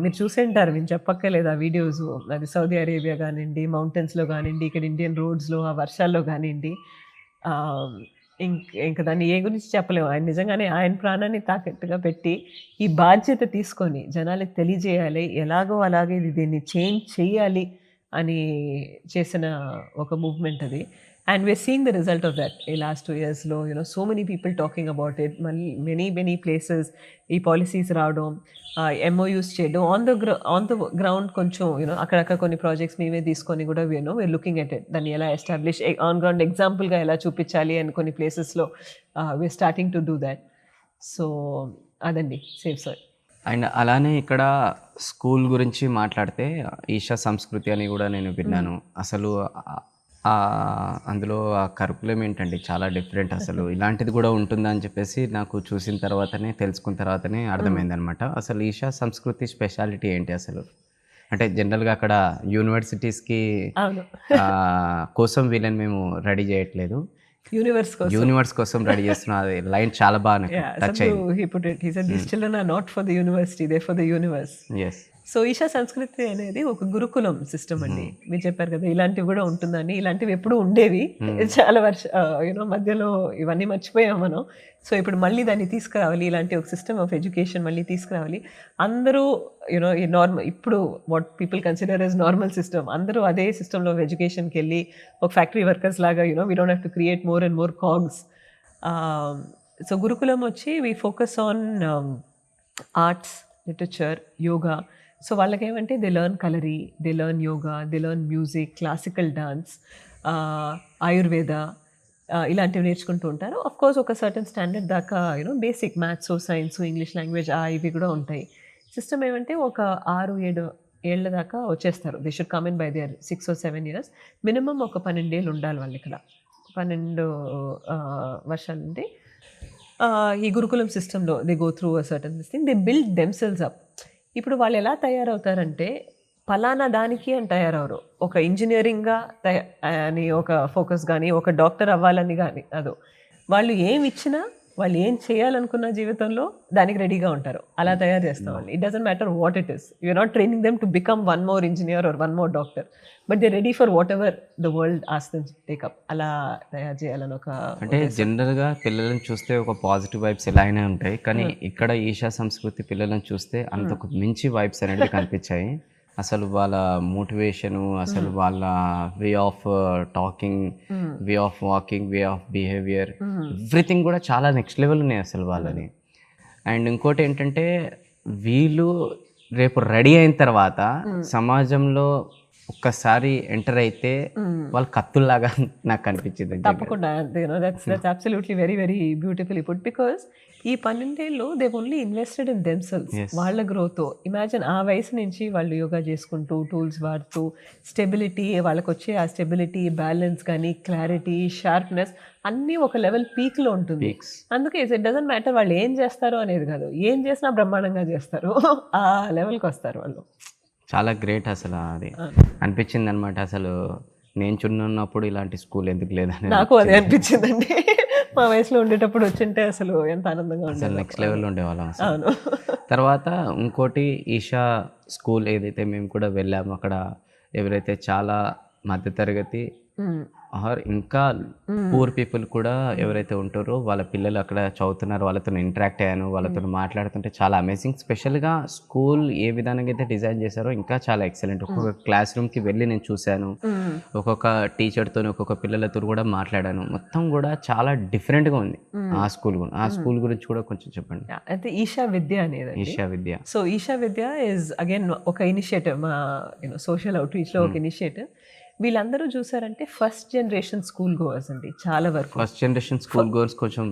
మీరు చూసే ఉంటారు, నేను చెప్పక్కర్లేదు ఆ వీడియోస్. అది సౌదీ అరేబియా కానివ్వండి, మౌంటైన్స్లో కానివ్వండి, ఇక్కడ ఇండియన్ రోడ్స్లో ఆ వర్షాల్లో కానివ్వండి, ఇంకా దాన్ని ఏ గురించి చెప్పలేము. ఆయన నిజంగానే ఆయన ప్రాణాన్ని తాకట్టుగా పెట్టి ఈ బాధ్యత తీసుకొని జనాలకు తెలియజేయాలి, ఎలాగో అలాగే దీన్ని చేంజ్ చేయాలి అని చేసిన ఒక మూవ్మెంట్ అది. And we are seeing the result of that ఈ లాస్ట్ 2 yearsలో. So many people talking about it. మళ్ళీ మెనీ ప్లేసెస్ ఈ పాలసీస్ రావడం, MOUs చేయడం, ఆన్ ద గ్రౌండ్ కొంచెం అక్కడక్కడ కొన్ని ప్రాజెక్ట్స్ మేమే తీసుకొని కూడా వీఆర్ లుకింగ్ ఎట్ ఇట్. దాన్ని ఎలా ఎస్టాబ్లిష్ ఆన్ గ్రౌండ్ ఎగ్జాంపుల్గా ఎలా చూపించాలి అని కొన్ని ప్లేసెస్లో we are starting to do that. So అదండి సేవ్ సాయిల్. అండ్ అలానే ఇక్కడ స్కూల్ గురించి మాట్లాడితే ఈషా సంస్కృతి అని కూడా నేను విన్నాను. అసలు అందులో ఆ కరికులం ఏంటండి చాలా డిఫరెంట్. అసలు ఇలాంటిది కూడా ఉంటుందా అని చెప్పేసి నాకు చూసిన తర్వాతనే, తెలుసుకున్న తర్వాతనే అర్థమైంది అనమాట. అసలు ఈషా సంస్కృతి స్పెషాలిటీ ఏంటి అసలు? అంటే జనరల్గా అక్కడ యూనివర్సిటీస్కి కోసం వీళ్ళని మేము రెడీ చేయట్లేదు, యూనివర్స్ కోసం రెడీ చేస్తున్నా. అది లైన్ చాలా బాగా టచ్ అయింది. These children are not for the university, they're for the universe. Yes. So Isha Samskriti అనేది ఒక గురుకులం సిస్టమ్ అండి. మీరు చెప్పారు కదా ఇలాంటివి కూడా ఉంటుందని. ఇలాంటివి ఎప్పుడు ఉండేవి, చాలా మధ్యలో ఇవన్నీ మర్చిపోయాం మనం. సో ఇప్పుడు మళ్ళీ దాన్ని తీసుకురావాలి, ఇలాంటి ఒక సిస్టమ్ ఆఫ్ ఎడ్యుకేషన్ మళ్ళీ తీసుకురావాలి. అందరూ ఈ నార్మల్, ఇప్పుడు what people consider as normal system, అందరూ అదే సిస్టంలో ఆఫ్ ఎడ్యుకేషన్కి వెళ్ళి ఒక ఫ్యాక్టరీ వర్కర్స్ లాగా we don't have to create more and more cogs. So gurukulam వచ్చి we focus on arts, literature, yoga. So వాళ్ళకి ఏమంటే they learn kalari, they learn yoga, they learn music, classical dance, Ayurveda, ఇలాంటివి నేర్చుకుంటూ ఉంటారు. ఆఫ్ కోర్స్ ఒక సర్టన్ స్టాండర్డ్ దాకా basic maths, science, English language ఇవి కూడా ఉంటాయి. సిస్టమ్ ఏమంటే ఒక 6-7 ఏళ్ళ దాకా వచ్చేస్తారు. They should come in by their 6 or 7 years. Minimum ఒక 12 ఏళ్ళు ఉండాలి వాళ్ళు ఇక్కడ. 12 వర్షాలు ఉంటే ఈ గురుకులం సిస్టంలో they go through a certain this thing, they build themselves up. ఇప్పుడు వాళ్ళు ఎలా తయారవుతారంటే ఫలానా దానికి అని తయారవరు. ఒక ఇంజనీరింగ్గా అని ఒక ఫోకస్ కానీ, ఒక డాక్టర్ అవ్వాలని కానీ అదో, వాళ్ళు ఏమి ఇచ్చినా, వాళ్ళు ఏం చేయాలనుకున్న జీవితంలో దానికి రెడీగా ఉంటారు. అలా తయారు చేస్తామండి. It doesn't matter what it is. You're not training them to become one more engineer or one more doctor, but they ready for whatever the world asks them to take up. అలా తయారు చేయాలని ఒక, అంటే జనరల్గా పిల్లలను చూస్తే ఒక positive vibes ఎలా అయినా ఉంటాయి, కానీ ఇక్కడ ఈషా సంస్కృతి పిల్లలను చూస్తే అంతకు మించి వైబ్స్ అనేవి కనిపించాయి. అసలు వాళ్ళ మోటివేషను, అసలు వాళ్ళ way of talking, way of walking, way of behaviour, everything కూడా చాలా నెక్స్ట్ లెవెల్ ఉన్నాయి అసలు వాళ్ళని. అండ్ ఇంకోటి ఏంటంటే వీళ్ళు రేపు రెడీ అయిన తర్వాత సమాజంలో ఒక్కసారి ఎంటర్ అయితే వాళ్ళు కత్తుల్లాగా నాకు కనిపించింది. తప్పకుండా that's absolutely very very beautifully put, because ఈ 12 ఏళ్ళు they've only invested in themselves. వాళ్ళ గ్రోత్ ఇమాజిన్. ఆ వయసు నుంచి వాళ్ళు యోగా చేసుకుంటూ, టూల్స్ వాడుతూ, స్టెబిలిటీ, వాళ్ళకి వచ్చే ఆ స్టెబిలిటీ, బ్యాలెన్స్ కానీ, క్లారిటీ, షార్ప్నెస్ అన్నీ ఒక లెవెల్ పీక్లో ఉంటుంది. అందుకే ఇట్ డజంట్ మ్యాటర్ వాళ్ళు ఏం చేస్తారో అనేది కాదు, ఏం చేసినా బ్రహ్మాండంగా చేస్తారు. ఆ లెవెల్కి వస్తారు వాళ్ళు. చాలా గ్రేట్ అసలు. అది అనిపించింది అనమాట. అసలు నేను చిన్నప్పుడు ఇలాంటి స్కూల్ ఎందుకు లేదని నాకు అదే అనిపించిందండి. మా వయసులో ఉండేటప్పుడు వచ్చింటే అసలు ఎంత ఆనందంగా ఉండేది. నెక్స్ట్ లెవెల్లో ఉండేవాళ్ళం. అవును. తర్వాత ఇంకోటి ఈషా స్కూల్ ఏదైతే మేము కూడా వెళ్ళాము, అక్కడ ఎవరైతే చాలా మధ్యతరగతి ఆర్ ఇంకా పూర్ పీపుల్ కూడా ఎవరైతే ఉంటారో వాళ్ళ పిల్లలు అక్కడ చదువుతున్నారో వాళ్ళతో ఇంటరాక్ట్ అయ్యాను, వాళ్ళతో మాట్లాడుతుంటే చాలా అమేజింగ్. స్పెషల్గా స్కూల్ ఏ విధంగా అయితే డిజైన్ చేశారో ఇంకా చాలా ఎక్సలెంట్. ఒక్కొక్క క్లాస్ రూమ్కి వెళ్ళి నేను చూశాను, ఒక్కొక్క టీచర్తో, ఒక్కొక్క పిల్లలతో కూడా మాట్లాడాను. మొత్తం కూడా చాలా డిఫరెంట్గా ఉంది ఆ స్కూల్ గురించి కూడా కొంచెం చెప్పండి. అయితే ఈషా విద్య అనేది, Isha Vidhya. So Isha Vidhya is again ఒక ఇనిషియేటివ్, మా సోషల్ అవుట్రీచ్లో ఒక ఇనిషియేటివ్. వీళ్ళందరూ చూసారంటే ఫస్ట్ జనరేషన్ స్కూల్ గోవర్స్ అండి చాలా వరకు. ఫస్ట్ జనరేషన్ స్కూల్ గోవర్స్ కొంచెం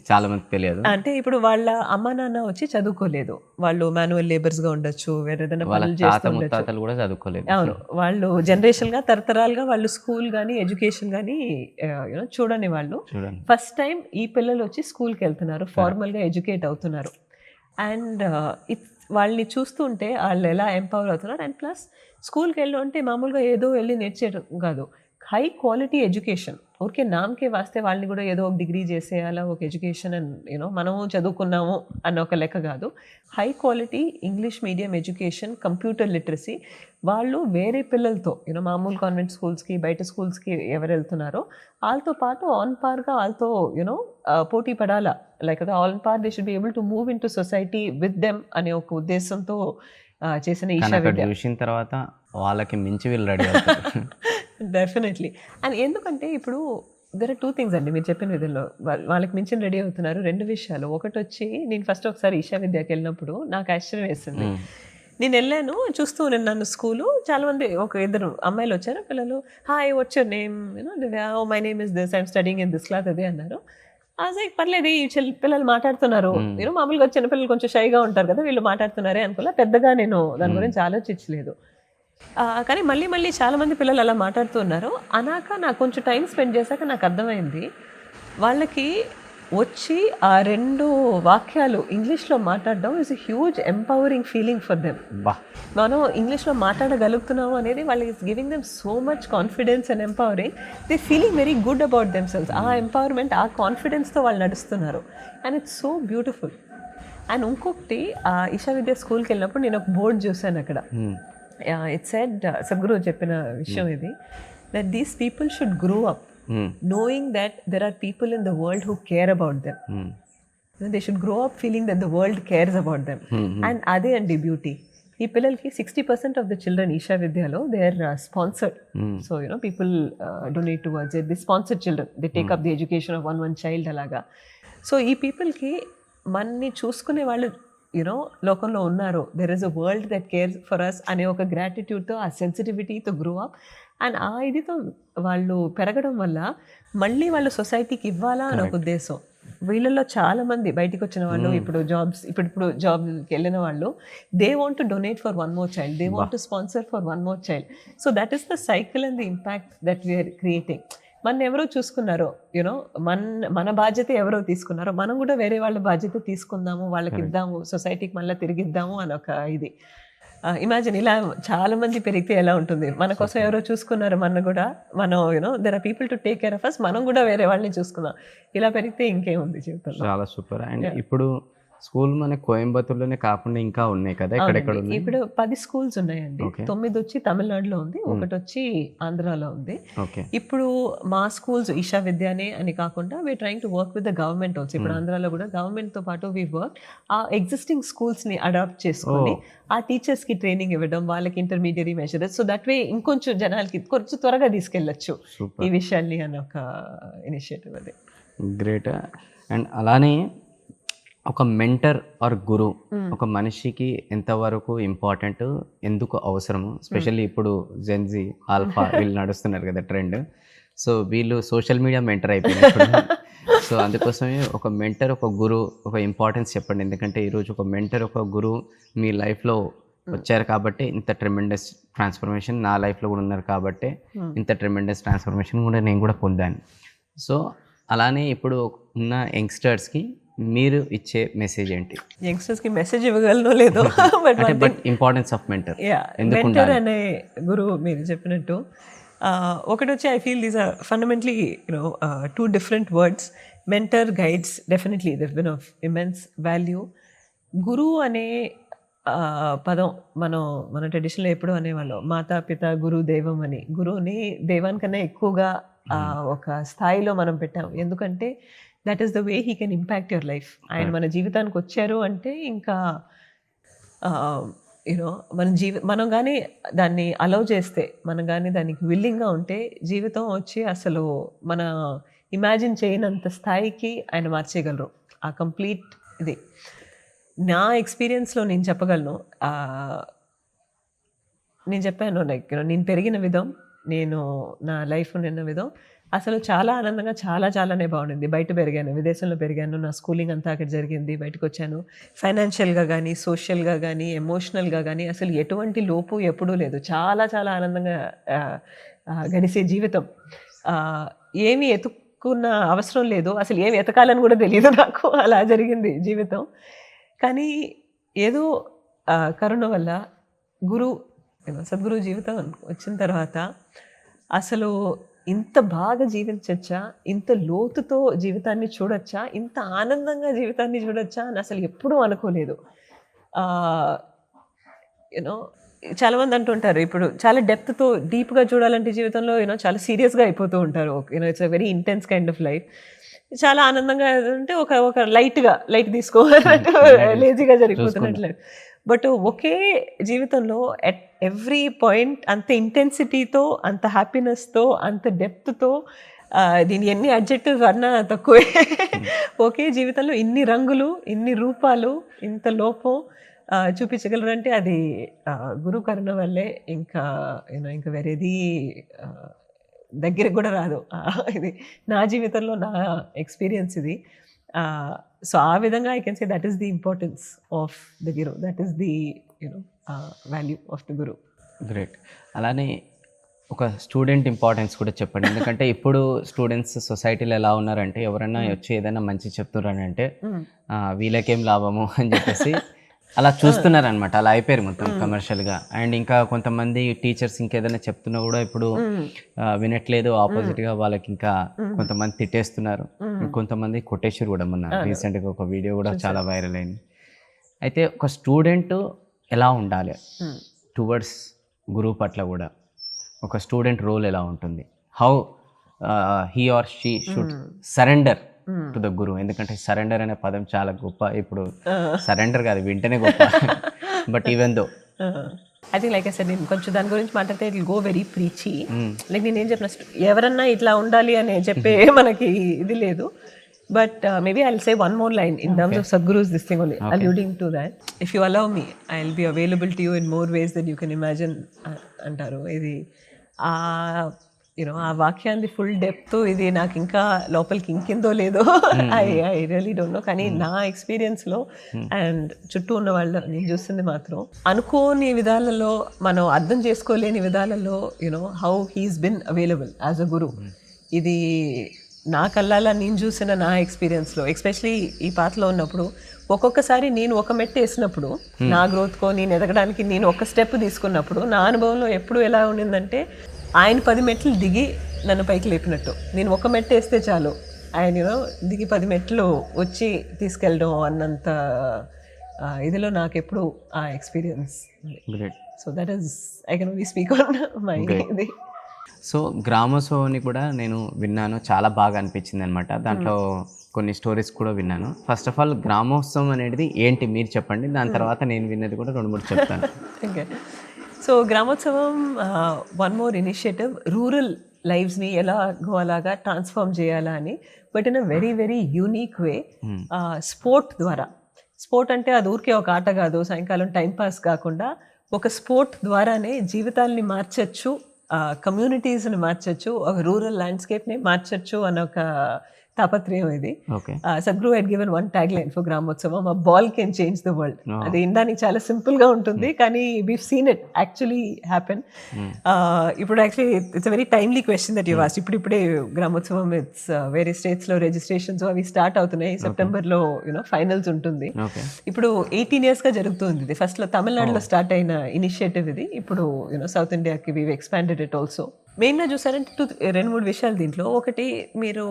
చాలా మంది తెలియదు. అంటే ఇప్పుడు వాళ్ళ అమ్మ నాన్న వచ్చి చదువుకోలేదు, వాళ్ళు మాన్యువల్ లేబర్స్ గా ఉండొచ్చు, వేరే ఏదైనా వాళ్ళ పనులు తాత చేస్తూ ఉండొచ్చు. ముత్తాతలు కూడా చదువుకోలేదు. అవును, వాళ్ళు జనరేషన్ గా తరతరాలుగా వాళ్ళు స్కూల్ కానీ ఎడ్యుకేషన్ కానీ చూడని వాళ్ళు చూడండి. ఫస్ట్ టైం ఈ పిల్లలు వచ్చి స్కూల్కి వెళ్తున్నారు, ఫార్మల్గా ఎడ్యుకేట్ అవుతున్నారు. అండ్ వాళ్ళని చూస్తుంటే వాళ్ళు ఎలా ఎంపవర్ అవుతున్నారు. అండ్ ప్లస్ స్కూల్కి వెళ్ళు అంటే మామూలుగా ఏదో వెళ్ళి నేర్చేయడం కాదు, హై క్వాలిటీ ఎడ్యుకేషన్. ఓకే, నామకే వాస్తే వాళ్ళని కూడా ఏదో ఒక డిగ్రీ చేసేయాలా, ఒక ఎడ్యుకేషన్ అండ్ మనము చదువుకున్నాము అన్న ఒక లెక్క కాదు. High quality English medium education, computer literacy. వాళ్ళు వేరే పిల్లలతో మామూలు కాన్వెంట్ స్కూల్స్కి, బయట స్కూల్స్కి ఎవరు వెళ్తున్నారో వాళ్ళతో పాటు ఆన్ పార్గా వాళ్ళతో పోటీ పడాలా, like on par they should be able to move in to society with them అనే ఒక ఉద్దేశంతో చేసిన ఈషా విద్య. చూసిన తర్వాత వాళ్ళకి మించి వీళ్ళు రెడీ అవుతారు. డెఫినెట్లీ. అండ్ ఎందుకంటే ఇప్పుడు దెర్ ఆర్ 2 థింగ్స్ అండి మీరు చెప్పిన విధంలో. వాళ్ళకి మించిన రెడీ అవుతున్నారు. 2 విషయాలు. ఒకటి వచ్చి నేను ఫస్ట్ ఒకసారి ఈషా విద్యకి వెళ్ళినప్పుడు నాకు ఆశ్చర్యం వేసింది. నేను వెళ్ళాను, చూస్తూ నన్ను స్కూలు చాలామంది, ఒక 2 అమ్మాయిలు వచ్చారు, పిల్లలు hi what's your name, my name is this, I'm studying in this class అదే అన్నారు. అదే పర్లేదు, ఈ పిల్లలు మాట్లాడుతున్నారు, మామూలుగా చిన్నపిల్లలు కొంచెం షైగా ఉంటారు కదా, వీళ్ళు మాట్లాడుతున్నారే అనుకోలే, పెద్దగా నేను దాని గురించి ఆలోచించలేదు. కానీ మళ్ళీ మళ్ళీ చాలామంది పిల్లలు అలా మాట్లాడుతున్నారు. అనాక నాకు కొంచెం టైం స్పెండ్ చేశాక నాకు అర్థమైంది, వాళ్ళకి వచ్చి ఆ 2 వాక్యాలు ఇంగ్లీష్లో మాట్లాడడం is a huge empowering feeling for them. మనం ఇంగ్లీష్లో మాట్లాడగలుగుతున్నాము అనేది వాళ్ళకి it's giving them so much confidence and empowering. They feeling very good about them cells. ఆ ఎంపవర్మెంట్, ఆ కాన్ఫిడెన్స్తో వాళ్ళు నడుస్తున్నారు. And it's so beautiful. And ఇంకొకటి, ఈషా విద్య స్కూల్కి వెళ్ళినప్పుడు నేను ఒక బోర్డు చూశాను అక్కడ. ఇట్ సెడ్, సద్గురు చెప్పిన విషయం ఇది, that these people should grow up knowing that there are people in the world who care about them. They should grow up feeling that the world cares about them. And అదే అండి beauty. ఈ పిల్లలకి 60% of the children Isha విద్యలో they are sponsored. So people donate towards it. They sponsor children. They take up the education of one child అలాగా. So ఈ పీపుల్కి మనని చూసుకునే వాళ్ళు లోకంలో ఉన్నారు. There is a world that cares for us అనే ఒక గ్రాటిట్యూడ్తో, ఆ సెన్సిటివిటీతో గ్రో అప్. అండ్ ఆ ఇదితో వాళ్ళు పెరగడం వల్ల మళ్ళీ వాళ్ళు సొసైటీకి ఇవ్వాలా అని ఒక ఉద్దేశం. వీళ్ళల్లో చాలామంది బయటికి వచ్చిన వాళ్ళు, ఇప్పుడు జాబ్కి వెళ్ళిన వాళ్ళు, they want to donate for one more child, they want to sponsor for one more child. So that is the cycle and the impact that we are creating. మన ఎవరో చూసుకున్నారో, మన బాధ్యత ఎవరో తీసుకున్నారో, మనం కూడా వేరే వాళ్ళ బాధ్యత తీసుకుందాము, వాళ్ళకి ఇద్దాము, సొసైటీకి మళ్ళీ తిరిగిద్దాము అని ఒక ఇది. ఇమాజిన్, ఇలా చాలా మంది పెరిగితే ఎలా ఉంటుంది. మన కోసం ఎవరో చూసుకున్నారు, మన కూడా మనం there are people to take care of us, మనం కూడా వేరే వాళ్ళని చూసుకుందాం. ఇలా పెరిగితే ఇంకేముంది జీవితంలో. చాలా సూపర్. అండ్ ఇప్పుడు స్కూల్ మన కోయంబత్తూర్లోనే కాకుండా ఇంకా ఉన్నాయి కదా, ఎక్కడెక్కడ ఉన్నాయి? ఇప్పుడు 10 స్కూల్స్ ఉన్నాయండి. 9 వచ్చి తమిళనాడులో ఉంది, 1 వచ్చి ఆంధ్రాలో ఉంది. ఇప్పుడు మా స్కూల్స్ ఈషా విద్యానే అని కాకుండా we trying to work with the government also. ఇప్పుడు ఆంధ్రాలో కూడా గవర్నమెంట్ తో పాటు వీ వర్క్ ఆ ఎగ్జిస్టింగ్ స్కూల్స్ ని అడాప్ట్ చేసుకొని ఆ టీచర్స్ కి ట్రైనింగ్ ఇవ్వడం, వాళ్ళకి ఇంటర్మీడియరీ మెజర్స్, సో దట్ వే ఇంకొంచెం జనాలకి కొంచెం త్వరగా తీసుకెళ్ళచ్చు ఈ విషయాల్ని అని ఒక ఇనిషియేటివ్ అది. గ్రేట్. అండ్ అలానే ఒక మెంటర్ ఆర్ గురు ఒక మనిషికి ఎంతవరకు ఇంపార్టెంట్, ఎందుకు అవసరము? స్పెషల్లీ ఇప్పుడు జెన్జీ, ఆల్ఫా వీళ్ళు నడుస్తున్నారు కదా ట్రెండ్. సో వీళ్ళు సోషల్ మీడియా మెంటర్ అయిపోయినప్పుడు, సో అందుకోసమే ఒక మెంటర్, ఒక గురు, ఒక ఇంపార్టెన్స్ చెప్పండి. ఎందుకంటే ఈరోజు ఒక మెంటర్, ఒక గురు మీ లైఫ్లో వచ్చారు కాబట్టి ఇంత ట్రెమెండస్ ట్రాన్స్ఫర్మేషన్, నా లైఫ్లో కూడా ఉన్నారు కాబట్టి ఇంత ట్రెమెండస్ ట్రాన్స్ఫర్మేషన్ కూడా నేను కూడా పొందాను. సో అలానే ఇప్పుడు ఉన్న యంగ్స్టర్స్కి మీరు ఇచ్చే మెసేజ్ ఏంటి? యంగ్స్టర్స్కి మెసేజ్ ఇవ్వగలనో లేదో, but importance of mentor. Mentor అనే గురువు మీరు చెప్పినట్టు ఒకటి వచ్చి, I feel these are fundamentally 2 different words. Mentor, guides, definitely they've been of immense value. గురువు అనే పదం మన ట్రెడిషన్లో ఎప్పుడు అనేవాళ్ళం, మాతా పిత గురు దైవం అని. గురువుని దైవానికన్నా ఎక్కువగా ఒక స్థాయిలో మనం పెట్టాం. ఎందుకంటే that is the way he can impact your life. ఆయన మన జీవితానికి వచ్చారు అంటే ఇంకా మనం కానీ దాన్ని అలౌ చేస్తే, మనం కానీ దానికి విల్లింగ్గా ఉంటే, జీవితం వచ్చి అసలు మన ఇమాజిన్ చేయనంత స్థాయికి ఆయన మార్చేయగలరు. ఆ కంప్లీట్ ఇది నా ఎక్స్పీరియన్స్లో నేను చెప్పగలను. నేను చెప్పాను, లైక్ నేను పెరిగిన విధం, నేను నా లైఫ్ నిన్న విధం అసలు చాలా ఆనందంగా చాలానే బాగుండింది. బయట పెరిగాను, విదేశంలో పెరిగాను, నా స్కూలింగ్ అంతా అక్కడ జరిగింది, బయటకు వచ్చాను. ఫైనాన్షియల్గా కానీ, సోషల్గా కానీ, ఎమోషనల్గా కానీ అసలు ఎటువంటి లోపు ఎప్పుడూ లేదు. చాలా ఆనందంగా గడిసే జీవితం. ఏమి ఎతుక్కున్న అవసరం లేదు, అసలు ఏమి ఎతకాలని కూడా తెలియదు నాకు. అలా జరిగింది జీవితం. కానీ ఏదో కరుణ వల్ల సద్గురు జీవితం వచ్చిన తర్వాత అసలు ఇంత బాగా జీవించచ్చా, ఇంత లోతుతో జీవితాన్ని చూడొచ్చా, ఇంత ఆనందంగా జీవితాన్ని చూడొచ్చా అని అసలు ఎప్పుడూ అనుకోలేదు. యూనో చాలామంది అంటుంటారు ఇప్పుడు చాలా డెప్త్తో డీప్గా చూడాలంటే జీవితంలో చాలా సీరియస్గా అయిపోతూ ఉంటారు. It's a very intense kind of life. చాలా ఆనందంగా అంటే ఒక లైట్ తీసుకోవాలంటే లేజీగా జరిగిపోతున్నట్లేదు. బట్ ఒకే జీవితంలో ఎట్ ఎవ్రీ పాయింట్ అంత ఇంటెన్సిటీతో, అంత హ్యాపీనెస్తో, అంత డెప్త్తో, దీని ఎన్ని అడ్జెక్టివ్స్ అన్నా తక్కువే. ఒకే జీవితంలో ఇన్ని రంగులు, ఇన్ని రూపాలు, ఇంత లోపం చూపించగలరు అంటే అది గురు కరుణ వల్లే. ఇంకా వేరేది దగ్గరికి కూడా రాదు. ఇది నా జీవితంలో నా ఎక్స్పీరియన్స్ ఇది. సో ఆ విధంగా I can say that is the importance of the Guru, that is the value of the Guru. Great. అలానే ఒక స్టూడెంట్ ఇంపార్టెన్స్ కూడా చెప్పండి. ఎందుకంటే ఇప్పుడు స్టూడెంట్స్ సొసైటీలో ఎలా ఉన్నారంటే ఎవరైనా వచ్చి ఏదైనా మంచి చెప్తున్నారంటే వీళ్ళకేం లాభము అని చెప్పేసి అలా చూస్తున్నారనమాట. అలా అయిపోయారు మొత్తం కమర్షియల్గా. అండ్ ఇంకా కొంతమంది టీచర్స్ ఇంకేదైనా చెప్తున్నా కూడా ఇప్పుడు వినట్లేదు, ఆపోజిట్గా వాళ్ళకి ఇంకా కొంతమంది తిట్టేస్తున్నారు, కొంతమంది కొట్టేసారు కూడా. మొన్న రీసెంట్గా ఒక వీడియో కూడా చాలా వైరల్ అయింది. అయితే ఒక స్టూడెంట్ ఎలా ఉండాలి టువర్డ్స్ గురువు పట్ల కూడా, ఒక స్టూడెంట్ రోల్ ఎలా ఉంటుంది, how he or she should surrender to the guru. ఎందుకంటే సరెండర్ అనే పదం చాలా గొప్ప. ఇప్పుడు సరెండర్ కాదు, వింటనే గొప్ప. But even though I think like I said, నేను కొంచెం దాని గురించి మాట్లాడితే it will go very preachy. Like నేనేం చెప్పిన ఎవరన్నా ఇట్లా ఉండాలి అని చెప్పే మనకి ఇది లేదు. But maybe I'll say one more line in terms of Sadhguru's this thing only, alluding to that. If you allow me, I'll be available to you in more ways than you can imagine అంటారు. ఇది ఆ వాక్యాన్ని full depth ఇది నాకు ఇంకా లోపలికి ఇంకిందో లేదో I really don't know. కానీ నా ఎక్స్పీరియన్స్లో అండ్ చుట్టూ ఉన్న వాళ్ళు నేను చూస్తుంది మాత్రం అనుకోని విధాలలో, మనం అర్థం చేసుకోలేని విధాలలో how he's been available as a guru. ఇది నా కళ్ళాలా నేను చూసిన నా ఎక్స్పీరియన్స్లో, ఎస్పెషలీ ఈ పాటలో ఉన్నప్పుడు ఒక్కొక్కసారి నేను ఒక మెట్టు వేసినప్పుడు, నా గ్రోత్కో నేను ఎదగడానికి నేను ఒక స్టెప్ తీసుకున్నప్పుడు నా అనుభవంలో ఎప్పుడు ఎలా ఉండిందంటే ఆయన 10 మెట్లు దిగి నన్ను పైకి లేపినట్టు. నేను ఒక మెట్టు వేస్తే చాలు ఆయన దిగి 10 మెట్లు వచ్చి తీసుకెళ్ళడం అన్నంత ఇదిలో నాకు ఎప్పుడు ఆ experience. So that is I can only speak on my ఇది. సో గ్రామోత్సవాన్ని కూడా నేను విన్నాను, చాలా బాగా అనిపించింది అనమాట. దాంట్లో కొన్ని స్టోరీస్ కూడా విన్నాను. ఫస్ట్ ఆఫ్ ఆల్ గ్రామోత్సవం అనేది ఏంటి మీరు చెప్పండి, దాని తర్వాత నేను విన్నది కూడా 2-3 చెప్తాను. Okay. So Gramotsavam one more initiative, rural లైఫ్స్ని ఎలాగో అలాగా ట్రాన్స్ఫార్మ్ చేయాలా అని, but in a very very unique way. Sport ద్వారా, స్పోర్ట్ అంటే అది ఊరికే ఒక ఆట కాదు, సాయంకాలం టైంపాస్ కాకుండా ఒక స్పోర్ట్ ద్వారానే జీవితాల్ని మార్చచ్చు, కమ్యూనిటీస్ని మార్చచ్చు, ఒక రూరల్ ల్యాండ్స్కేప్ని మార్చచ్చు అన్న ఒక తాపత్రయం ఇది. Sadhguru had given one tagline for Gramotsavam, a ball can change the world. అది వినడానికి చాలా సింపుల్ గా ఉంటుంది, కానీ we've seen it actually happen. ఇప్పుడు actually it's a very timely question that you asked. ఇప్పుడే గ్రామోత్సవం ఇట్స్ వేరే స్టేట్స్ లో రిజిస్ట్రేషన్స్ అవి స్టార్ట్ అవుతున్నాయి. సెప్టెంబర్ లో ఫైనల్స్ ఉంటుంది. ఇప్పుడు 18 years గా జరుగుతుంది ఇది. ఫస్ట్ లో తమిళనాడులో స్టార్ట్ అయిన ఇనిషియేటివ్ ఇది. ఇప్పుడు సౌత్ ఇండియాకి we've expanded it also. మెయిన్గా చూసారంటే 2-3 విషయాలు దీంట్లో. ఒకటి, మీరు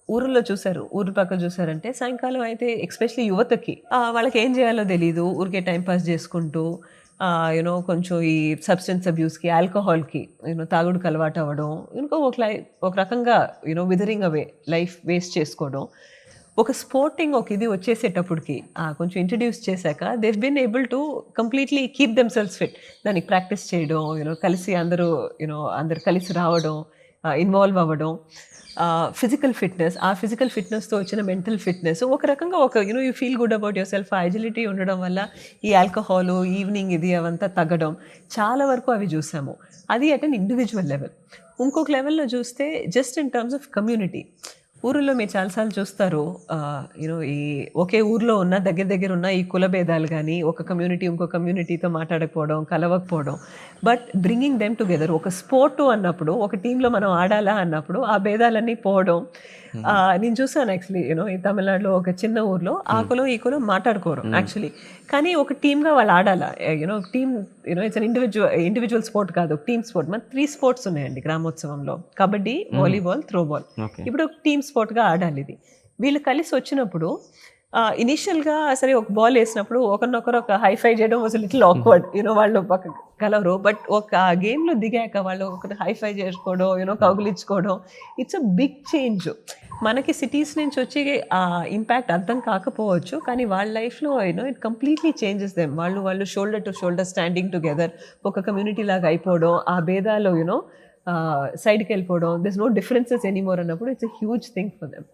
ఊరిలో చూసారు, ఊరి పక్క చూసారంటే సాయంకాలం అయితే ఎస్పెషలీ యువతకి వాళ్ళకి ఏం చేయాలో తెలీదు, ఊరికే టైంపాస్ చేసుకుంటూ కొంచెం ఈ సబ్స్టెన్స్ అబ్యూస్కి, ఆల్కహాల్కి తాగుడుకు అలవాటు అవ్వడం, ఒక రకంగా విదరింగ్ అవే లైఫ్ వేస్ట్ చేసుకోవడం. ఒక స్పోర్టింగ్ ఒక ఇది వచ్చేసేటప్పటికి కొంచెం ఇంట్రడ్యూస్ చేశాక they've been able to completely keep themselves fit. దానికి ప్రాక్టీస్ చేయడం, కలిసి అందరూ కలిసి రావడం, ఇన్వాల్వ్ అవ్వడం. ఫిజికల్ ఫిట్నెస్, ఆ ఫిజికల్ ఫిట్నెస్తో వచ్చిన మెంటల్ ఫిట్నెస్, ఒక రకంగా ఒక you feel good about yourself. ఆ ఎజిలిటీ ఉండడం వల్ల ఈ ఆల్కహాల్, ఈవినింగ్ ఇది అవంతా తగ్గడం, చాలా వరకు అవి చూసాము. అది అట్ అన్ ఇండివిజువల్ లెవెల్. ఇంకొక లెవెల్లో చూస్తే just in terms of community, ఊరిలో మీరు చాలాసార్లు చూస్తారు, యూనో ఈ ఒకే ఊర్లో ఉన్న దగ్గర ఉన్న ఈ కుల భేదాలు కానీ, ఒక కమ్యూనిటీ ఇంకో కమ్యూనిటీతో మాట్లాడకపోవడం, కలవకపోవడం, బట్ బ్రింగింగ్ దెమ్ టుగెదర్. ఒక స్పోర్టు అన్నప్పుడు, ఒక టీంలో మనం ఆడాలా అన్నప్పుడు ఆ భేదాలన్నీ పోవడం. నేను చూసాను యాక్చువల్లీ, యూనో ఈ తమిళనాడులో ఒక చిన్న ఊర్లో ఆ కులం ఈ కులం మాట్లాడుకోరు యాక్చువల్లీ, కానీ ఒక టీమ్గా వాళ్ళు ఆడాలా. You know team, you know it's an individual sport కాదు, టీమ్ స్పోర్ట్. మన 3 స్పోర్ట్స్ ఉన్నాయండి గ్రామోత్సవంలో: కబడ్డీ, వాలీబాల్, త్రోబాల్. ఇప్పుడు ఒక టీమ్ స్పోర్ట్గా ఆడాలి ఇది. వీళ్ళు కలిసి వచ్చినప్పుడు ఇనీషియల్గా సరే ఒక బాల్ వేసినప్పుడు ఒకరినొకరు ఒక హైఫై చేయడం వాజ్ లిటిల్ ఆక్వర్డ్, యూనో వాళ్ళు పక్క కలవరు. బట్ ఒక గేమ్లో దిగాక వాళ్ళు ఒకటి హైఫై చేసుకోవడం, యూనో కౌగులించుకోవడం, ఇట్స్ అ బిగ్ చేంజ్. మనకి సిటీస్ నుంచి వచ్చి ఆ ఇంపాక్ట్ అర్థం కాకపోవచ్చు, కానీ వాళ్ళ లైఫ్లో you know it completely changes them. వాళ్ళు shoulder to shoulder standing together, ఒక కమ్యూనిటీ లాగా అయిపోవడం, ఆ భేదాలు యూనో సైడ్కి వెళ్ళిపోవడం, దిస్ నో డిఫరెన్సెస్ ఎనీమోర్ అన్నప్పుడు it's a huge thing for them.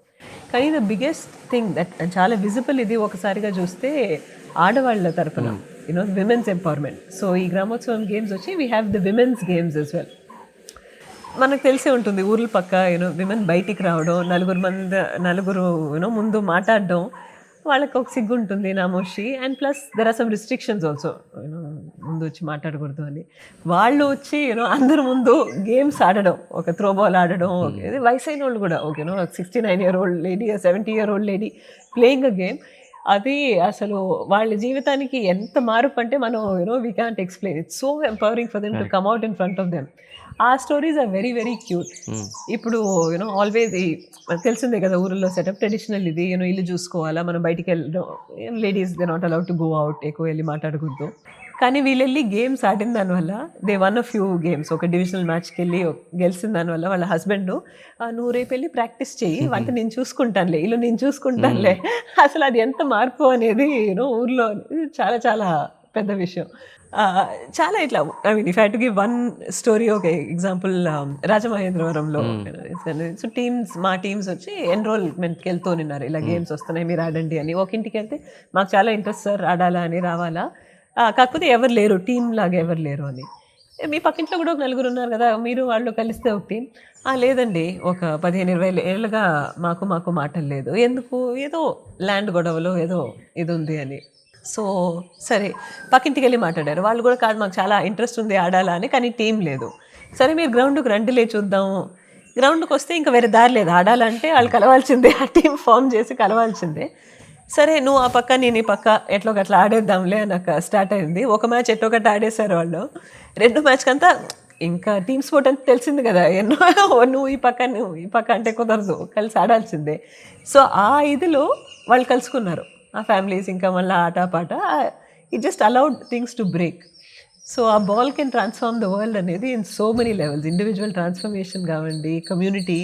కానీ ద బిగ్గెస్ట్ థింగ్ దట్ చాలా విజిబుల్ ఇది ఒకసారిగా చూస్తే ఆడవాళ్ళ తరఫున, యూనో విమెన్స్ ఎంపవర్మెంట్. సో ఈ గ్రామోత్సవం గేమ్స్ వచ్చి we have the women's games as well. మనకు తెలిసే ఉంటుంది ఊర్ల పక్క యూనో విమెన్ బయటికి రావడం, నలుగురు యూనో ముందు మాట్లాడడం, వాళ్ళకి ఒక సిగ్గు ఉంటుంది నామోషి. And plus there are some restrictions also, you know ముందు వచ్చి మాట్లాడకూడదు అని. వాళ్ళు వచ్చి యూనో అందరి ముందు గేమ్స్ ఆడడం, ఒక త్రోబాల్ ఆడడం, ఇది వయసు అయిన వాళ్ళు కూడా, ఓకేనో 69-year-old lady, 70-year-old lady playing a game. అది అసలు వాళ్ళ జీవితానికి ఎంత మార్పు అంటే మనం you know we can't explain. It's so empowering for them to come out in front of them. ఆ stories are very very cute. ఇప్పుడు యూనో ఆల్వేస్ తెలిసిందే కదా ఊరిలో సెటప్ ట్రెడిషనల్ ఇది, యూనో ఇల్లు చూసుకోవాలా, మనం బయటికి వెళ్ళడం, ladies they not allowed to go out, ఎక్కువ వెళ్ళి మాట్లాడకూడదు. కానీ వీళ్ళు వెళ్ళి గేమ్స్ ఆడిన దానివల్ల they one a few games, ఒక డివిజనల్ మ్యాచ్కి వెళ్ళి గెలిచిన దానివల్ల వాళ్ళ హస్బెండ్, నువ్వు రేపు వెళ్ళి ప్రాక్టీస్ చెయ్యి, వంట నేను చూసుకుంటానులే, ఇల్లు నేను చూసుకుంటానులే. అసలు అది ఎంత మార్పు అనేది యూనో ఊర్లో చాలా చాలా పెద్ద విషయం. చాలా ఇట్లా, I mean if I to give one story, ఒక ఎగ్జాంపుల్, రాజమహేంద్రవరంలో సో మా టీమ్స్ వచ్చి ఎన్రోల్మెంట్కి వెళ్తూ ఉన్నారు, ఇలా గేమ్స్ వస్తున్నాయి మీరు ఆడండి అని. ఒక ఇంటికి వెళ్తే మాకు చాలా ఇంట్రెస్ట్ సార్, ఆడాలా అని, రావాలా, కాకపోతే ఎవరు లేరు, టీం లాగా ఎవరు లేరు అని. మీ పక్కింట్లో కూడా ఒక 4 ఉన్నారు కదా, మీరు వాళ్ళు కలిస్తే ఒక టీం. లేదండి, ఒక 15-20 ఏళ్ళుగా మాకు మాటలు లేదు. ఎందుకు? ఏదో ల్యాండ్ గొడవలో ఏదో ఇది ఉంది అని. సో సరే పక్కింటికి వెళ్ళి మాట్లాడారు, వాళ్ళు కూడా కాదు మాకు చాలా ఇంట్రెస్ట్ ఉంది ఆడాలా అని, కానీ టీం లేదు. సరే మీరు గ్రౌండ్కి రండిలే చూద్దాము. గ్రౌండ్కి వస్తే ఇంకా వేరే దారి లేదు, ఆడాలంటే వాళ్ళు కలవాల్సిందే, ఆ టీం ఫామ్ చేసి కలవాల్సిందే. సరే నువ్వు ఆ పక్క నేను ఈ పక్క ఎట్లో గట్లా ఆడేద్దాంలే నాకు స్టార్ట్ అయింది. ఒక మ్యాచ్ ఎట్టో గట్ట ఆడేశారు వాళ్ళు. 2వ మ్యాచ్కి అంతా ఇంకా టీమ్ స్పోర్ట్ అంటే తెలిసింది కదా, నువ్వు ఈ పక్క అంటే కుదరదు, కలిసి ఆడాల్సిందే. సో ఆ ఇదిలో వాళ్ళు కలుసుకున్నారు, ఆ ఫ్యామిలీస్, ఇంకా మళ్ళీ ఆటపాట, it just allowed things to break. So ఆ ball can transform the world అనేది in so many levels. Individual transformation కావండి, community,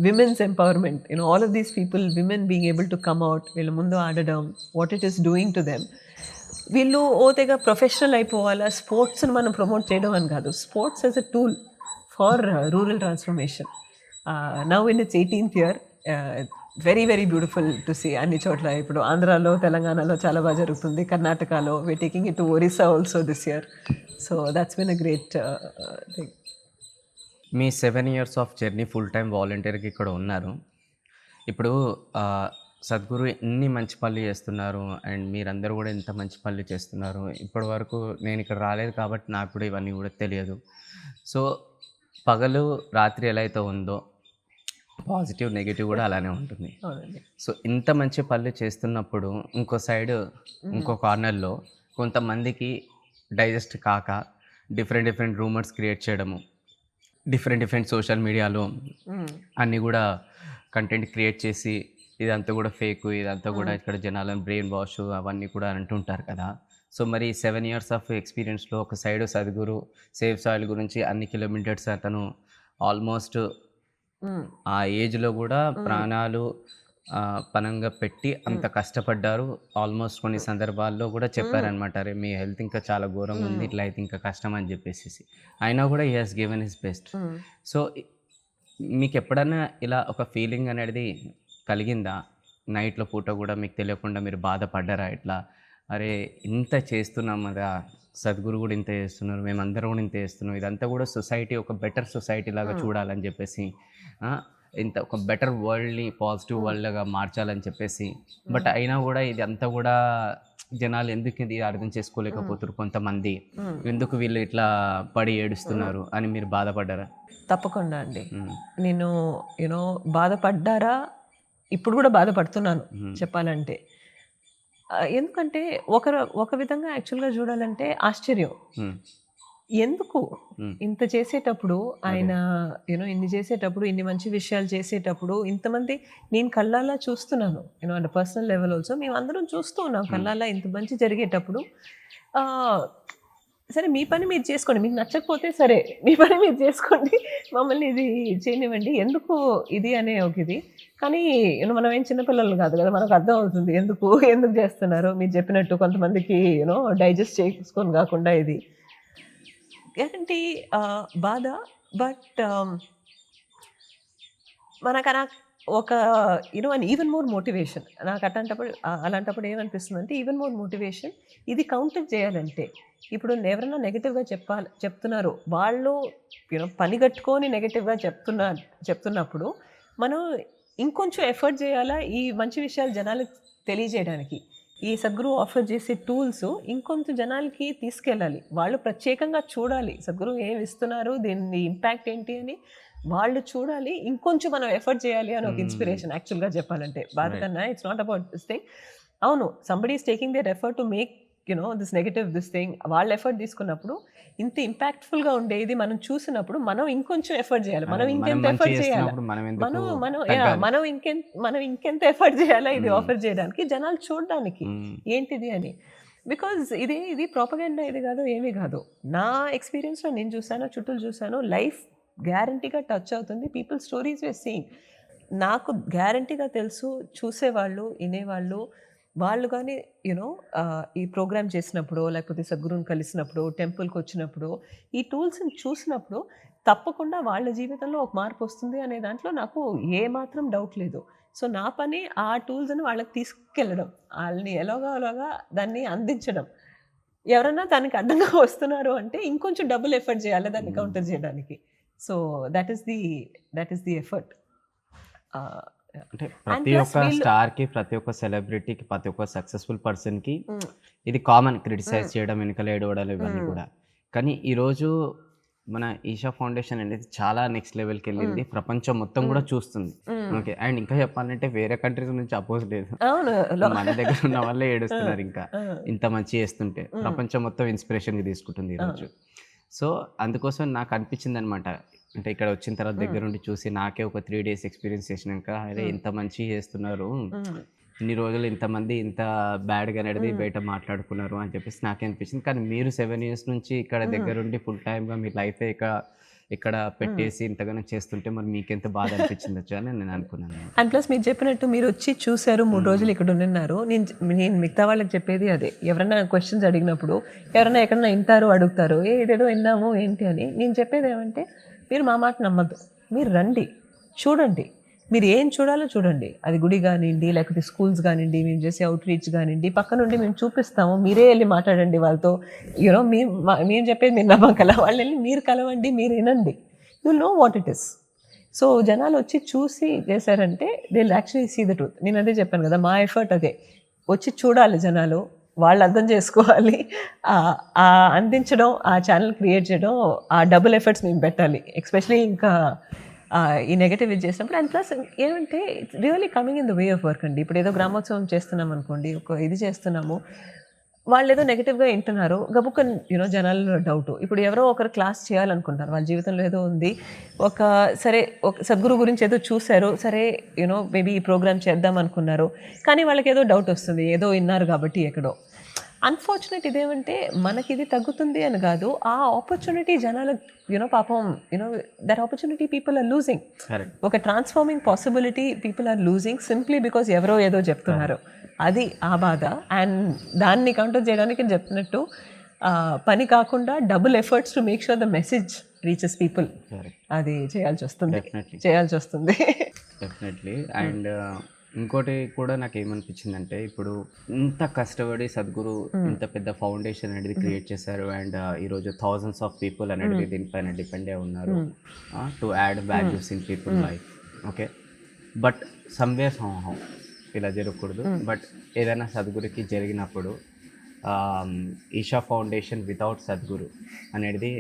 women's empowerment, you know all of these people, women being able to come out, వీళ్ళ ముందు ఆడడం, what it is doing to them. వీళ్ళు ఓతేగా professional అయిపోవాలా, స్పోర్ట్స్ని మనం promote చేయడం అని కాదు, sports as a tool for rural transformation. Now in its 18th year, very very beautiful to see. అన్ని చోట్ల ఇప్పుడు ఆంధ్రాలో, తెలంగాణలో చాలా బాగా జరుగుతుంది, కర్ణాటకలో, we are taking it to Orissa also this year. So that's been a great thing. మీ 7 years of journey full time వాలంటీర్కి ఇక్కడ ఉన్నారు. ఇప్పుడు సద్గురు ఎన్ని మంచి పనులు చేస్తున్నారు, అండ్ మీరందరూ కూడా ఎంత మంచి పనులు చేస్తున్నారు. ఇప్పటి వరకు నేను ఇక్కడ రాలేదు కాబట్టి నాకు కూడా ఇవన్నీ కూడా తెలియదు. సో పగలు రాత్రి ఎలా అయితే ఉందో, పాజిటివ్ నెగిటివ్ కూడా అలానే ఉంటుంది. సో ఇంత మంచి పనులు చేస్తున్నప్పుడు ఇంకో సైడ్, ఇంకో కార్నర్లో కొంతమందికి డైజెస్ట్ కాక డిఫరెంట్ రూమర్స్ క్రియేట్ చేయడము, డిఫరెంట్ సోషల్ మీడియాలో అన్నీ కూడా కంటెంట్ క్రియేట్ చేసి ఇదంతా కూడా ఫేక్, ఇదంతా కూడా ఇక్కడ జనాలను బ్రెయిన్ వాష్ అవన్నీ కూడా అంటుంటారు కదా. సో మరి 7 years ఆఫ్ ఎక్స్పీరియన్స్లో ఒక సైడ్ సద్గురు సేఫ్ సాయిల్ గురించి అన్ని కిలోమీటర్స్ అతను ఆల్మోస్ట్ ఆ ఏజ్లో కూడా ప్రాణాలు పనంగా పెట్టి అంత కష్టపడ్డారు. ఆల్మోస్ట్ కొన్ని సందర్భాల్లో కూడా చెప్పారనమాట, అరే మీ హెల్త్ ఇంకా చాలా ఘోరంగా ఉంది, ఇట్లా అయితే ఇంకా కష్టం అని చెప్పేసి. అయినా కూడా he has given his best. So మీకు ఎప్పుడన్నా ఇలా ఒక ఫీలింగ్ అనేది కలిగిందా? నైట్‌లో పూట గూడా మీకు తెలియకుండా మీరు బాధపడ్డారా ఇట్లా? అరే! ఇంత చేస్తున్నాం గదా! సద్గురు గూడా ఇంత చేస్తున్నారు. మేమందరం గూడా ఇంత చేస్తున్నాం. ఇదంతా గూడా సొసైటీ ఒక బెటర్ సొసైటీ లాగా చూడాలని జెప్పేసి ఆ! ఇంత ఒక బెటర్ వరల్డ్‌ని పాజిటివ్ వరల్డ్‌గా మార్చాలని చెప్పేసి. బట్ అయినా గూడా ఇదంతా గూడా జనాలు ఎందుకు ఇది అర్థం చేసుకోలేకపోతుర్రు కొంతమంది. ఎందుకు వీళ్ళు ఇట్లా పడి ఏడుస్తున్నారు అని మీరు బాధపడ్డారా? తప్పకుండా అండి. హ్మ్. నేను బాధపడ్డారా? ఇప్పుడు కూడా బాధపడుతున్నాను హ్మ్. చెప్పాలంటే. ఎందుకంటే ఒక విధంగా యాక్చువల్‌గా చూడాలంటే ఆశ్చర్యం. హ్మ్. ఎందుకు హ్మ్. ఇంత చేసేటప్పుడు ఆయన ఇన్ని చేసేటప్పుడు, ఇన్ని మంచి విషయాలు చేసేటప్పుడు ఇంతమంది నేను కళ్ళారా చూస్తున్నాను. అట్ పర్సనల్ లెవెల్ ఆల్సో మేమందరం చూస్తూ ఉన్నాం కళ్ళారా ఇంత మంచి జరిగేటప్పుడు. ఆహ్, సరే మీ పని మీరు చేసుకోండి. మీకు నచ్చకపోతే సరే మీ పని మీరు చేసుకోండి. మమ్మల్ని ఇది చేయనివ్వండి. ఎందుకు ఇది అనే ఒక ఇది. కానీ మనం ఏం చిన్న పిల్లలు కాదు కదా! మనకు అర్థమవుతుంది. ఎందుకు చేస్తున్నారో మీరు చెప్పినట్టు కొంతమందికి డైజెస్ట్ చేసుకోని కాకుండా ఇది. గ్యారంటీ బాధ. బట్ మనకలా ఒక అన్ ఈవెన్ మోర్ మోటివేషన్. నాకు అలాంటప్పుడు ఏమనిపిస్తుందంటే ఈవెన్ మోర్ మోటివేషన్ ఇది కౌంటర్ చేయాలంటే. ఇప్పుడు ఎవరైనా నెగెటివ్‌గా చెప్తున్నారు. వాళ్ళు పని గట్టుకొని నెగెటివ్‌గా చెప్తున్నప్పుడు మనం ఇంకొంచెం ఎఫర్ట్ చేయాలా ఈ మంచి విషయాలు జనాలకి తెలియజేయడానికి. ఈ సద్గురు ఆఫర్ చేసే టూల్స్ ఇంకొంచెం జనాలకి తీసుకెళ్ళాలి. వాళ్ళు ప్రత్యేకంగా చూడాలి. సద్గురు ఏమి ఇస్తున్నారు? దీని ఇంపాక్ట్ ఏంటి అని వాళ్ళు చూడాలి. ఇంకొంచెం మనం ఎఫర్ట్ చేయాలి అని ఒక ఇన్‌స్పిరేషన్ యాక్చువల్‌గా చెప్పాలంటే. బాధ కన్నా it's not about this thing. అవును. Somebody is taking their effort to make this thing. వాళ్ళు ఎఫర్ట్ తీసుకున్నప్పుడు ఇంత ఇంపాక్ట్‌ఫుల్‌గా ఉండేది మనం చూసినప్పుడు మనం ఇంకొంచెం ఎఫర్ట్ చేయాలి. మనం మనం ఇంకెంత మంచి ఎఫర్ట్ చేయాలా? చేస్తున్నప్పుడు మనం ఎందుకు మనం మనం తగ్గాలి? మనం ఇంకెంత ఎఫర్ట్ చేయాలా ఇది ఆఫర్ చేయడానికి జనాలు చూడడానికి ఏంటిది అని. బికాజ్ ఇది ప్రొపగండా ఇది కాదు ఏమీ కాదు. నా ఎక్స్‌పీరియన్స్‌లో నేను చూసాను, చుట్టూ చూసాను. లైఫ్ గ్యారంటీగా టచ్ అవుతుంది. People stories we are seeing. నాకు గ్యారంటీగా తెలుసు చూసేవాళ్ళు, వినేవాళ్ళు వాళ్ళు గానీ ఈ ప్రోగ్రామ్ చేసినప్పుడో, లేకపోతే సద్గురువుని కలిసినప్పుడో, టెంపుల్‌కొచ్చినప్పుడో, ఈ టూల్స్‌ని చూసినప్పుడు తప్పకుండా వాళ్ళ జీవితంలో ఒక మార్పొస్తుంది అనే దాంట్లో నాకు ఏమాత్రం డౌట్ లేదు. సో, నా పని ఆ టూల్స్‌ని వాళ్ళకి తీసుకెళ్ళడం. ఆళ్ళని ఎలాగో అలాగా దాన్ని అందించడం. ఎవరన్నా దానికి అడ్డంగా వస్తున్నారు అంటే ఇంకొంచెం డబుల్ ఎఫర్ట్ చేయాలి దాన్ని కౌంటర్ చేయడానికి. So, that is the effort. అంటే అండ్ ప్రతి ప్లస్ ఒక్క వీళ్ళు స్టార్‌కి, ప్రతి ఒక్క సెలబ్రిటీకి, ప్రతి ఒక్క సక్సెస్‌ఫుల్ పర్సన్‌కి ఇది కామన్ క్రిటిసైజ్ చేయడం, వెనకాల ఏడవడాలు ఇవన్నీ గూడా. కానీ ఈరోజు మన ఈషా ఫౌండేషన్ అనేది చాలా నెక్స్ట్ లెవెల్‌కెళ్ళింది. ప్రపంచం మొత్తం గూడా చూస్తుంది. ఓకే. అండ్ ఇంకా చెప్పాలంటే వేరే కంట్రీస్ నుంచి అపోజ్ లేదు. అవును. మన దగ్గర ఉన్న వాళ్ళే ఏడుస్తున్నారు ఇంకా. ఇంత మంచి చేస్తుంటే. ప్రపంచం మొత్తం ఇన్‌స్పిరేషన్‌గా తీసుకుంటుంది ఈరోజు. సో, అందుకోసం నాకు అనిపించిందనమాట. అంటే ఇక్కడ వచ్చిన తర్వాత దగ్గరుండి చూసి నాకే ఒక 3 డేస్ ఎక్స్‌పీరియన్స్ చేసినాక అరే! ఇంత మంచిగా చేస్తున్నారు. ఇన్ని రోజులు ఇంతమంది ఇంత బ్యాడ్‌గా అనేది బయట మాట్లాడుకున్నారు అని చెప్పేసి నాకే అనిపించింది. కానీ మీరు 7 ఇయర్స్ నుంచి ఇక్కడ దగ్గరుండి ఫుల్ టైమ్‌గా మీ లైఫే ఇక్కడ పెట్టేసి ఇంతగానం చేస్తుంటే మరి మీకెంత బాధ అనిపించిండొచ్చు అని నేను అనుకున్నాను. అండ్ ప్లస్ మీరు చెప్పినట్టు మీరొచ్చి చూసారు 3 రోజులు ఇక్కడ ఉండిన్నారు. నేను మిగతా వాళ్ళకి చెప్పేది అదే. ఎవరైనా క్వెషన్స్ అడిగినప్పుడు ఎవరైనా ఎక్కడైనా వింటారు, అడుగుతారు. ఇదేదో విన్నాము ఏంటి అని. నేను చెప్పేదేమంటే మీరు మా మాట నమ్మద్దు. మీరు రండి, చూడండి. మీరు ఏం చూడాలో చూడండి. అది గుడి గానియండి, లేకపోతే స్కూల్స్ గానియండి, మేము చేసే అవుట్‌రీచ్ గానియండి, పక్కనుండి మేము చూపిస్తాము. మీరే ఎళ్లి మాట్లాడండి వాళ్ళతో. మేము చెప్పేది మీరు నమ్మకలా. వాళ్ళెళ్ళి మీరు కలవండి, మీరు వినండి. You will know what it is. So, జనాలొచ్చి చూసి చేశారంటే they will actually see the truth. నేను అదే చెప్పాను కదా! మా ఎఫర్ట్ అదే. వచ్చి చూడాలి జనాలు. వాళ్ళు అర్థం చేసుకోవాలి. అందించడం, ఆ ఛానెల్ క్రియేట్ చేయడం, ఆ డబుల్ ఎఫర్ట్స్ మేము పెట్టాలి. ఎస్పెషల్లీ ఇంకా ఈ నెగెటివ్ ఇది చేసినప్పుడు. అండ్ ప్లస్ ఏమంటే it's really coming in the way of work అండి. ఇప్పుడు ఏదో గ్రామోత్సవం చేస్తున్నాం అనుకోండి, ఒక ఇది చేస్తున్నాము. వాళ్ళేదో నెగెటివ్‌గా వింటున్నారు. గబుక్కన జనాల్లో డౌటు. ఇప్పుడు ఎవరో ఒకరు క్లాస్ చేయాలనుకుంటారు. వాళ్ళ జీవితంలో ఏదో ఉంది. సరే ఒక సద్గురు గురించి ఏదో చూసారు. సరే మేబీ ఈ ప్రోగ్రామ్ చేద్దాం అనుకున్నారు. కానీ వాళ్ళకేదో డౌట్ వస్తుంది. ఏదో విన్నారు కాబట్టి ఎక్కడో. అన్‌ఫార్చునేట్ ఇదేమంటే మనకిది తగ్గుతుంది అని కాదు. ఆ ఆపర్చునిటీ జనాలకు పాపం that opportunity people are losing. Correct. ఒక transforming possibility people are losing simply because ఎవరో ఏదో చెప్తున్నారు. అది ఆ బాధ. అండ్ దాన్ని కౌంటర్ చేయడానికి నేను చెప్పినట్టు పని కాకుండా double efforts to make sure the message reaches people Correct. అది Definitely. చేయాల్సి వస్తుంది డెఫినెట్లీ. అండ్ ఇంకోటి కూడా నాకు ఏమనిపించిందంటే, ఇప్పుడు ఇంత కష్టపడి సద్గురు ఇంత పెద్ద ఫౌండేషన్ అనేది క్రియేట్ చేశారు. అండ్ ఈరోజు థౌజండ్స్ ఆఫ్ పీపుల్ అనేది దీనిపైన డిపెండ్ అయి ఉన్నారు to add values in people life. Okay, but somewhere how ఇలా జరగకూడదు. బట్ ఏదైనా సద్గురుకి జరిగినప్పుడు ఈషా ఫౌండేషన్ వితౌట్ సద్గురు అనేది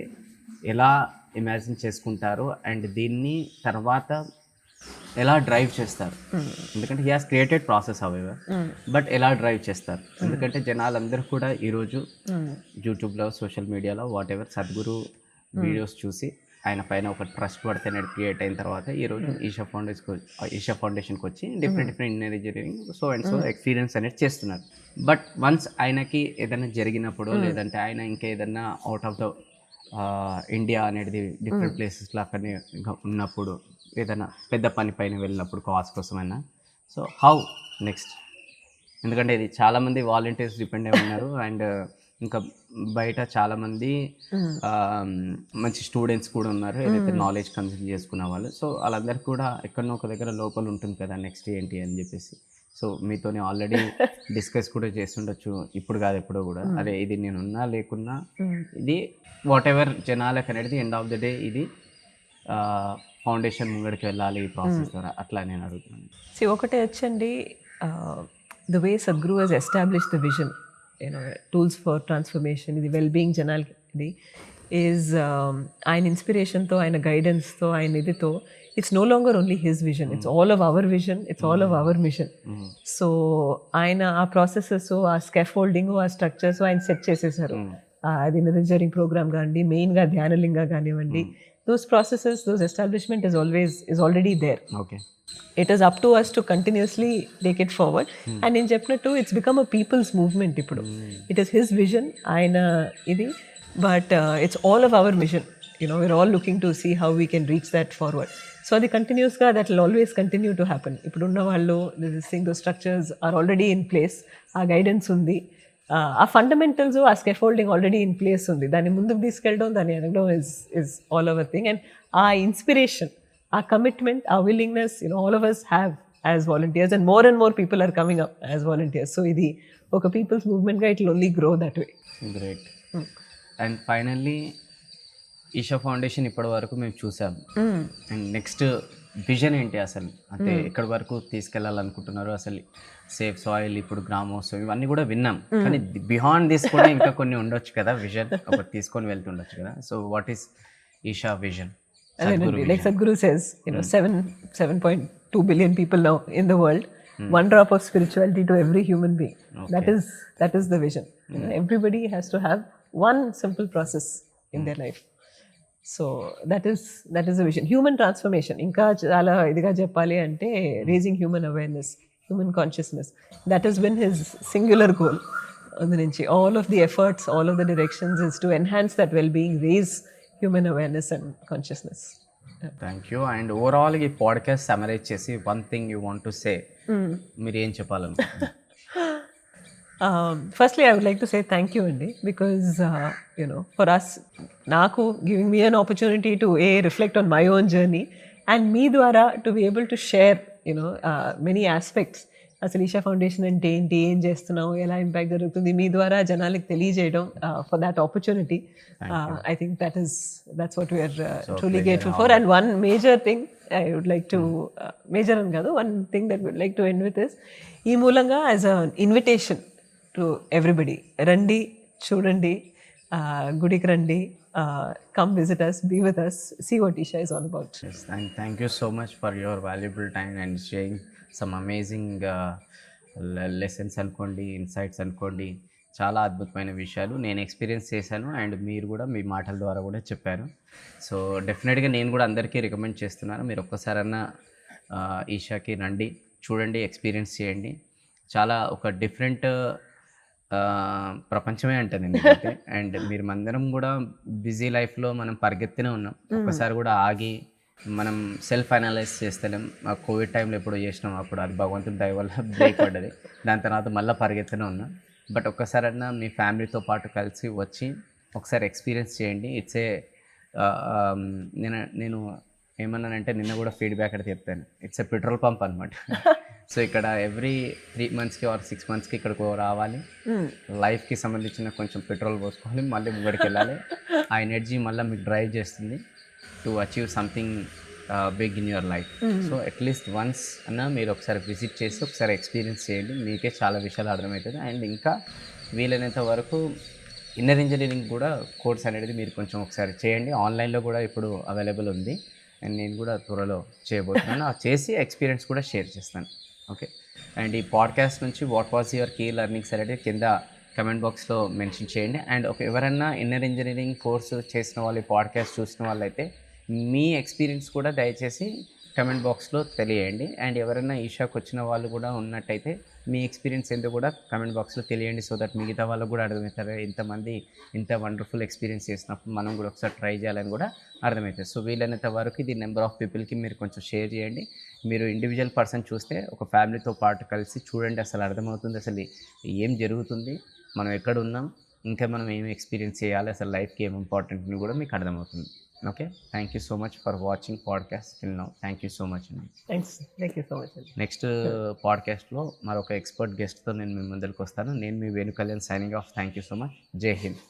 ఎలా ఇమాజిన్ చేసుకుంటారు అండ్ దీన్ని తర్వాత ఎలా డ్రైవ్ చేస్తారు? ఎందుకంటే he has created process whatever, but ఎలా డ్రైవ్ చేస్తారు? ఎందుకంటే జనాలందరూ కూడా ఈరోజు యూట్యూబ్లో, సోషల్ మీడియాలో వాట్ ఎవర్ సద్గురు వీడియోస్ చూసి ఆయన పైన ఒక ట్రస్ట్ పడితే అనేది క్రియేట్ అయిన తర్వాత ఈరోజు ఈషా ఫౌండేషన్కి వచ్చి different engineering so and so experience అనేది చేస్తున్నారు. బట్ వన్స్ ఆయనకి ఏదైనా జరిగినప్పుడు లేదంటే ఆయన ఇంకా ఏదైనా అవుట్ ఆఫ్ ద ఇండియా అనేది డిఫరెంట్ ప్లేసెస్లో అక్కడనే ఉన్నప్పుడు ఏదైనా పెద్ద పని పైన వెళ్ళినప్పుడు కాజ్ కోసమైనా, సో హౌ నెక్స్ట్? ఎందుకంటే ఇది చాలామంది వాలంటీర్స్ డిపెండ్ అయి ఉన్నారు అండ్ ఇంకా బయట చాలామంది మంచి స్టూడెంట్స్ కూడా ఉన్నారు ఏదైతే నాలెడ్జ్ కన్జ్యూమ్ చేసుకున్న వాళ్ళు. సో వాళ్ళందరికీ కూడా ఎక్కడనో ఒక దగ్గర లోపల ఉంటుంది కదా నెక్స్ట్ ఏంటి అని చెప్పేసి. సో మీతోనే ఆల్రెడీ డిస్కస్ కూడా చేస్తుండొచ్చు, ఇప్పుడు కాదు ఎప్పుడో కూడా, అదే ఇది నేను ఉన్నా లేకున్నా ఇది వాట్ ఎవర్ జనాలకు అనేది ఎండ్ ఆఫ్ ద డే ఇది ఫౌండేషన్ ముంగడికి వెళ్ళాలి ఈ ప్రాసెస్ ద్వారా, అట్లా నేను అడుగుతున్నాను. ఒకటే వచ్చండి, the way Sadhguru has establish the vision, tools for transformation, ఇది వెల్బీయింగ్ జనాలకి ఇది ఈజ్ ఆయన ఇన్స్పిరేషన్తో, ఆయన గైడెన్స్తో, ఆయన ఇదితో it's no longer only his vision, it's all of our vision, it's all of our mission. So ఆయన ఆ ప్రాసెసెస్, ఆ స్కాఫోల్డింగ్, ఆ స్ట్రక్చర్స్ ఆయన సెట్ చేసేసారు. అది నర్చరింగ్ ప్రోగ్రామ్ కానివ్వండి, మెయిన్గా ధ్యానలింగ కానివ్వండి, those processes, those establishment is already there. Okay. It is up to us to continuously take it forward. And in Jepnattu, it's become a people's movement ippudu. It is his vision, aina idi, but it's all of our mission. We're all looking to see how we can reach that forward. So the continuous that will always continue to happen. Ippudu unna vallu, this thing, those structures are already in place. Our guidance undi. ఆ fundamentals, ఆ scaffolding already in place ఉంది. దాన్ని ముందుకు తీసుకెళ్ళడం, దాన్ని అనడం is all our thing. And ఆ inspiration, ఆ కమిట్మెంట్, ఆ willingness all of us have as volunteers, and more people are coming up as volunteers. So ఇది ఒక పీపుల్స్ మూవ్మెంట్గా it will only grow that way. Great. And finally Isha Foundation ఇప్పటి వరకు మేము చూసాం, అండ్ నెక్స్ట్ విజన్ ఏంటి అసలు? అంటే ఎక్కడి వరకు తీసుకెళ్ళాలనుకుంటున్నారు? అసలు సేఫ్ సాయిల్, ఇప్పుడు గ్రామోత్సవం, ఇవన్నీ కూడా విన్నాం, కానీ బిహాండ్ దిస్ కూడా ఇంకా కొన్ని ఉండొచ్చు కదా విజన్, ఒకటి తీసుకొని వెళ్తుండొచ్చు కదా. So what is Isha vision? Like Sadhguru says, 7.2 billion people now in the world. One drop of spirituality to every human being. Okay. That is the vision. Everybody has to have one simple process in their life. So that is the vision. Human transformation. Inka chala idiga cheppali ante raising human awareness, human consciousness. That has been his singular goal. All of the efforts, all of the directions is to enhance that well-being, raise human awareness and consciousness. Thank you. And overall ఈ podcast summarise చేసి one thing you want to say, మీరు ఏం చెప్పాలనుకుంటున్నారు? Firstly, I would like to say thank you, Andy, because for us, Naku giving me an opportunity to reflect on my own journey, and me dwara to be able to share many aspects. అసలు Isha foundation అంటే ఏంటి, ఏం చేస్తున్నావు, ఎలా impact జరుగుతుంది, మీ ద్వారా జనాలకు తెలియజేయడం, for that opportunity. I think that's what we are truly grateful for. And one major thing I would like to major అని కాదు, one thing that we would like to end with is ఈ మూలంగా as a invitation to everybody, రండి, చూడండి, గుడికి రండి, come visit us, be with us, see what Isha is all about. Yes, and thank you so much for your valuable time and sharing some amazing lessons అనుకోండి, insights అనుకోండి, చాలా అద్భుతమైన విషయాలు నేను ఎక్స్పీరియన్స్ చేశాను అండ్ మీరు కూడా మీ మాటల ద్వారా కూడా చెప్పారు. సో డెఫినెట్గా నేను కూడా అందరికీ రికమెండ్ చేస్తున్నాను, మీరు ఒక్కసారన్నా ఈషాకి రండి, చూడండి, ఎక్స్పీరియన్స్ చేయండి. చాలా ఒక డిఫరెంట్ ప్రపంచమే అంటుంది ఎందుకంటే. అండ్ మీరు అందరం కూడా బిజీ లైఫ్లో మనం పరిగెత్తినే ఉన్నాం, ఒక్కసారి కూడా ఆగి మనం సెల్ఫ్ అనలైజ్ చేస్తలేం. కోవిడ్ టైంలో ఎప్పుడో చేసినాం, అప్పుడు అది భగవంతుడి దయ వల్ల బ్రేక్ పడ్డది, దాని తర్వాత మళ్ళీ పరిగెత్తనే ఉన్నాం. బట్ ఒక్కసారన్నా మీ ఫ్యామిలీతో పాటు కలిసి వచ్చి ఒకసారి ఎక్స్పీరియన్స్ చేయండి. ఇట్స్ ఏ నేను ఏమన్నానంటే నిన్న కూడా ఫీడ్బ్యాక్ అయితే చెప్పాను, ఇట్స్ ఎ పెట్రోల్ పంప్ అనమాట. సో ఇక్కడ ఎవ్రీ 3 మంత్స్కి ఆర్ 6 మంత్స్కి ఇక్కడికి రావాలి, లైఫ్కి సంబంధించిన కొంచెం పెట్రోల్ పోసుకోవాలి, మళ్ళీ ముంగడికి వెళ్ళాలి. ఆ ఎనర్జీ మళ్ళీ మీకు డ్రైవ్ చేస్తుంది to achieve something big in your life. So at least once అన్న మీరు ఒకసారి విజిట్ చేసి ఒకసారి ఎక్స్పీరియన్స్ చేయండి, మీకే చాలా విషయాలు అర్థమవుతుంది. అండ్ ఇంకా వీలైనంత వరకు ఇన్నర్ ఇంజనీరింగ్ కూడా కోర్స్ అనేది మీరు కొంచెం ఒకసారి చేయండి. ఆన్లైన్లో కూడా ఇప్పుడు అవైలబుల్ ఉంది, అండ్ నేను కూడా త్వరలో చేయబోతున్నాను. చేసి ఎక్స్పీరియన్స్ కూడా షేర్ చేస్తాను. ఓకే, అండ్ ఈ పాడ్కాస్ట్ నుంచి what was your key learnings అనేది కింద కమెంట్ బాక్స్లో మెన్షన్ చేయండి. అండ్ ఎవరైనా ఇన్నర్ ఇంజనీరింగ్ కోర్సు చేసిన వాళ్ళు, ఈ పాడ్కాస్ట్ చూసిన వాళ్ళైతే మీ ఎక్స్పీరియన్స్ కూడా దయచేసి కమెంట్ బాక్స్లో తెలియండి. అండ్ ఎవరైనా ఈషాకు వచ్చిన వాళ్ళు కూడా ఉన్నట్టయితే మీ ఎక్స్పీరియన్స్ ఏంటో కూడా కమెంట్ బాక్స్లో తెలియండి. సో దట్ మిగతా వాళ్ళకు కూడా అర్థమవుతారు, ఇంతమంది ఇంత వండర్ఫుల్ ఎక్స్పీరియన్స్ చేసినప్పుడు మనం కూడా ఒకసారి ట్రై చేయాలని కూడా అర్థమవుతుంది. సో వీలైనంత వరకు ఇది నెంబర్ ఆఫ్ పీపుల్కి మీరు కొంచెం షేర్ చేయండి. మీరు ఇండివిజువల్ పర్సన్ చూస్తే ఒక ఫ్యామిలీతో పాటు కలిసి చూడండి, అసలు అర్థమవుతుంది అసలు ఏం జరుగుతుంది, మనం ఎక్కడ ఉన్నాం, ఇంకా మనం ఏం ఎక్స్పీరియన్స్ చేయాలి, అసలు లైఫ్కి ఏం ఇంపార్టెంట్ అని కూడా మీకు అర్థమవుతుంది. Okay, thank you so much for watching podcast till now. Thank you so much అండి. థ్యాంక్ యూ సో మచ్ అండి. నెక్స్ట్ పాడ్కాస్ట్లో మరొక ఎక్స్పర్ట్ గెస్ట్తో నేను మీ ముందరికి వస్తాను. నేను మీ Venu Kalyan signing off. Thank you so much. జై హింద్.